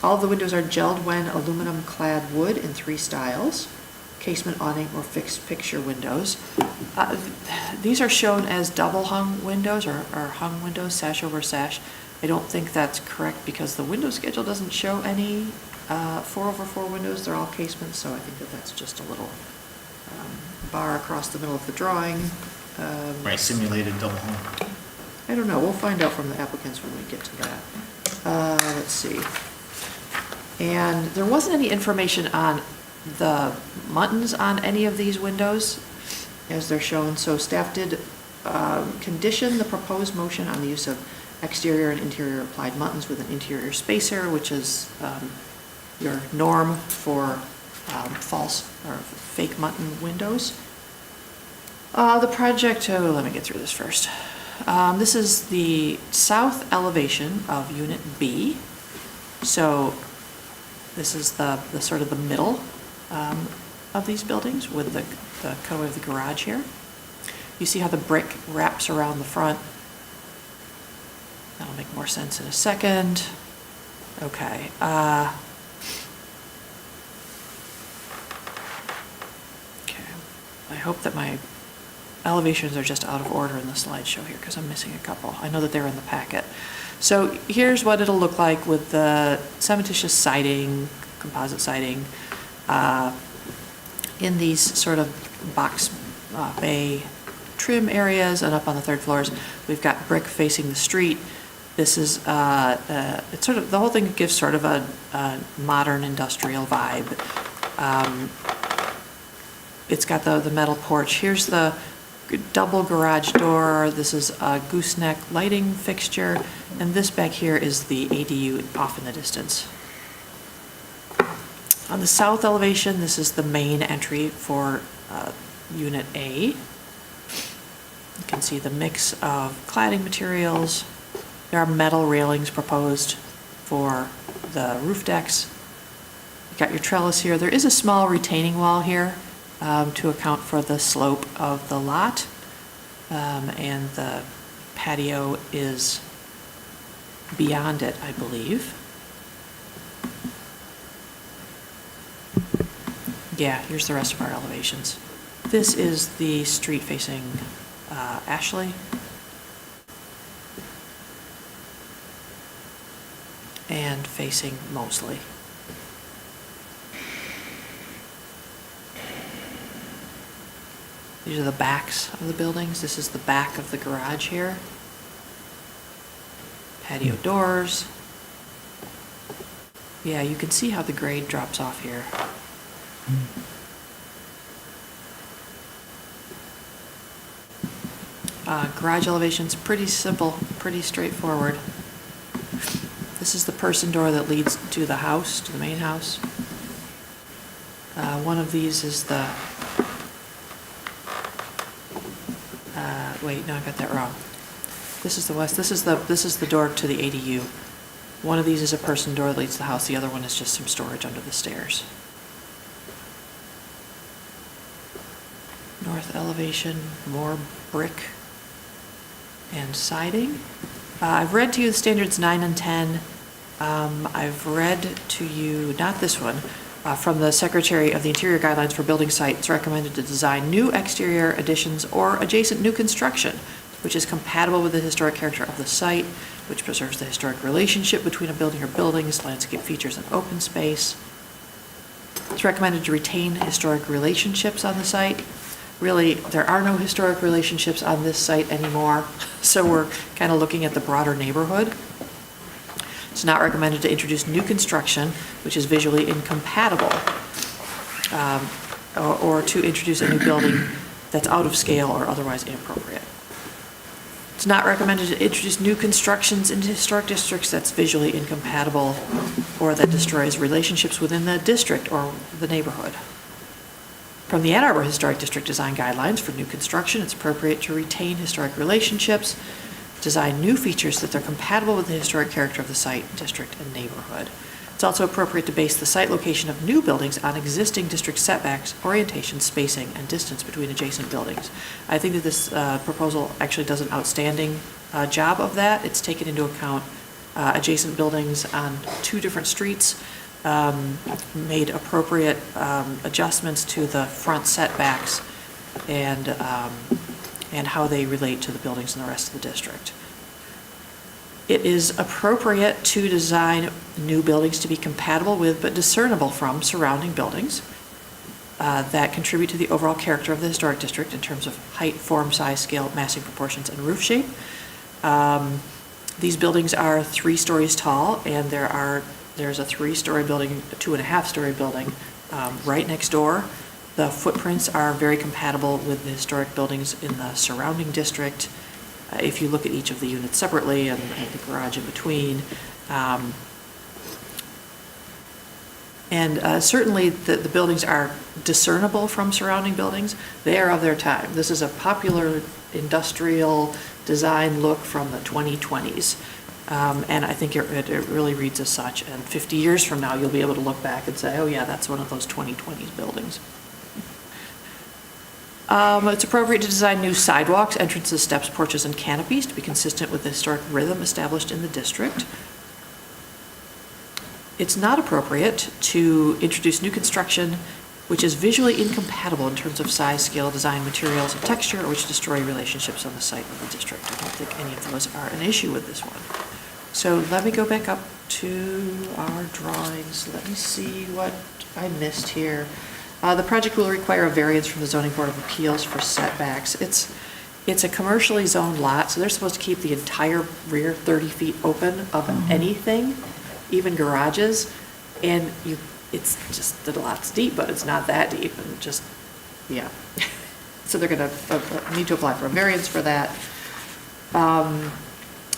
Speaker 2: All of the windows are gelled-wen aluminum-clad wood in 3 styles, casement awning or fixed picture windows. These are shown as double hung windows or hung windows, sash over sash. I don't think that's correct because the window schedule doesn't show any 4/4 windows. They're all casements, so I think that that's just a little bar across the middle of the drawing.
Speaker 1: Right, simulated double hung.
Speaker 2: I don't know, we'll find out from the applicants when we get to that. Let's see. And there wasn't any information on the muntins on any of these windows as they're shown, so staff did condition the proposed motion on the use of exterior and interior applied muntins with an interior spacer, which is your norm for false or fake muntin windows. The project, let me get through this first. This is the south elevation of Unit B. So this is the sort of the middle of these buildings with the cutaway of the garage here. You see how the brick wraps around the front. That'll make more sense in a second. Okay. Okay. I hope that my elevations are just out of order in the slideshow here because I'm missing a couple. I know that they're in the packet. So here's what it'll look like with the cementitious siding, composite siding, in these sort of box bay trim areas, and up on the third floors, we've got brick facing the street. This is, it's sort of, the whole thing gives sort of a modern industrial vibe. It's got the metal porch. Here's the double garage door. This is a gooseneck lighting fixture, and this back here is the ADU off in the distance. On the south elevation, this is the main entry for Unit A. You can see the mix of cladding materials. There are metal railings proposed for the roof decks. You've got your trellis here. There is a small retaining wall here to account for the slope of the lot. And the patio is beyond it, I believe. Yeah, here's the rest of our elevations. This is the street facing Ashley. And facing Mosley. These are the backs of the buildings. This is the back of the garage here. Patio doors. Yeah, you can see how the grade drops off here. Garage elevation's pretty simple, pretty straightforward. This is the person door that leads to the house, to the main house. One of these is the, wait, no, I got that wrong. This is the west, this is the door to the ADU. One of these is a person door that leads to the house, the other one is just some storage under the stairs. North elevation, more brick and siding. I've read to you the standards 9 and 10. I've read to you, not this one, from the Secretary of the Interior Guidelines for Building Sites, recommended to design new exterior additions or adjacent new construction, which is compatible with the historic character of the site, which preserves the historic relationship between a building or buildings, landscape features, and open space. It's recommended to retain historic relationships on the site. Really, there are no historic relationships on this site anymore, so we're kind of looking at the broader neighborhood. It's not recommended to introduce new construction, which is visually incompatible, or to introduce a new building that's out of scale or otherwise inappropriate. It's not recommended to introduce new constructions into historic districts that's visually incompatible or that destroys relationships within the district or the neighborhood. From the Ann Arbor Historic District Design Guidelines for new construction, it's appropriate to retain historic relationships, design new features that are compatible with the historic character of the site, district, and neighborhood. It's also appropriate to base the site location of new buildings on existing district setbacks, orientation, spacing, and distance between adjacent buildings. I think that this proposal actually does an outstanding job of that. It's taken into account adjacent buildings on 2 different streets, made appropriate adjustments to the front setbacks and how they relate to the buildings in the rest of the district. It is appropriate to design new buildings to be compatible with but discernible from surrounding buildings that contribute to the overall character of the historic district in terms of height, form, size, scale, massing proportions, and roof shape. These buildings are 3 stories tall, and there's a 3-story building, a 2.5-story building right next door. The footprints are very compatible with the historic buildings in the surrounding district. If you look at each of the units separately and the garage in between. Certainly the buildings are discernible from surrounding buildings. They are of their time. This is a popular industrial design look from the 2020s. And I think it really reads as such. And 50 years from now, you'll be able to look back and say, oh yeah, that's one of those 2020s buildings. It's appropriate to design new sidewalks, entrances, steps, porches, and canopies to be consistent with the historic rhythm established in the district. It's not appropriate to introduce new construction which is visually incompatible in terms of size, scale, design, materials, and texture, or which destroy relationships on the site of the district. I don't think any of those are an issue with this one. So let me go back up to our drawings. Let me see what I missed here. The project will require a variance from the Zoning Board of Appeals for setbacks. It's a commercially zoned lot, so they're supposed to keep the entire rear 30 feet open of anything, even garages. And it's just, the lot's deep, but it's not that deep, and just, yeah. So they're gonna need to apply for a variance for that.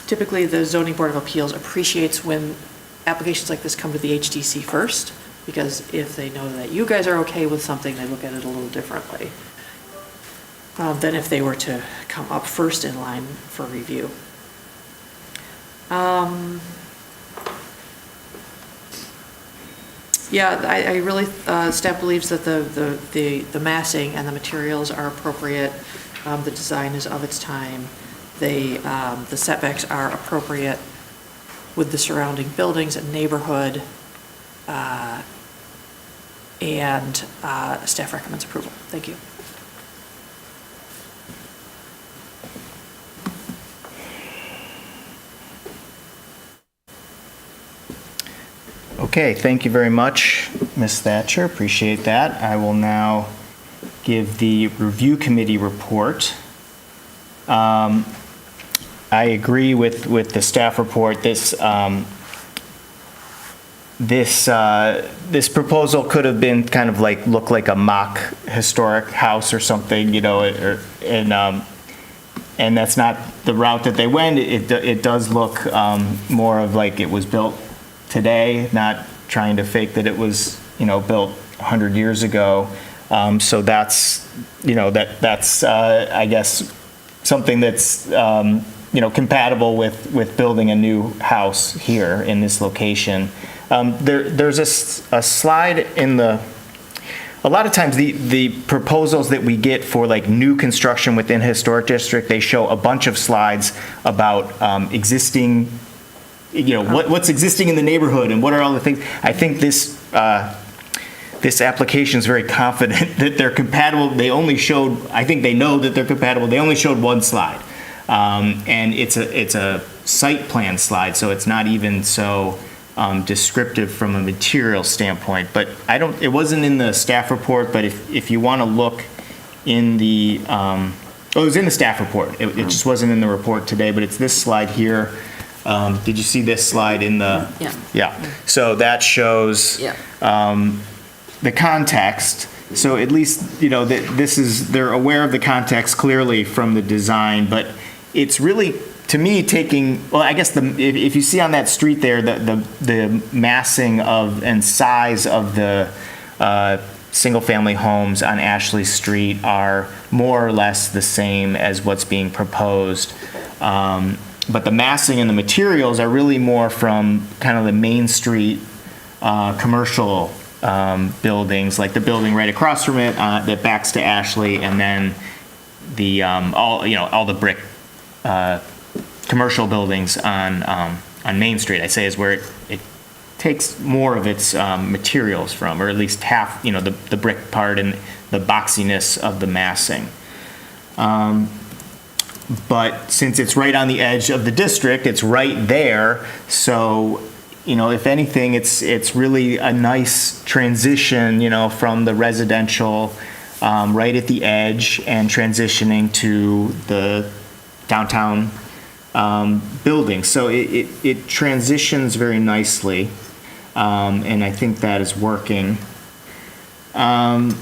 Speaker 2: Typically, the Zoning Board of Appeals appreciates when applications like this come to the HDC first, because if they know that you guys are okay with something, they look at it a little differently than if they were to come up first in line for review. Yeah, I really, staff believes that the massing and the materials are appropriate. The design is of its time. The setbacks are appropriate with the surrounding buildings and neighborhood. And staff recommends approval. Thank you.
Speaker 1: Okay, thank you very much, Ms. Thatcher. Appreciate that. I will now give the review committee report. I agree with the staff report. This proposal could have been kind of like, look like a mock historic house or something, you know, and that's not the route that they went. It does look more of like it was built today, not trying to fake that it was, you know, built 100 years ago. So that's, you know, that's I guess something that's you know, compatible with building a new house here in this location. There's a slide in a lot of times the proposals that we get for like new construction within a historic district, they show a bunch of slides about existing, you know, what's existing in the neighborhood and what are all the things. I think this application is very confident that they're compatible. They only showed, I think they know that they're compatible. They only showed one slide. And it's a site plan slide, so it's not even so descriptive from a material standpoint. But it wasn't in the staff report, but if you want to look in the, it was in the staff report. It just wasn't in the report today, but it's this slide here. Did you see this slide in the?
Speaker 6: Yeah.
Speaker 1: Yeah. So that shows the context. So at least, you know, they're aware of the context clearly from the design, but it's really, to me, taking, well, I guess if you see on that street there, the massing of and size of the single-family homes on Ashley Street are more or less the same as what's being proposed. But the massing and the materials are really more from kind of the Main Street commercial buildings, like the building right across from it that backs to Ashley, and then the all the brick commercial buildings on Main Street, I say, is where it takes more of its materials from, or at least half, the brick part and the boxiness of the massing. But since it's right on the edge of the district, it's right there, so, if anything, it's really a nice transition, from the residential right at the edge and transitioning to the downtown building. So it transitions very nicely, and I think that is working. Let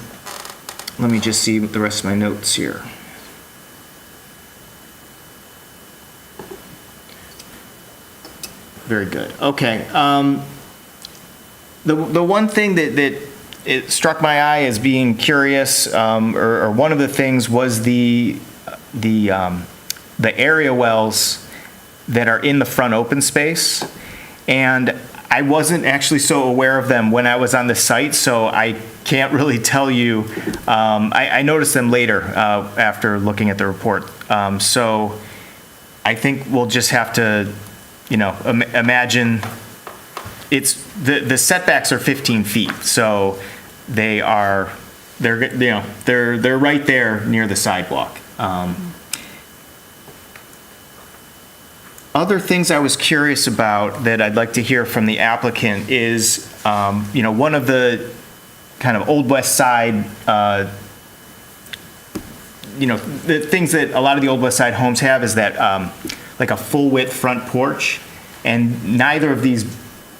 Speaker 1: me just see the rest of my notes here. Very good. Okay. The one thing that it struck my eye as being curious, or one of the things, was the area wells that are in the front open space, and I wasn't actually so aware of them when I was on the site, so I can't really tell you. I noticed them later after looking at the report. So I think we'll just have to, imagine the setbacks are 15 feet, so they're right there near the sidewalk. Other things I was curious about that I'd like to hear from the applicant is, one of the kind of Old West Side, the things that a lot of the Old West Side homes have is that, like a full width front porch, and neither of these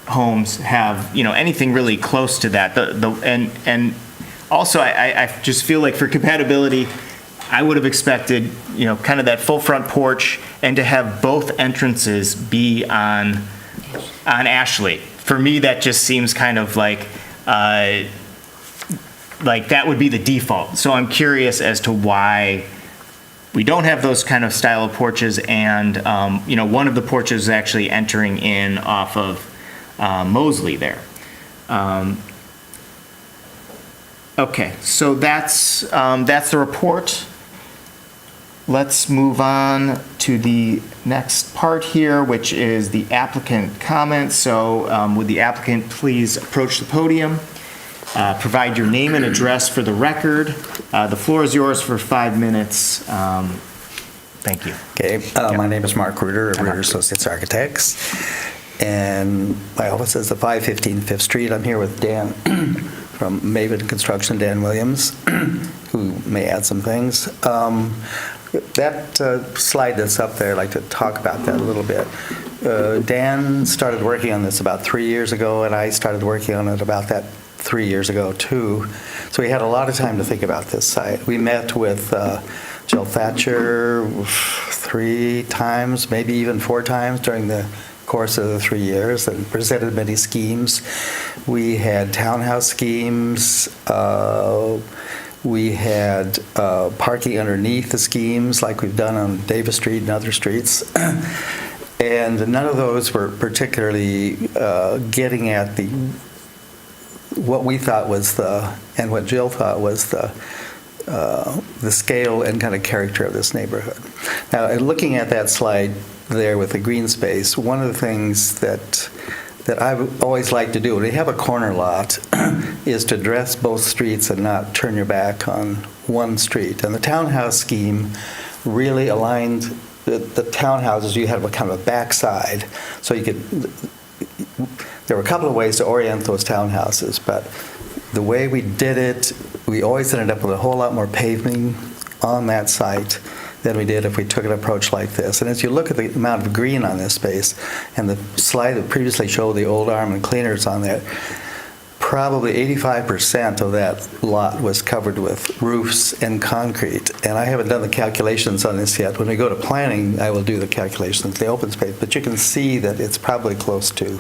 Speaker 1: homes have, anything really close to that. And also I just feel like for compatibility, I would have expected, kind of that full front porch, and to have both entrances be on Ashley. For me, that just seems kind of like that would be the default. So I'm curious as to why we don't have those kind of style of porches, and one of the porches is actually entering in off of Mosley there. Okay, so that's the report. Let's move on to the next part here, which is the applicant comments. So would the applicant please approach the podium, provide your name and address for the record. The floor is yours for 5 minutes. Thank you.
Speaker 15: Okay, my name is Mark Reuter of Reuter Associates Architects, and my office is at 515 Fifth Street. I'm here with Dan from Maven Construction, Dan Williams, who may add some things. That slide that's up there, I'd like to talk about that a little bit. Dan started working on this about 3 years ago, and I started working on it about that 3 years ago too. So we had a lot of time to think about this site. We met with Jill Thatcher 3 times, maybe even 4 times during the course of the 3 years, and presented many schemes. We had townhouse schemes. We had parking underneath the schemes like we've done on Davis Street and other streets. And none of those were particularly getting at what we thought was and what Jill thought was the scale and kind of character of this neighborhood. Now, looking at that slide there with the green space, one of the things that I've always liked to do when we have a corner lot is to address both streets and not turn your back on one street. And the townhouse scheme really aligned the townhouses. You had a kind of a backside, so you could. There were a couple of ways to orient those townhouses, but the way we did it, we always ended up with a whole lot more paving on that site than we did if we took an approach like this. And as you look at the amount of green on this space, and the slide that previously showed the old Arm and Cleaners on there, probably 85% of that lot was covered with roofs and concrete. And I haven't done the calculations on this yet. When we go to planning, I will do the calculations, the open space. But you can see that it's probably close to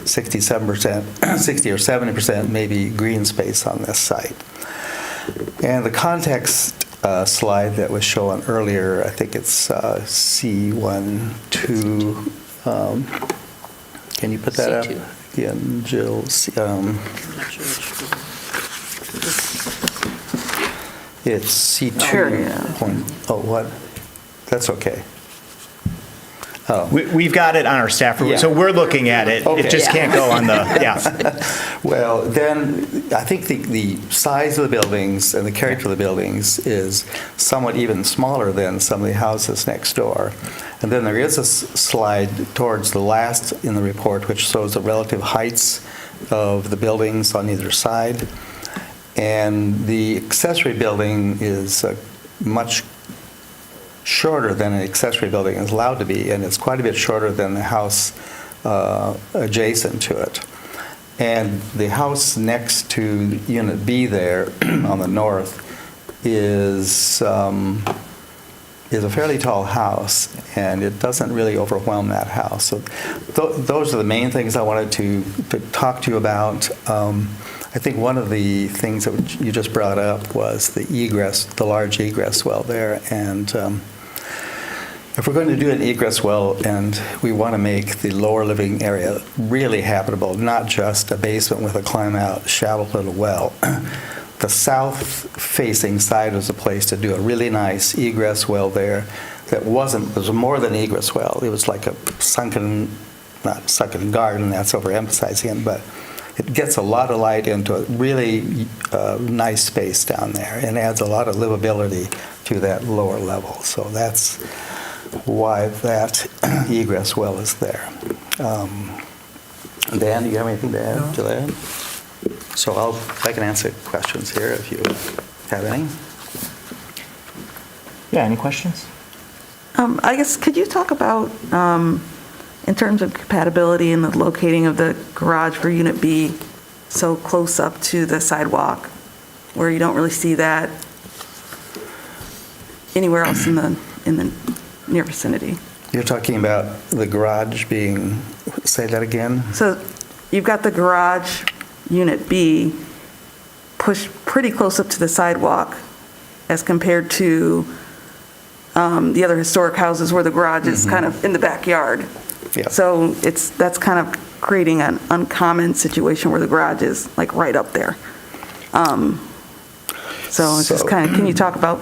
Speaker 15: 67%, 60 or 70% maybe green space on this site. And the context slide that was shown earlier, I think it's C12. Can you put that up?
Speaker 12: C2.
Speaker 15: Again, Jill.
Speaker 2: I'm not sure which.
Speaker 15: It's C2.
Speaker 10: Sure, yeah.
Speaker 15: Oh, what? That's okay.
Speaker 1: We've got it on our staff report,
Speaker 15: Yeah.
Speaker 1: so we're looking at it.
Speaker 15: Okay.
Speaker 1: It just can't go on the, yeah.
Speaker 15: Well, then, I think the size of the buildings and the character of the buildings is somewhat even smaller than some of the houses next door. And then there is a slide towards the last in the report, which shows the relative heights of the buildings on either side. And the accessory building is much shorter than an accessory building is allowed to be, and it's quite a bit shorter than the house adjacent to it. And the house next to Unit B there on the north is a fairly tall house, and it doesn't really overwhelm that house. So those are the main things I wanted to talk to you about. I think one of the things that you just brought up was the egress, the large egress well there. And if we're going to do an egress well and we want to make the lower living area really habitable, not just a basement with a climb-out shallow little well, the south-facing side was a place to do a really nice egress well there that was more than an egress well. It was like a not sunken garden, that's overemphasizing it, but it gets a lot of light into a really nice space down there and adds a lot of livability to that lower level. So that's why that egress well is there. Dan, do you have anything to add to that? So I can answer questions here if you have any.
Speaker 1: Yeah, any questions?
Speaker 10: I guess, could you talk about, in terms of compatibility and the locating of the garage for Unit B so close up to the sidewalk, where you don't really see that anywhere else in the near vicinity?
Speaker 15: You're talking about the garage being, say that again?
Speaker 10: So you've got the garage, Unit B, pushed pretty close up to the sidewalk as compared to the other historic houses where the garage is kind of in the backyard.
Speaker 15: Yeah.
Speaker 10: So that's kind of creating an uncommon situation where the garage is like right up there. So it's just kind of, can you talk about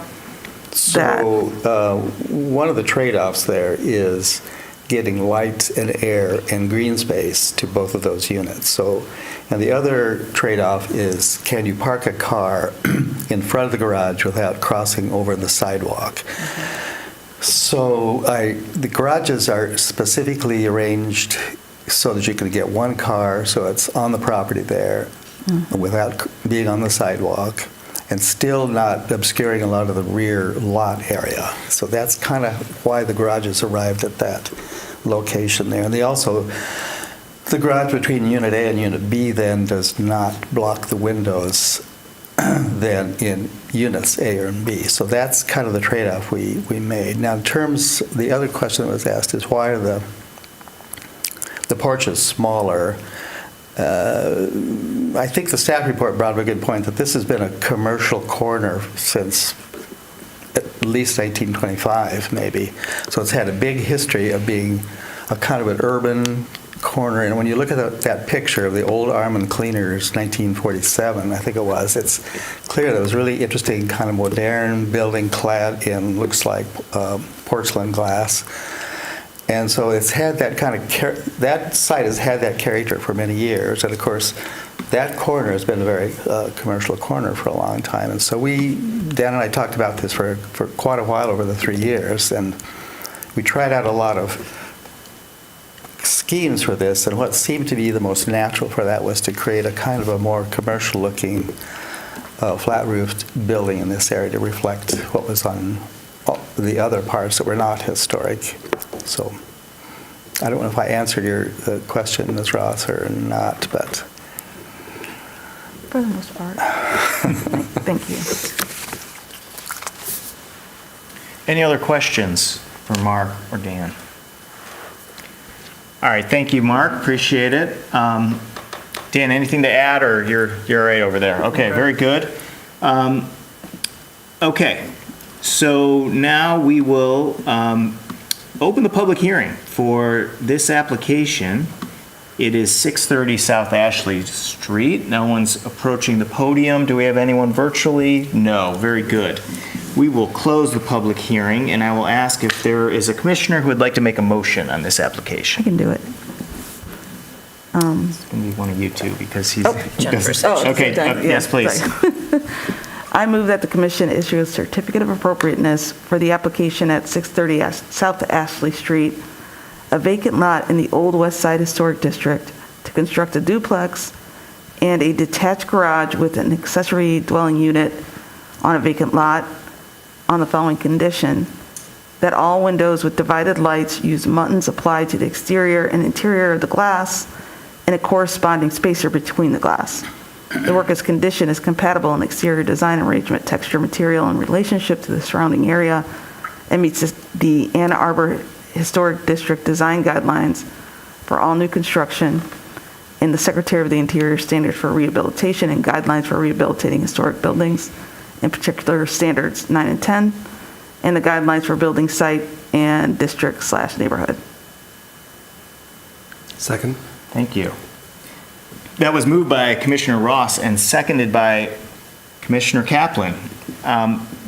Speaker 10: that?
Speaker 15: So one of the trade-offs there is getting light and air and green space to both of those units. So, and the other trade-off is, can you park a car in front of the garage without crossing over the sidewalk? So the garages are specifically arranged so that you can get one car, so it's on the property there without being on the sidewalk, and still not obscuring a lot of the rear lot area. So that's kind of why the garages arrived at that location there. And the garage between Unit A and Unit B then does not block the windows then in Units A and B. So that's kind of the trade-off we made. Now, in terms, the other question that was asked is why are the porches smaller? I think the staff report brought up a good point that this has been a commercial corner since at least 1925, maybe. So it's had a big history of being a kind of an urban corner. And when you look at that picture of the old Arm & Cleaners, 1947, I think it was, it's clear that it was really interesting, kind of modern building clad in, looks like porcelain glass. And so it's had that kind of, that site has had that character for many years. And of course, that corner has been a very commercial corner for a long time. And so Dan and I talked about this for quite a while over the 3 years. And we tried out a lot of schemes for this. And what seemed to be the most natural for that was to create a kind of a more commercial looking flat-roofed building in this area to reflect what was on the other parts that were not historic. So I don't know if I answered your question, Ms. Ross, or not, but.
Speaker 10: For the most part. Thank you.
Speaker 1: Any other questions for Mark or Dan? All right, thank you, Mark, appreciate it. Dan, anything to add, or you're all right over there? Okay, very good. Okay, so now we will open the public hearing for this application. It is 630 South Ashley Street. No one's approaching the podium. Do we have anyone virtually? No, very good. We will close the public hearing, and I will ask if there is a commissioner who would like to make a motion on this
Speaker 10: I
Speaker 1: application.
Speaker 10: can do it.
Speaker 1: It's going to be one of you two, because he's...
Speaker 12: Jennifer said
Speaker 10: Oh,
Speaker 1: Okay,
Speaker 10: done.
Speaker 1: yes, please.
Speaker 10: sorry. I move that the commission issue a certificate of appropriateness for the application at 630 South Ashley Street, a vacant lot in the Old West Side Historic District, to construct a duplex and a detached garage with an accessory dwelling unit on a vacant lot on the following condition: that all windows with divided lights use muntins applied to the exterior and interior of the glass and a corresponding spacer between the glass. The work as condition is compatible in exterior design arrangement, texture, material, and relationship to the surrounding area, and meets the Ann Arbor Historic District design guidelines for all new construction and the Secretary of the Interior standards for rehabilitation and guidelines for rehabilitating historic buildings, in particular standards 9 and 10, and the guidelines for building site and district/neighborhood.
Speaker 9: Second.
Speaker 1: Thank you. That was moved by Commissioner Ross and seconded by Commissioner Kaplan.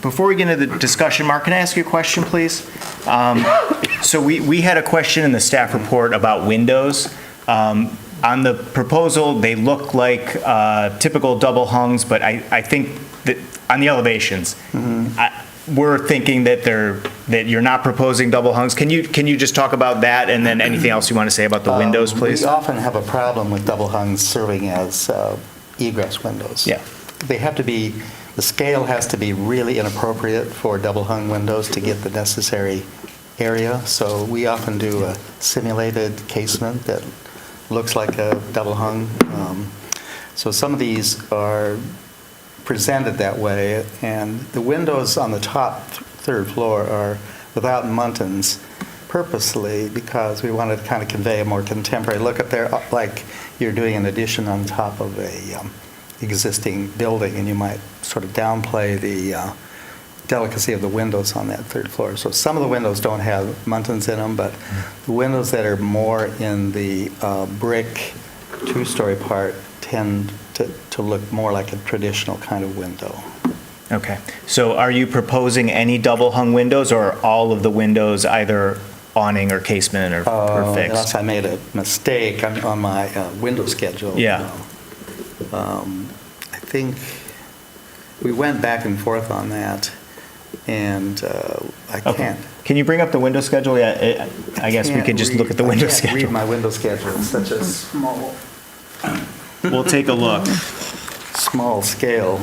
Speaker 1: Before we get into the discussion, Mark, can I ask you a question, please? So we had a question in the staff report about windows. On the proposal, they look like typical double hungs, but I think that on the elevations, we're thinking that you're not proposing double hungs. Can you just talk about that, and then anything else you want to say about the windows, please?
Speaker 15: We often have a problem with double hungs serving as egress windows.
Speaker 1: Yeah.
Speaker 15: They have to be, the scale has to be really inappropriate for double hung windows to get the necessary area. So we often do a simulated casement that looks like a double hung. So some of these are presented that way, and the windows on the top third floor are without muntins purposely because we wanted to kind of convey a more contemporary look up there, like you're doing an addition on top of a existing building, and you might sort of downplay the delicacy of the windows on that third floor. So some of the windows don't have muntins in them, but the windows that are more in the brick two-story part tend to look more like a traditional kind of window.
Speaker 1: Okay. So are you proposing any double hung windows, or all of the windows either awning or casement or fixed?
Speaker 15: Unless I made a mistake on my window schedule.
Speaker 1: Yeah.
Speaker 15: I think we went back and forth on that, and I can't.
Speaker 1: Can you bring up the window schedule? Yeah, I guess we could just look at the window
Speaker 15: I can't
Speaker 1: schedule.
Speaker 15: read my window schedule. It's such a small
Speaker 1: We'll take a look.
Speaker 15: scale.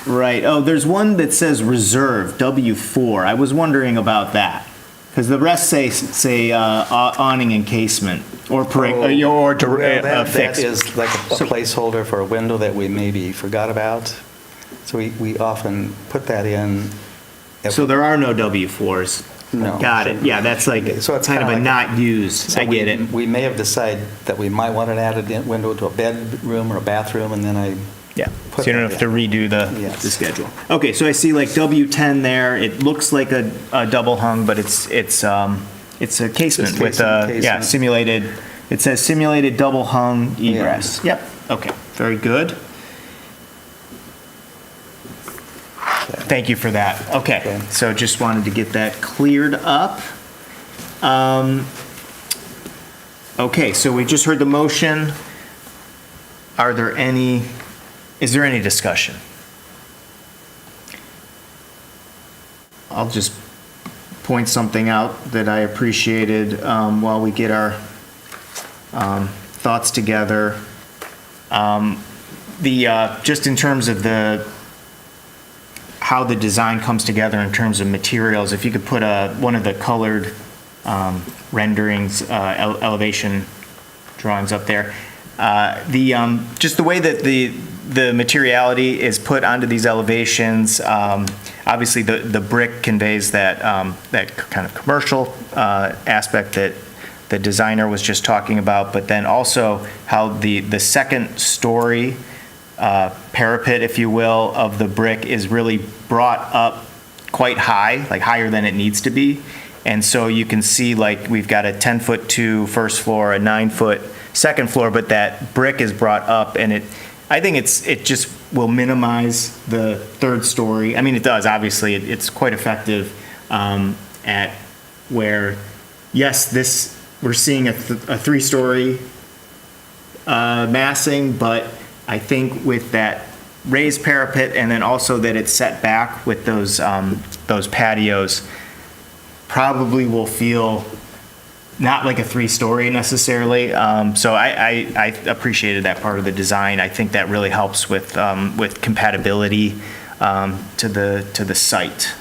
Speaker 1: Right. Oh, there's one that says reserve, W4. I was wondering about that. Because the rest say awning and casement, or
Speaker 15: That
Speaker 1: fixed.
Speaker 15: is like a placeholder for a window that we maybe forgot about. So we often put that in.
Speaker 1: So there are no W4s?
Speaker 15: No.
Speaker 1: Got it. Yeah, that's like
Speaker 15: So it's
Speaker 1: kind of
Speaker 15: kinda
Speaker 1: a
Speaker 15: like
Speaker 1: not used. I get it.
Speaker 15: We may have decided that we might want an added window to a bedroom or a bathroom, and then I
Speaker 1: Yeah,
Speaker 15: put
Speaker 1: so you don't
Speaker 15: that
Speaker 1: have to
Speaker 15: in.
Speaker 1: redo the
Speaker 15: Yes.
Speaker 1: schedule. Okay, so I see like W10 there. It looks like a double hung, but it's a casement with
Speaker 15: casement.
Speaker 1: simulated. It says simulated double hung egress. Yep. Okay. Very good. Thank you for that. Okay. So just wanted to get that cleared up. Okay. So we just heard the motion. Is there any discussion? I'll just point something out that I appreciated while we get our thoughts together. Just in terms of how the design comes together in terms of materials, if you could put one of the colored renderings, elevation drawings up there. Just the way that the materiality is put onto these elevations, obviously the brick conveys that kind of commercial aspect that the designer was just talking about, but then also how the second story parapet, if you will, of the brick is really brought up quite high, like higher than it needs to be. And so you can see, like, we've got a 10-foot 2 first floor, a 9-foot second floor, but that brick is brought up, and I think it just will minimize the third story. I mean, it does, obviously. It's quite effective at where, yes, we're seeing a 3-story massing, but I think with that raised parapet and then also that it's set back with those patios, probably will feel not like a 3-story necessarily. So I appreciated that part of the design. I think that really helps with compatibility to the site.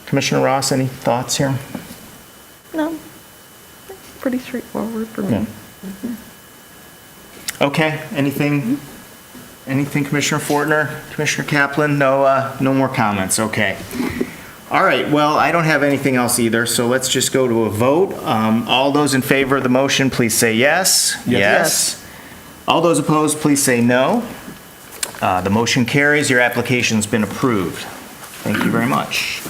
Speaker 1: Commissioner Ross, any thoughts here?
Speaker 10: No, pretty straightforward for me.
Speaker 1: Yeah. Okay, anything, Commissioner Fortner, Commissioner Kaplan? No more comments, okay. All right, well, I don't have anything else either, so let's just go to a vote. All those in favor of the motion, please say yes. Yes. All those opposed, please say no. The motion carries. Your application's been approved. Thank you very much.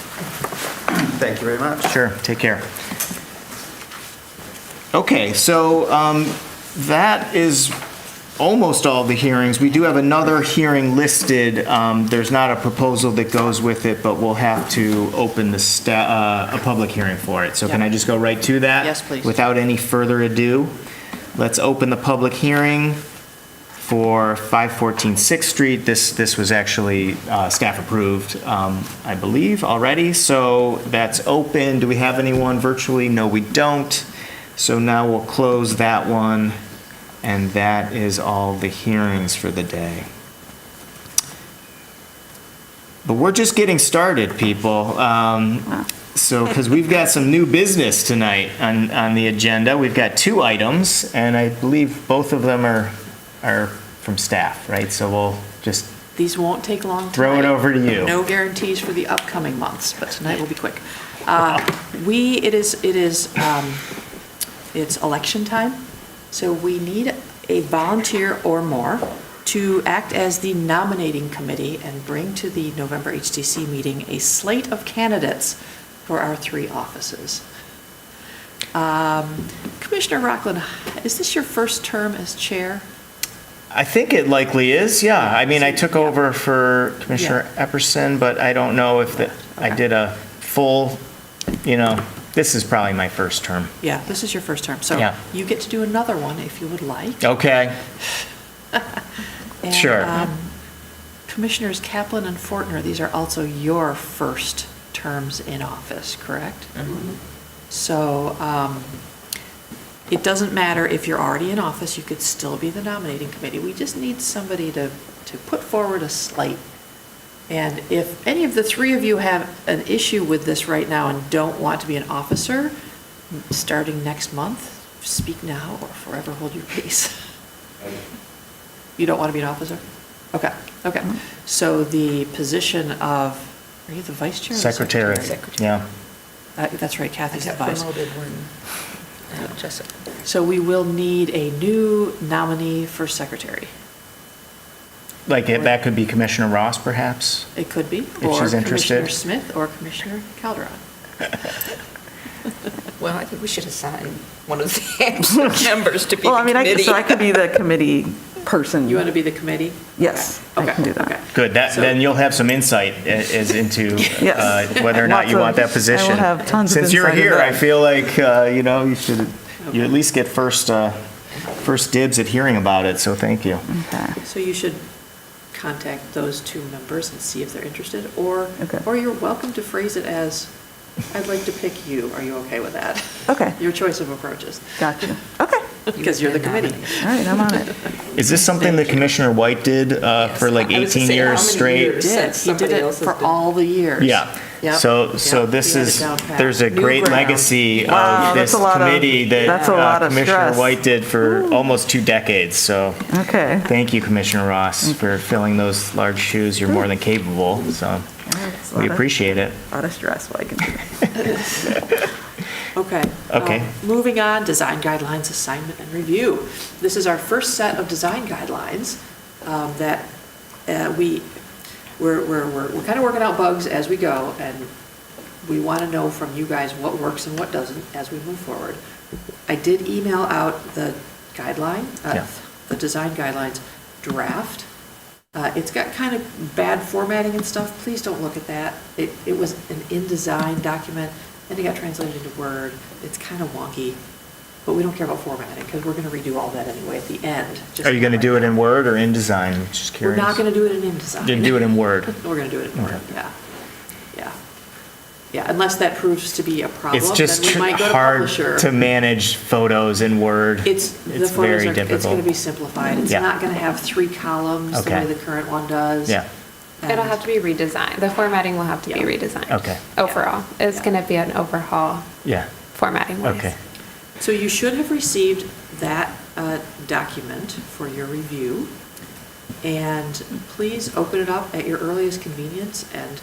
Speaker 15: Thank you very much.
Speaker 1: Sure, take care. Okay, so that is almost all the hearings. We do have another hearing listed. There's not a proposal that goes with it, but we'll have to open a public hearing for it. So can I just go right to that?
Speaker 2: Yes, please.
Speaker 1: Without any further ado, let's open the public hearing for 514 6th Street. This was actually staff approved, I believe, already. So that's open. Do we have anyone virtually? No, we don't. So now we'll close that one, and that is all the hearings for the day. But we're just getting started, people. So, because we've got some new business tonight on the agenda. We've got 2 items, and I believe both of them are from staff, right? So we'll just
Speaker 2: These won't take long.
Speaker 1: throw it
Speaker 2: tonight.
Speaker 1: over to you.
Speaker 2: No guarantees for the upcoming months, but tonight will be quick. It's election time, so we need a volunteer or more to act as the nominating committee and bring to the November HDC meeting a slate of candidates for our 3 offices. Commissioner Rockland, is this your first term as chair?
Speaker 1: I think it likely is, yeah. I mean, I took over for Commissioner Epperson, but I don't know if I did a full, this is probably my first term.
Speaker 2: Yeah, this is your first term, so
Speaker 1: Yeah.
Speaker 2: you get to do another one if you would like.
Speaker 1: Okay.
Speaker 2: And,
Speaker 1: Sure.
Speaker 2: Commissioners Kaplan and Fortner, these are also your first terms in office, correct? So it doesn't matter if you're already in office, you could still be the nominating committee. We just need somebody to put forward a slate. And if any of the 3 of you have an issue with this right now and don't want to be an officer, starting next month, speak now or forever hold your peace. You don't want to be an officer? Okay. So the position of, are you the vice chair or the
Speaker 1: Secretary, yeah.
Speaker 2: That's right, Kathy's the
Speaker 6: I got
Speaker 2: vice.
Speaker 6: promoted when Jessica.
Speaker 2: So we will need a new nominee for secretary.
Speaker 1: Like, that could be Commissioner Ross, perhaps?
Speaker 2: It could be,
Speaker 1: If
Speaker 2: or
Speaker 1: she's interested.
Speaker 2: Commissioner Smith or Commissioner Calderon.
Speaker 6: Well, I think we should assign one of the members to be the
Speaker 10: Well, I mean,
Speaker 6: committee.
Speaker 10: I could be the committee person.
Speaker 2: You want to be the committee?
Speaker 10: Yes, I can do that.
Speaker 2: Okay.
Speaker 1: Good, then you'll have some insight as into
Speaker 10: Yes.
Speaker 1: whether or not you want that position.
Speaker 10: I will have tons of
Speaker 1: Since you're
Speaker 10: insight
Speaker 1: here,
Speaker 10: into
Speaker 1: I
Speaker 10: that.
Speaker 1: feel like, you at least get first dibs at hearing about it, so thank you.
Speaker 10: Okay.
Speaker 2: So you should contact those 2 members and see if they're interested, or
Speaker 10: Okay.
Speaker 2: you're welcome to phrase it as, I'd like to pick you. Are you okay with that?
Speaker 10: Okay.
Speaker 2: Your choice of approaches.
Speaker 10: Gotcha. Okay.
Speaker 2: Because you're the committee.
Speaker 10: All right, I'm on it.
Speaker 1: Is this something that Commissioner White did for like
Speaker 6: I was gonna
Speaker 1: 18
Speaker 6: say, how
Speaker 1: years
Speaker 6: many
Speaker 1: straight?
Speaker 6: years?
Speaker 2: He did
Speaker 6: Somebody
Speaker 2: it
Speaker 6: else has
Speaker 2: for
Speaker 6: been-
Speaker 2: all the years.
Speaker 1: Yeah,
Speaker 2: Yep,
Speaker 1: So
Speaker 2: yep,
Speaker 1: this
Speaker 2: he had it
Speaker 1: is,
Speaker 2: down pat.
Speaker 1: there's a
Speaker 2: New
Speaker 1: great
Speaker 2: ground.
Speaker 1: legacy
Speaker 10: Wow,
Speaker 1: of
Speaker 10: that's
Speaker 1: this
Speaker 10: a lot of-
Speaker 1: committee that
Speaker 10: that's a lot of
Speaker 1: Commissioner
Speaker 10: stress.
Speaker 1: White did for almost 2 decades. So
Speaker 10: Okay.
Speaker 1: thank you, Commissioner Ross, for filling those large shoes. You're more than capable, so
Speaker 10: It's a
Speaker 1: we
Speaker 10: lot of-
Speaker 1: appreciate it.
Speaker 10: A lot of stress, what I can do.
Speaker 2: Okay.
Speaker 1: Okay.
Speaker 2: Moving on, design guidelines, assignment, and review. This is our first set of design guidelines that we're kind of working out bugs as we go, and we want to know from you guys what works and what doesn't as we move forward. I did email out the guideline,
Speaker 1: Yeah.
Speaker 2: the design guidelines draft. It's got kind of bad formatting and stuff. Please don't look at that. It was an InDesign document, and it got translated into Word. It's kind of wonky, but we don't care about formatting because we're going to redo all that anyway at the end.
Speaker 1: Are you going to do it in Word or InDesign? I'm just
Speaker 2: We're
Speaker 1: curious.
Speaker 2: not going to do it in InDesign.
Speaker 1: Then do it in Word.
Speaker 2: We're going to do it in Word,
Speaker 1: Okay.
Speaker 2: yeah. Yeah. Yeah, unless that proves to be a problem,
Speaker 1: It's just
Speaker 2: then we might go to
Speaker 1: hard
Speaker 2: publisher.
Speaker 1: to manage photos in Word.
Speaker 2: The
Speaker 1: It's
Speaker 2: photos
Speaker 1: very
Speaker 2: are, it's going to
Speaker 1: difficult.
Speaker 2: be simplified. It's
Speaker 1: Yeah.
Speaker 2: not going to have 3 columns the
Speaker 1: Okay.
Speaker 2: way the current one does.
Speaker 1: Yeah.
Speaker 8: It'll have to be redesigned. The formatting will have to be
Speaker 2: Yeah.
Speaker 8: redesigned.
Speaker 1: Okay.
Speaker 8: Overall. It's
Speaker 2: Yeah.
Speaker 8: going to be an overhaul
Speaker 1: Yeah.
Speaker 8: formatting wise.
Speaker 1: Okay.
Speaker 2: So you should have received that document for your review. And please open it up at your earliest convenience and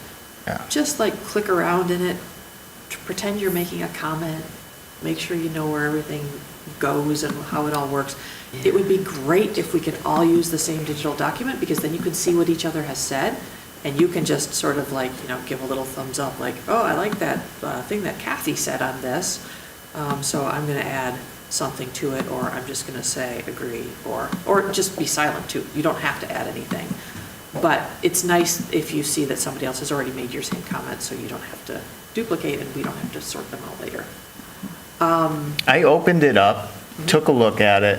Speaker 1: Yeah.
Speaker 2: just like click around in it, pretend you're making a comment, make sure you know where everything goes and how it all works. It would be great if we could all use the same digital document, because then you can see what each other has said, and you can just sort of like, give a little thumbs up, like, oh, I like that thing that Kathy said on this, so I'm going to add something to it, or I'm just going to say agree, or just be silent too. You don't have to add anything. But it's nice if you see that somebody else has already made your same comment, so you don't have to duplicate and we don't have to sort them out later.
Speaker 1: I opened it up, took a look at it.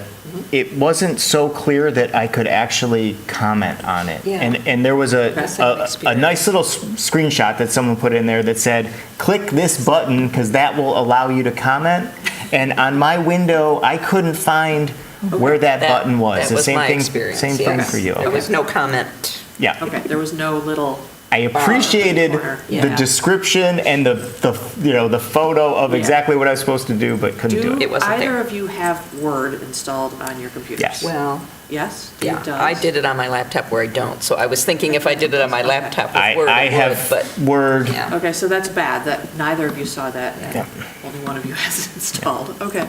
Speaker 1: It wasn't so clear that I could actually comment on it.
Speaker 6: Yeah.
Speaker 1: And there was
Speaker 6: That's an
Speaker 1: a
Speaker 6: experience.
Speaker 1: nice little screenshot that someone put in there that said, click this button because that will allow you to comment. And on my window, I couldn't find where that button was.
Speaker 6: That
Speaker 1: The
Speaker 6: was
Speaker 1: same
Speaker 6: my
Speaker 1: thing,
Speaker 6: experience,
Speaker 1: same thing
Speaker 6: yes.
Speaker 1: for you.
Speaker 6: There
Speaker 1: Okay.
Speaker 6: was no comment.
Speaker 1: Yeah.
Speaker 2: Okay, there was no little,
Speaker 1: I appreciated
Speaker 2: corner.
Speaker 1: the
Speaker 6: Yeah.
Speaker 1: description and the photo of
Speaker 2: Yeah.
Speaker 1: exactly what I was supposed to do, but couldn't do
Speaker 2: do
Speaker 1: it.
Speaker 6: It wasn't
Speaker 2: either
Speaker 6: there.
Speaker 2: of you have Word installed on your computers?
Speaker 1: Yes.
Speaker 6: Well,
Speaker 2: Yes?
Speaker 6: yeah,
Speaker 2: Steve does?
Speaker 6: I did it on my laptop where I don't, so I was thinking if I did it on my laptop with Word,
Speaker 1: I
Speaker 6: I would,
Speaker 1: have
Speaker 6: but,
Speaker 1: Word.
Speaker 6: yeah.
Speaker 2: Okay, so that's bad, that neither of you saw that, and
Speaker 1: Yeah.
Speaker 2: only one of you has it installed. Okay.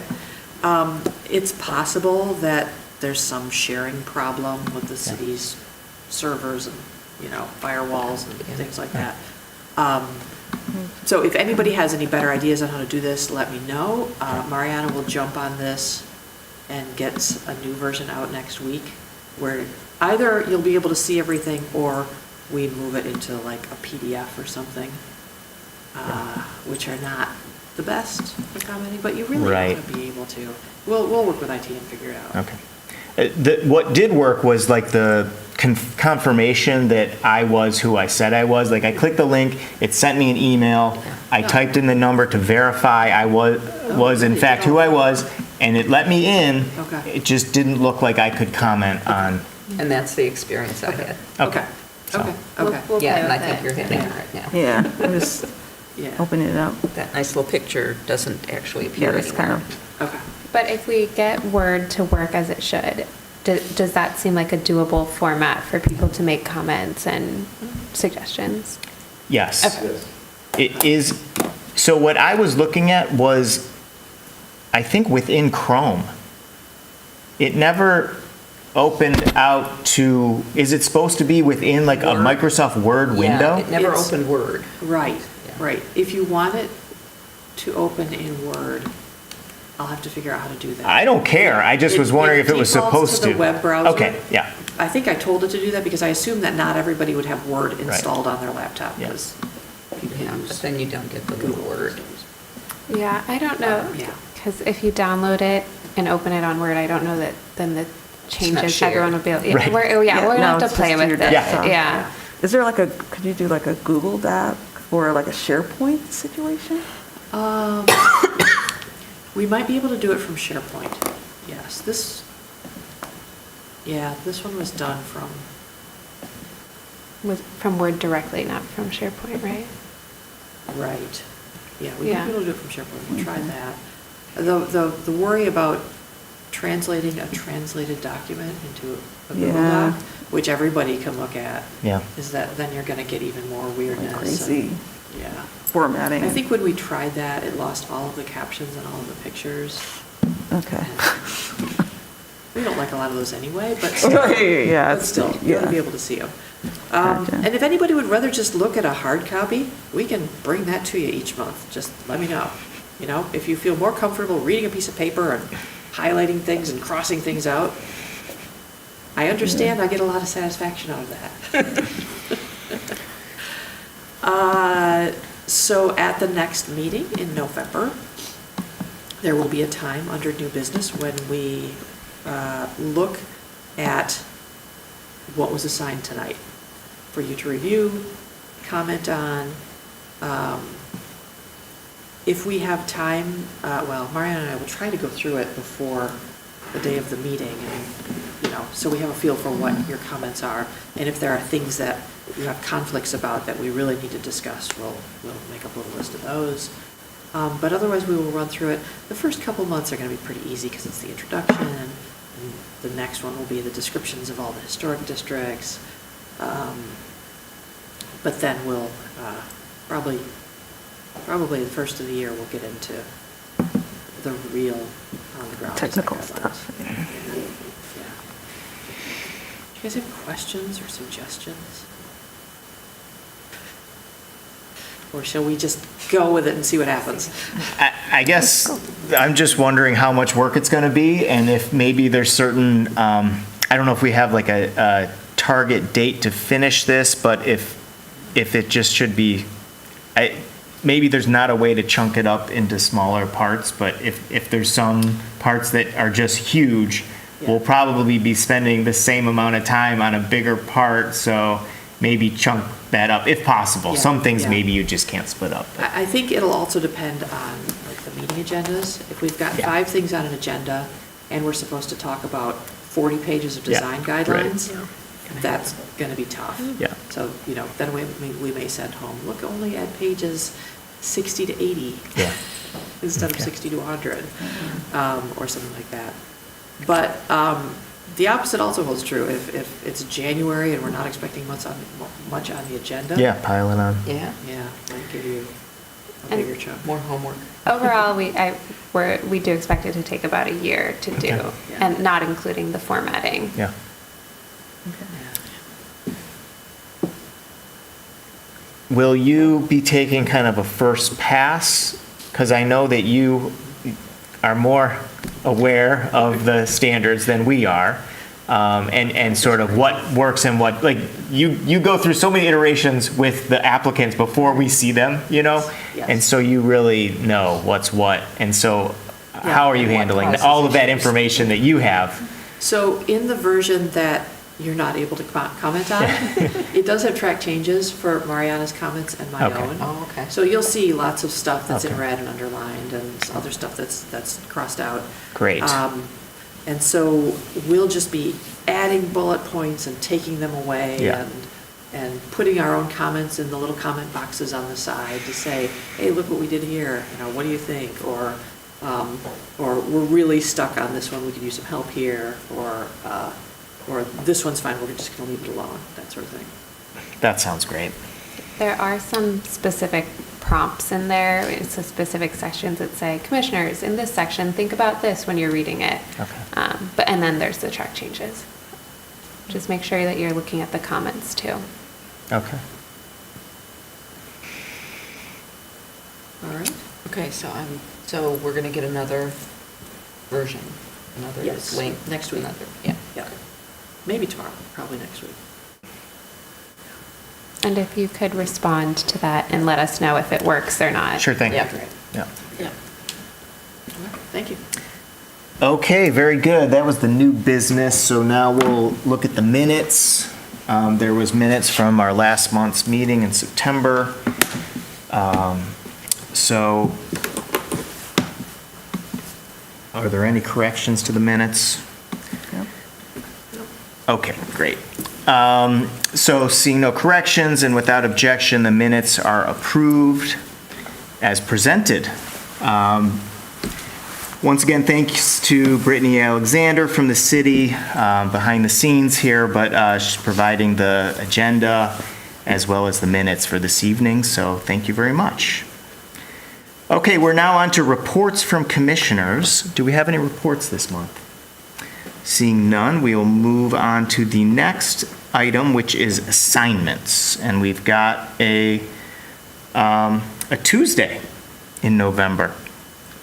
Speaker 2: It's possible that there's some sharing problem with the city's servers and, firewalls and things like that. So if anybody has any better ideas on how to do this, let me know. Mariana will jump on this and get a new version out next week, where either you'll be able to see everything, or we move it into like a PDF or something, which are not the best for commenting, but you really
Speaker 1: Right.
Speaker 2: want to be able to. We'll work with IT and figure it out.
Speaker 1: Okay. What did work was like the confirmation that I was who I said I was. Like I clicked the link, it sent me an email. I typed in the number to verify I was in fact who I was, and it let me in.
Speaker 2: Okay.
Speaker 1: It just didn't look like I could comment on.
Speaker 6: And that's the experience I had.
Speaker 2: Okay, okay, okay.
Speaker 8: We'll
Speaker 6: Yeah,
Speaker 8: play
Speaker 6: and I
Speaker 8: with
Speaker 6: think
Speaker 8: it.
Speaker 6: you're hitting it right now.
Speaker 10: Yeah, I was
Speaker 2: Yeah,
Speaker 10: opening it up.
Speaker 6: That nice little picture doesn't actually
Speaker 10: Yeah,
Speaker 6: appear
Speaker 10: that's kind
Speaker 6: anywhere.
Speaker 10: of,
Speaker 2: okay.
Speaker 8: But if we get Word to work as it should, does that seem like a doable format for people to make comments and suggestions?
Speaker 1: Yes.
Speaker 8: Okay.
Speaker 1: It is. So what I was looking at was, I think within Chrome. It never opened out to, is it supposed to be within like a
Speaker 6: Word.
Speaker 1: Microsoft Word window?
Speaker 6: Yeah, it never
Speaker 2: It's-
Speaker 6: opened Word.
Speaker 2: Right,
Speaker 6: Yeah.
Speaker 2: right. If you want it to open in Word, I'll have to figure out how to do that.
Speaker 1: I don't care. I just was wondering if it was
Speaker 2: defaults
Speaker 1: supposed to.
Speaker 2: the web browser.
Speaker 1: Okay, yeah.
Speaker 2: I think I told it to do that because I assumed that not everybody would have Word installed on their laptop,
Speaker 1: Yeah.
Speaker 2: because people
Speaker 6: Yeah,
Speaker 2: use
Speaker 6: but then you don't get the little Word.
Speaker 8: Yeah, I don't know,
Speaker 2: Yeah.
Speaker 8: because if you download it and open it on Word, I don't know that then the changes
Speaker 6: shared.
Speaker 8: everyone will be able,
Speaker 1: Right.
Speaker 8: we're
Speaker 10: Yeah,
Speaker 8: gonna
Speaker 10: no,
Speaker 8: have to
Speaker 10: it's
Speaker 8: play
Speaker 10: just
Speaker 8: with
Speaker 10: your
Speaker 8: it.
Speaker 10: desktop.
Speaker 8: Yeah.
Speaker 10: is there like could you do like a Google Doc or like a SharePoint situation?
Speaker 2: We might be able to do it from SharePoint. Yes, this one was done from,
Speaker 8: From Word directly, not from SharePoint, right?
Speaker 2: Right. Yeah, we
Speaker 8: Yeah.
Speaker 2: might be able to do it from SharePoint. We'll try that. The worry about translating a translated document into a Google
Speaker 10: Yeah.
Speaker 2: Doc, which everybody can look at,
Speaker 1: Yeah.
Speaker 2: is that then you're going to get even more weirdness.
Speaker 10: Crazy
Speaker 2: Yeah.
Speaker 10: formatting.
Speaker 2: I think when we tried that, it lost all of the captions and all of the pictures.
Speaker 10: Okay.
Speaker 2: We don't like a lot of those anyway, but still,
Speaker 10: Yeah,
Speaker 2: but still, you ought to
Speaker 10: yeah.
Speaker 2: be able to see them.
Speaker 10: Gotcha.
Speaker 2: And if anybody would rather just look at a hard copy, we can bring that to you each month. Just let me know. You know, if you feel more comfortable reading a piece of paper and highlighting things and crossing things out, I understand. I get a lot of satisfaction out of that. So at the next meeting in November, there will be a time under new business when we look at what was assigned tonight for you to review, comment on. If we have time, well, Marianne and I will try to go through it before the day of the meeting, and, you know, so we have a feel for what your comments are. And if there are things that you have conflicts about that we really need to discuss, we'll make up a little list of those. But otherwise, we will run through it. The first couple months are going to be pretty easy because it's the introduction, and the next one will be the descriptions of all the historic districts. But then we'll probably the first of the year, we'll get into the real on-the-ground
Speaker 10: Technical
Speaker 2: design
Speaker 10: stuff.
Speaker 2: guidelines. Yeah. Do you guys have questions or suggestions? Or shall we just go with it and see what happens?
Speaker 1: I guess I'm just wondering how much work it's going to be, and if maybe there's certain, I don't know if we have like a target date to finish this, but if it just should be, maybe there's not a way to chunk it up into smaller parts, but if there's some parts that are just huge, we'll probably be spending the same amount of time on a bigger part, so maybe chunk that up if possible.
Speaker 2: Yeah,
Speaker 1: Some things
Speaker 2: yeah.
Speaker 1: maybe you just can't split up.
Speaker 2: I think it'll also depend on like the meeting agendas. If we've got 5 things on an agenda and we're supposed to talk about 40 pages of
Speaker 1: Yeah,
Speaker 2: design
Speaker 1: right.
Speaker 2: guidelines, that's going to be tough.
Speaker 1: Yeah.
Speaker 2: So, you know, then we may send home, look, only add pages 60 to 80
Speaker 1: Yeah.
Speaker 2: instead of
Speaker 1: Okay.
Speaker 2: 60 to 100, or something like that. But the opposite also holds true. If it's January and we're not expecting much on the agenda.
Speaker 1: Yeah, pile it on.
Speaker 2: Yeah, might give you a
Speaker 8: And
Speaker 2: bigger chunk.
Speaker 6: More homework.
Speaker 8: Overall, we do expect it to take about a year to do,
Speaker 1: Okay.
Speaker 8: and not including the formatting.
Speaker 1: Yeah. Will you be taking kind of a first pass? Because I know that you are more aware of the standards than we are, and sort of what works and what, like, you go through so many iterations with the applicants before we see them, you know?
Speaker 2: Yes.
Speaker 1: And so you really know what's what. And so how are you
Speaker 2: and what
Speaker 1: handling
Speaker 2: causes
Speaker 1: all of that
Speaker 2: issues.
Speaker 1: information that you have?
Speaker 2: So in the version that you're not able to comment on, it does have track changes for Mariana's comments and my
Speaker 1: Okay.
Speaker 2: own.
Speaker 6: Oh, okay.
Speaker 2: So you'll see lots of stuff that's in
Speaker 1: Okay.
Speaker 2: red and underlined, and other stuff that's crossed out.
Speaker 1: Great.
Speaker 2: And so we'll just be adding bullet points and taking them away,
Speaker 1: Yeah.
Speaker 2: and putting our own comments in the little comment boxes on the side to say, hey, look what we did here, you know, what do you think? Or we're really stuck on this one, we could use some help here, or this one's fine, we're just gonna leave it alone, that sort of thing.
Speaker 1: That sounds great.
Speaker 8: There are some specific prompts in there, it's a specific sections that say, commissioners, in this section, think about this when you're reading it.
Speaker 1: Okay.
Speaker 8: And then there's the track changes. Just make sure that you're looking at the comments too.
Speaker 1: Okay.
Speaker 2: All right?
Speaker 6: Okay, so we're going to get another version, another
Speaker 2: Yes,
Speaker 6: link.
Speaker 2: next week.
Speaker 6: Another, yeah.
Speaker 2: Yeah. Maybe tomorrow, probably next week.
Speaker 8: And if you could respond to that and let us know if it works or not.
Speaker 1: Sure thing.
Speaker 6: Yeah.
Speaker 1: Yeah.
Speaker 2: Yeah. All right, thank you.
Speaker 1: Okay, very good. That was the new business. So now we'll look at the minutes. There was minutes from our last month's meeting in September. So are there any corrections to the minutes? Okay, great. So seeing no corrections and without objection, the minutes are approved. as presented. Once again, thanks to Brittany Alexander from the city behind the scenes here, but she's providing the agenda as well as the minutes for this evening, so thank you very much. Okay, we're now on to reports from commissioners. Do we have any reports this month? Seeing none, we will move on to the next item, which is assignments. And we've got a Tuesday in November,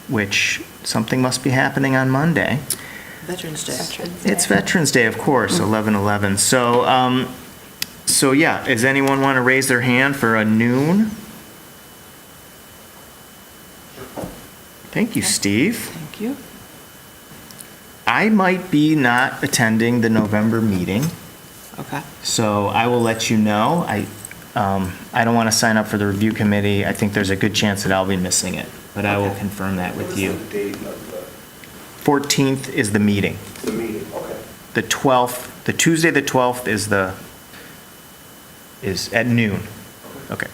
Speaker 1: which something must be happening on Monday.
Speaker 2: Veterans Day.
Speaker 1: It's Veterans Day, of course, 11/11. So yeah, does anyone want to raise their hand for a noon? Thank you, Steve.
Speaker 2: Thank you.
Speaker 1: I might be not attending the November meeting,
Speaker 2: Okay.
Speaker 1: so I will let you know. I don't want to sign up for the review committee. I think there's a good chance that I'll be missing it, but I will confirm that with you.
Speaker 9: What's the date of
Speaker 1: 14th is the meeting.
Speaker 9: the meeting? Okay.
Speaker 1: The 12th, the Tuesday, the 12th is at noon. Okay.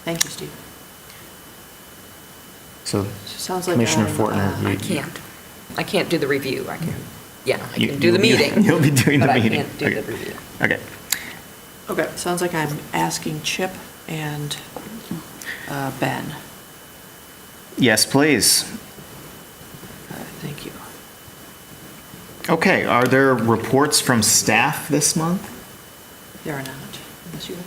Speaker 2: Thank you, Steve.
Speaker 1: So
Speaker 2: Sounds like
Speaker 1: Commissioner
Speaker 2: I'm,
Speaker 1: Fortner,
Speaker 6: I can't do the review. I can
Speaker 1: You-
Speaker 6: do the meeting.
Speaker 1: You'll be doing the
Speaker 6: but
Speaker 1: meeting.
Speaker 6: I can't do
Speaker 1: Okay.
Speaker 6: the review.
Speaker 1: Okay.
Speaker 2: Okay, sounds like I'm asking Chip and Ben.
Speaker 1: Yes, please.
Speaker 2: Thank you.
Speaker 1: Okay, are there reports from staff this month?
Speaker 2: There are not, unless you have.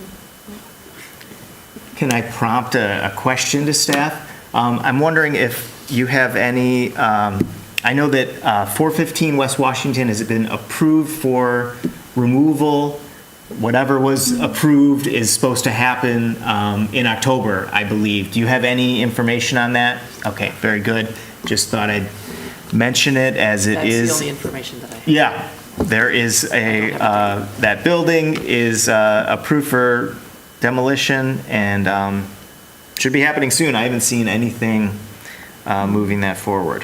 Speaker 1: Can I prompt a question to staff? I'm wondering if you have any, I know that 415 West Washington has been approved for removal. Whatever was approved is supposed to happen in October, I believe. Do you have any information on that? Okay, very good. Just thought I'd mention it as it is.
Speaker 2: That's the only information that I have.
Speaker 1: Yeah, there is that building is approved for demolition and should be happening soon. I haven't seen anything moving that forward.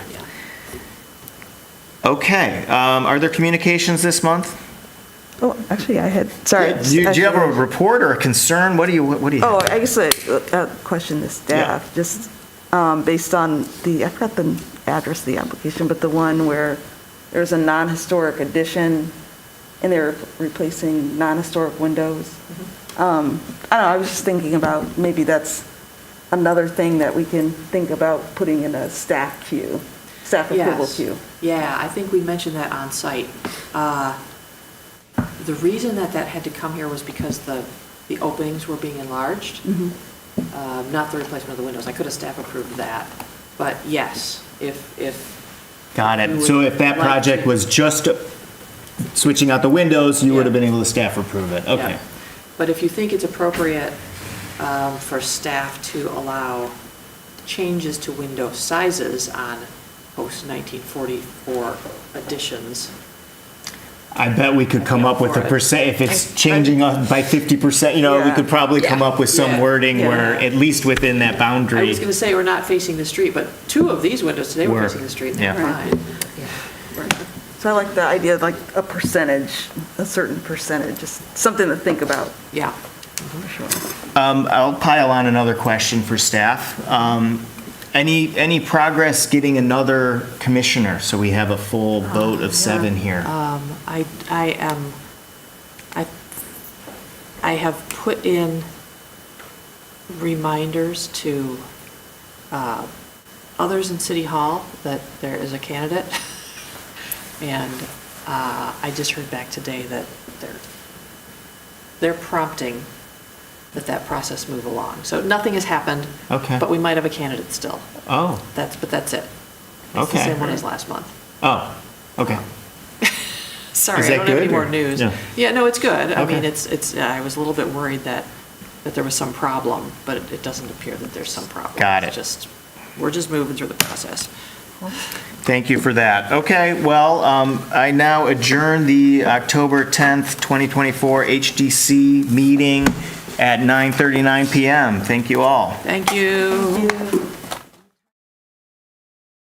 Speaker 1: Okay, are there communications this month?
Speaker 10: Oh, actually, I had, sorry.
Speaker 1: Do you have a report or a concern? What do you
Speaker 10: Oh,
Speaker 1: have?
Speaker 10: I guess a question to staff, just based on I forgot the address of the application, but the one where there's a non-historic addition and they're replacing non-historic windows. I don't know, I was just thinking about maybe that's another thing that we can think about putting in a staff queue, staff approval
Speaker 2: Yes.
Speaker 10: queue.
Speaker 2: Yeah, I think we mentioned that on site. The reason that had to come here was because the openings were being enlarged, not the replacement of the windows. I could have staff approved that, but yes, if.
Speaker 1: Got
Speaker 2: you
Speaker 1: it.
Speaker 2: would
Speaker 1: So if that
Speaker 2: like
Speaker 1: project
Speaker 2: to-
Speaker 1: was just switching out the windows, you would
Speaker 2: Yeah.
Speaker 1: have been able to staff approve it. Okay.
Speaker 2: Yeah. But if you think it's appropriate for staff to allow changes to window sizes on post-1944 additions.
Speaker 1: I bet we could come up with a
Speaker 2: for it.
Speaker 1: percent, if it's changing by 50%, we
Speaker 10: Yeah.
Speaker 1: could probably come
Speaker 2: Yeah.
Speaker 1: up with some
Speaker 2: Yeah.
Speaker 1: wording
Speaker 2: Yeah.
Speaker 1: where, at least within that
Speaker 2: I
Speaker 1: boundary.
Speaker 2: was going to say, we're not facing the street, but two of these windows today were
Speaker 1: Were.
Speaker 2: facing the street, and
Speaker 1: Yeah.
Speaker 2: they're fine.
Speaker 10: So I like the idea of like a percentage, a certain percentage, just something to think about.
Speaker 2: Yeah.
Speaker 10: For sure.
Speaker 1: I'll pile on another question for staff. Any progress getting another commissioner, so we have a full vote of 7 here?
Speaker 2: I have put in reminders to others in City Hall that there is a candidate. And I just heard back today that they're prompting that process move along. So nothing has happened.
Speaker 1: Okay.
Speaker 2: But we might have a candidate still.
Speaker 1: Oh,
Speaker 2: But that's it. It's the
Speaker 1: Okay.
Speaker 2: same one as last month.
Speaker 1: oh, okay.
Speaker 2: Sorry,
Speaker 1: Is
Speaker 2: I
Speaker 1: that
Speaker 2: don't have any
Speaker 1: good,
Speaker 2: more
Speaker 1: or-
Speaker 2: news.
Speaker 1: Yeah.
Speaker 2: Yeah, no, it's good. I
Speaker 1: Okay.
Speaker 2: mean, I was a little bit worried that there was some problem, but it doesn't appear that there's some problem.
Speaker 1: Got
Speaker 2: It's
Speaker 1: it.
Speaker 2: just, we're just moving through the process.
Speaker 1: Thank you for that. Okay, well, I now adjourn the October 10th, 2024 HDC meeting at 9:39 PM. Thank you all.
Speaker 2: Thank you.